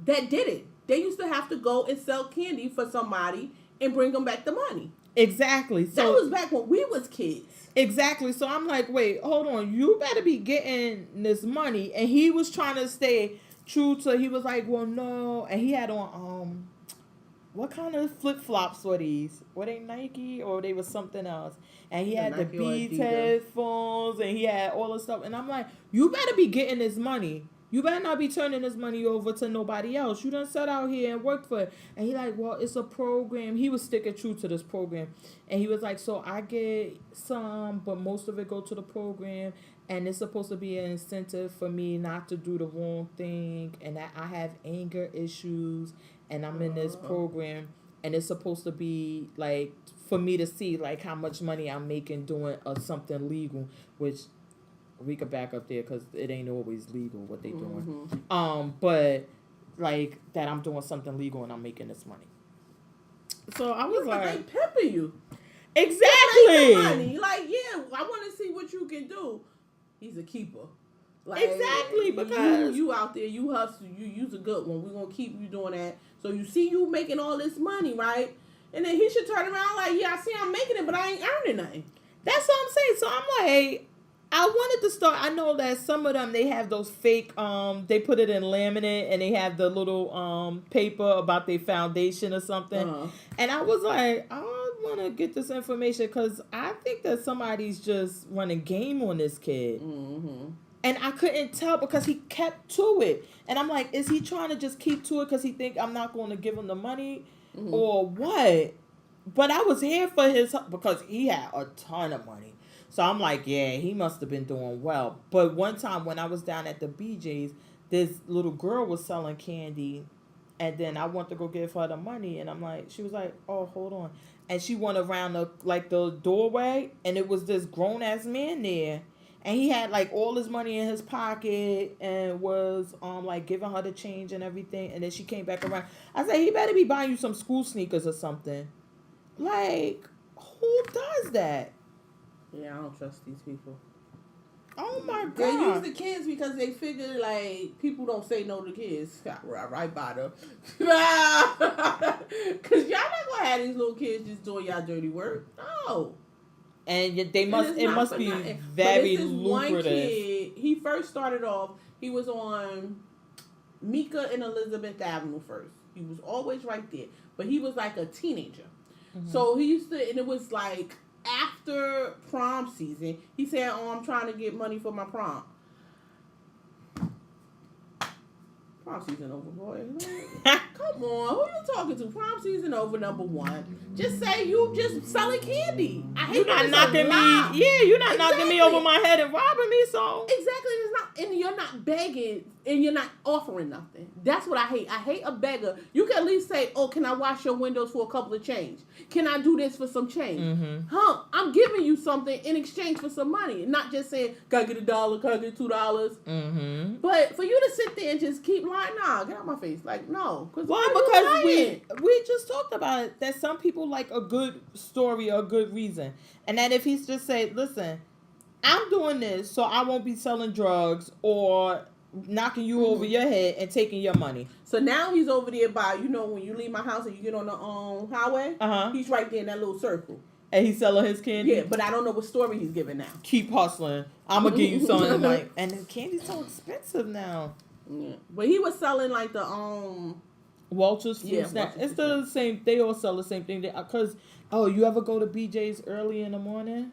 that did it. They used to have to go and sell candy for somebody and bring them back the money. Exactly. So that was back when we was kids. Exactly. So I'm like, wait, hold on. You better be getting this money. And he was trying to stay true to. He was like, well, no. And he had on what kind of flip flops were these? Were they Nike or they was something else? And he had the Beats headphones and he had all the stuff. And I'm like, you better be getting this money. You better not be turning this money over to nobody else. You done sat out here and worked for it. And he like, well, it's a program. He was sticking true to this program. And he was like, so I get some, but most of it go to the program. And it's supposed to be an incentive for me not to do the wrong thing. And that I have anger issues. And I'm in this program. And it's supposed to be like, for me to see like how much money I'm making doing something legal. Which... we could back up there because it ain't always legal what they doing. But like that I'm doing something legal and I'm making this money. So I was like, they pimping you. Exactly. Money. Like, yeah, I want to see what you can do. He's a keeper. Like, exactly, because you out there, you hustle, you's a good one. We're gonna keep you doing that. So you see you making all this money, right? And then he should turn around like, yeah, I see I'm making it, but I ain't earning nothing. That's what I'm saying. So I'm like, I wanted to start. I know that some of them, they have those fake, they put it in laminate and they have the little paper about their foundation or something. And I was like, I want to get this information because I think that somebody's just running game on this kid. And I couldn't tell because he kept to it. And I'm like, is he trying to just keep to it because he think I'm not going to give him the money or what? But I was here for his, because he had a ton of money. So I'm like, yeah, he must have been doing well. But one time when I was down at the BJ's, this little girl was selling candy. And then I went to go give her the money. And I'm like, she was like, oh, hold on. And she went around the doorway. And it was this grown-ass man there. And he had like all his money in his pocket and was like giving her the change and everything. And then she came back around. I said, he better be buying you some school sneakers or something. Like, who does that? Yeah, I don't trust these people. Oh my God. They use the kids because they figure like people don't say no to kids. Right by them. Because y'all not going to have these little kids just doing y'all dirty work. No. And it must be very lucrative. One kid, he first started off, he was on Mika and Elizabeth Avenue first. He was always right there. But he was like a teenager. So he used to, and it was like after prom season, he said, oh, I'm trying to get money for my prom. Prom season over, boy. Come on, who you talking to? Prom season over, number one. Just say you just selling candy. I hate you're not knocking me. Yeah, you're not knocking me over my head and robbing me. So exactly, it's not, and you're not begging, and you're not offering nothing. That's what I hate. I hate a beggar. You can at least say, "Oh, can I wash your windows for a couple of change? Can I do this for some change?" Huh? I'm giving you something in exchange for some money, not just saying, "Can I get $1? Can I get $2?" But for you to sit there and just keep lying, nah, get out my face. Like, no. Well, because we just talked about it, that some people like a good story or a good reason. And that if he's just say, listen, I'm doing this so I won't be selling drugs or knocking you over your head and taking your money. So now he's over there by, you know, when you leave my house and you get on the highway, he's right there in that little circle. And he's selling his candy? Yeah, but I don't know what story he's giving now. Keep hustling. I'm going to give you something tonight. And the candy's so expensive now. Yeah. But he was selling like the Walter's fruit snack. It's the same. They all sell the same thing. Because you ever go to BJ's early in the morning?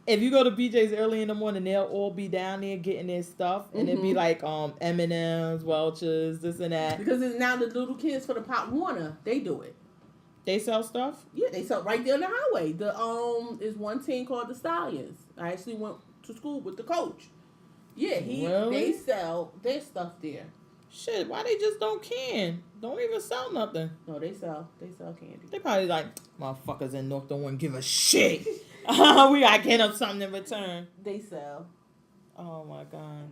If you go to BJ's early in the morning, they'll all be down there getting their stuff, and it'd be like M&M's, Welch's, this and that. Because it's now the little kids for the Pop Warner, they do it. They sell stuff? Yeah, they sell right there on the highway. The is one team called the Stallions. I actually went to school with the coach. Yeah, they sell their stuff there. Shit, why they just don't can? Don't even sell nothing. No, they sell candy. They probably like, motherfuckers in North don't want to give a shit. We gotta get them something in return. They sell. Oh my god.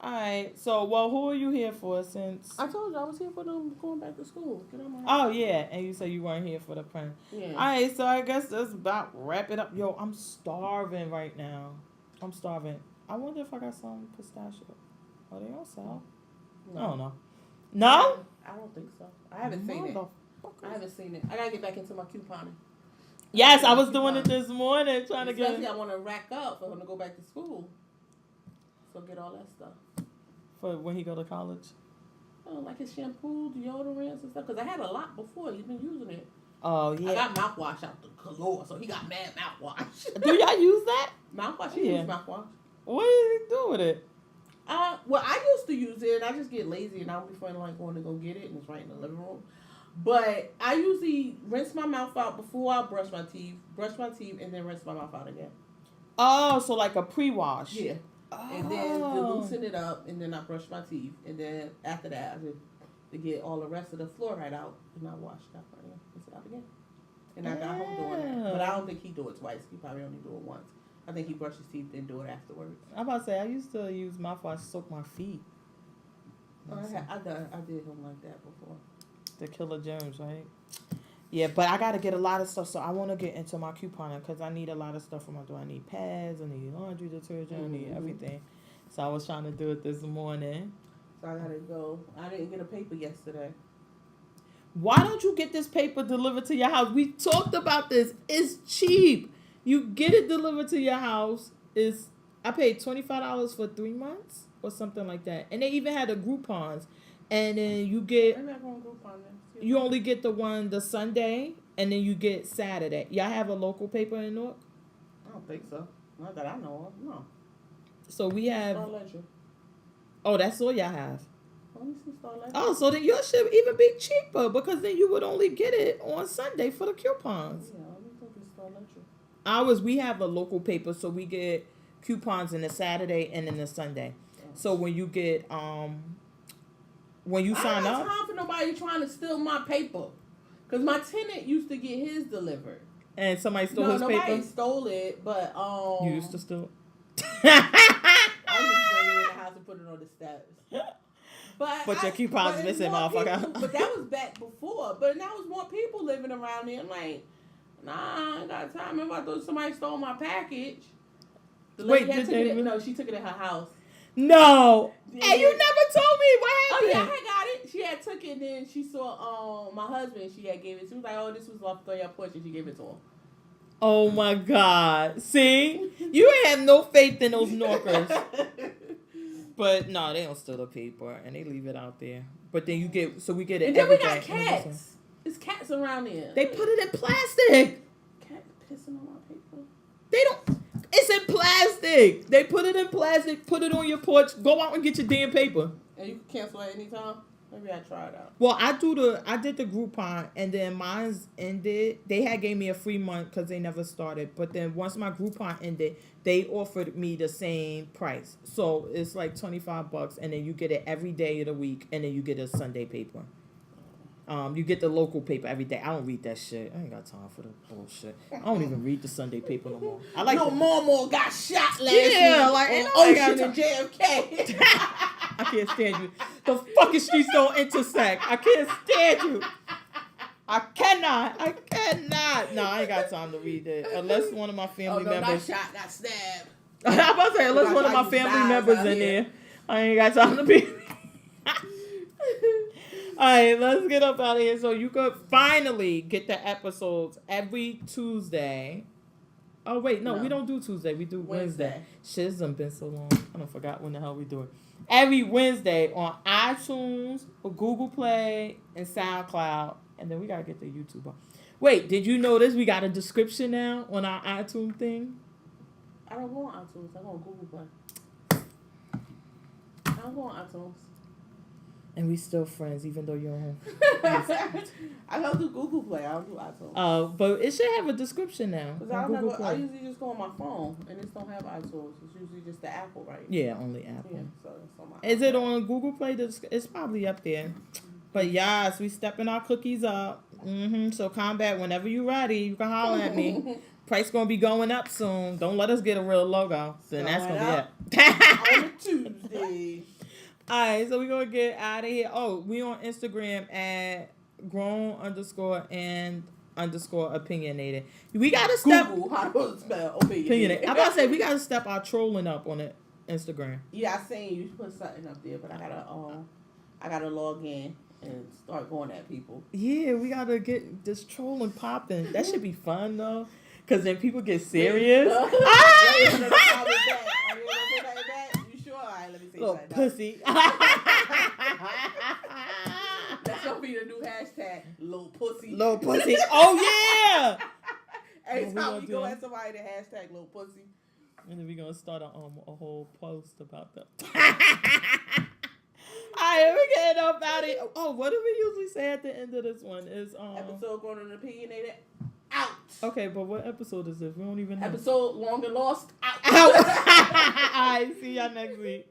Alright, so, well, who are you here for since... I told you I was here for them going back to school. Get on my Oh, yeah, and you said you weren't here for the print. Yeah. Alright, so I guess that's about wrap it up. Yo, I'm starving right now. I'm starving. I wonder if I got some pistachio. Are they on sale? No. I don't know. No? I don't think so. I haven't seen it. I gotta get back into my couponing. Yes, I was doing it this morning, trying to Especially get... I want to rack up for him to go back to school. So get all that stuff. For when he go to college? Like his shampoo, deodorants and stuff. Because I had a lot before. He's been using it. Oh, yeah. I got mouthwash out the galore, so he got mad mouthwash. Do y'all use that? Mouthwash? He uses mouthwash. What did he do with it? Well, I used to use it, and I just get lazy, and I don't be feeling like going to go get it, and it's right in the living room. But I usually rinse my mouth out before I brush my teeth, and then rinse my mouth out again. Oh, so like a pre-wash. Yeah. And then to loosen it up, and then I brush my teeth, and then after that, I just to get all the rest of the fluoride out, and I wash it out again, rinse it out again. And I got home doing that, but I don't think he do it twice. He probably only do it once. I think he brushed his teeth and do it afterwards. I'm about to say I used to use mouthwash to soak my feet. I did him like that before. To kill the germs, right? Yeah, but I got to get a lot of stuff, so I want to get into my couponing because I need a lot of stuff for my door. I need pads, I need laundry detergent, I need everything. So I was trying to do it this morning. So I got to go. I didn't get a paper yesterday. Why don't you get this paper delivered to your house? We talked about this. It's cheap. You get it delivered to your house. I paid $25 for 3 months or something like that. And they even had the Groupons. And then you get... I'm not going to Groupon then. You only get the Sunday, and then you get Saturday. Y'all have a local paper in Newark? I don't think so. Not that I know of. No. So we have... Star Ledger. Oh, that's all y'all have. Let me see Star Ledger. Oh, so then yours should even be cheaper because then you would only get it on Sunday for the coupons. Yeah, let me look at Star Ledger. We have a local paper, so we get coupons in the Saturday and in the Sunday. So when you get... When you sign up, I don't have time for nobody trying to steal my paper. Because my tenant used to get his delivered. And somebody stole his paper? Nobody stole it, but... You used to steal it? I just bring it in the house and put it on the steps. But your coupons missing, motherfucker. But that was back before. But now there's more people living around here. I'm like, nah, I ain't got time. Remember I thought somebody stole my package. The lady she took it in her house. No. Yeah. And you never told me what happened. Oh, yeah, I got it. She had took it, and then she saw my husband. She had gave it. She was like, oh, this was left on your porch, and she gave it to him. Oh, my God. See? You ain't have no faith in those Norkers. But, no, they don't steal the paper, and they leave it out there. But then we get it and then every we got day. cats. There's cats around here. They put it in plastic. Cat pissing on my paper. They don't... It's in plastic. They put it in plastic, put it on your porch, go out and get your damn paper. And you can cancel at any time? Maybe I try it out. Well, I did the Groupon, and then mine's ended. They had gave me a free month because they never started. But then once my Groupon ended, they offered me the same price. So it's like $25, and then you get it every day of the week, and then you get a Sunday paper. You get the local paper every day. I don't read that shit. I ain't got time for the bullshit. I don't even read the Sunday paper no more. I like Mama got shot last week like on Ocean and JFK. I can't stand you. The fucking streets don't intersect. I can't stand you. I cannot. No, I ain't got time to read it. Unless one of my family members. Not shot, got stabbed. I'm about to say, unless one of my family members in there. I ain't got time to be. All right, let's get up out of here. So you could finally get the episodes every Tuesday. Oh, wait, no, we don't do Tuesday. We do Wednesday. Shit, it's been so long. I don't forgot when the hell we do it. Every Wednesday on iTunes, or Google Play, and SoundCloud. And then we got to get the YouTube on. Wait, did you notice we got a description now on our iTunes thing? I don't go on iTunes. I go on Google Play. I don't go on iTunes. And we still friends, even though you're on. I don't do Google Play. I don't do iTunes. But it should have a description now. Cause I usually just go on my phone, and it don't have iTunes. It's usually just the Apple, right? Yeah, only Apple. Yeah, so it's on my Is it on Google Play? It's probably up there. But yes, we stepping our cookies up. So Combat, whenever you ready, you can holler at me. Price gonna be going up soon. Don't let us get a real logo. Then that's gonna be it. On a Tuesday. Alright, so we're gonna get out of here. Oh, we on Instagram at grown_and_opinionated. We gotta step Google, how to spell opinionated. I'm about to say we gotta step our trolling up on the Instagram. Yeah, I seen you put something up there, but I gotta log in and start going at people. Yeah, we gotta get this trolling popping. That should be fun though. Cause then people get serious. You sure? All right, let me see. Little pussy. That's gonna be the new hashtag, little pussy. Little pussy. Oh yeah. Every time we go at somebody, the hashtag little pussy. And then we're gonna start a whole post about them. Alright, we're getting up out of here. Oh, what do we usually say at the end of this one? Is episode going on opinionated out. Okay, but what episode is this? We don't even know. Episode long and lost out. Alright, see y'all next week.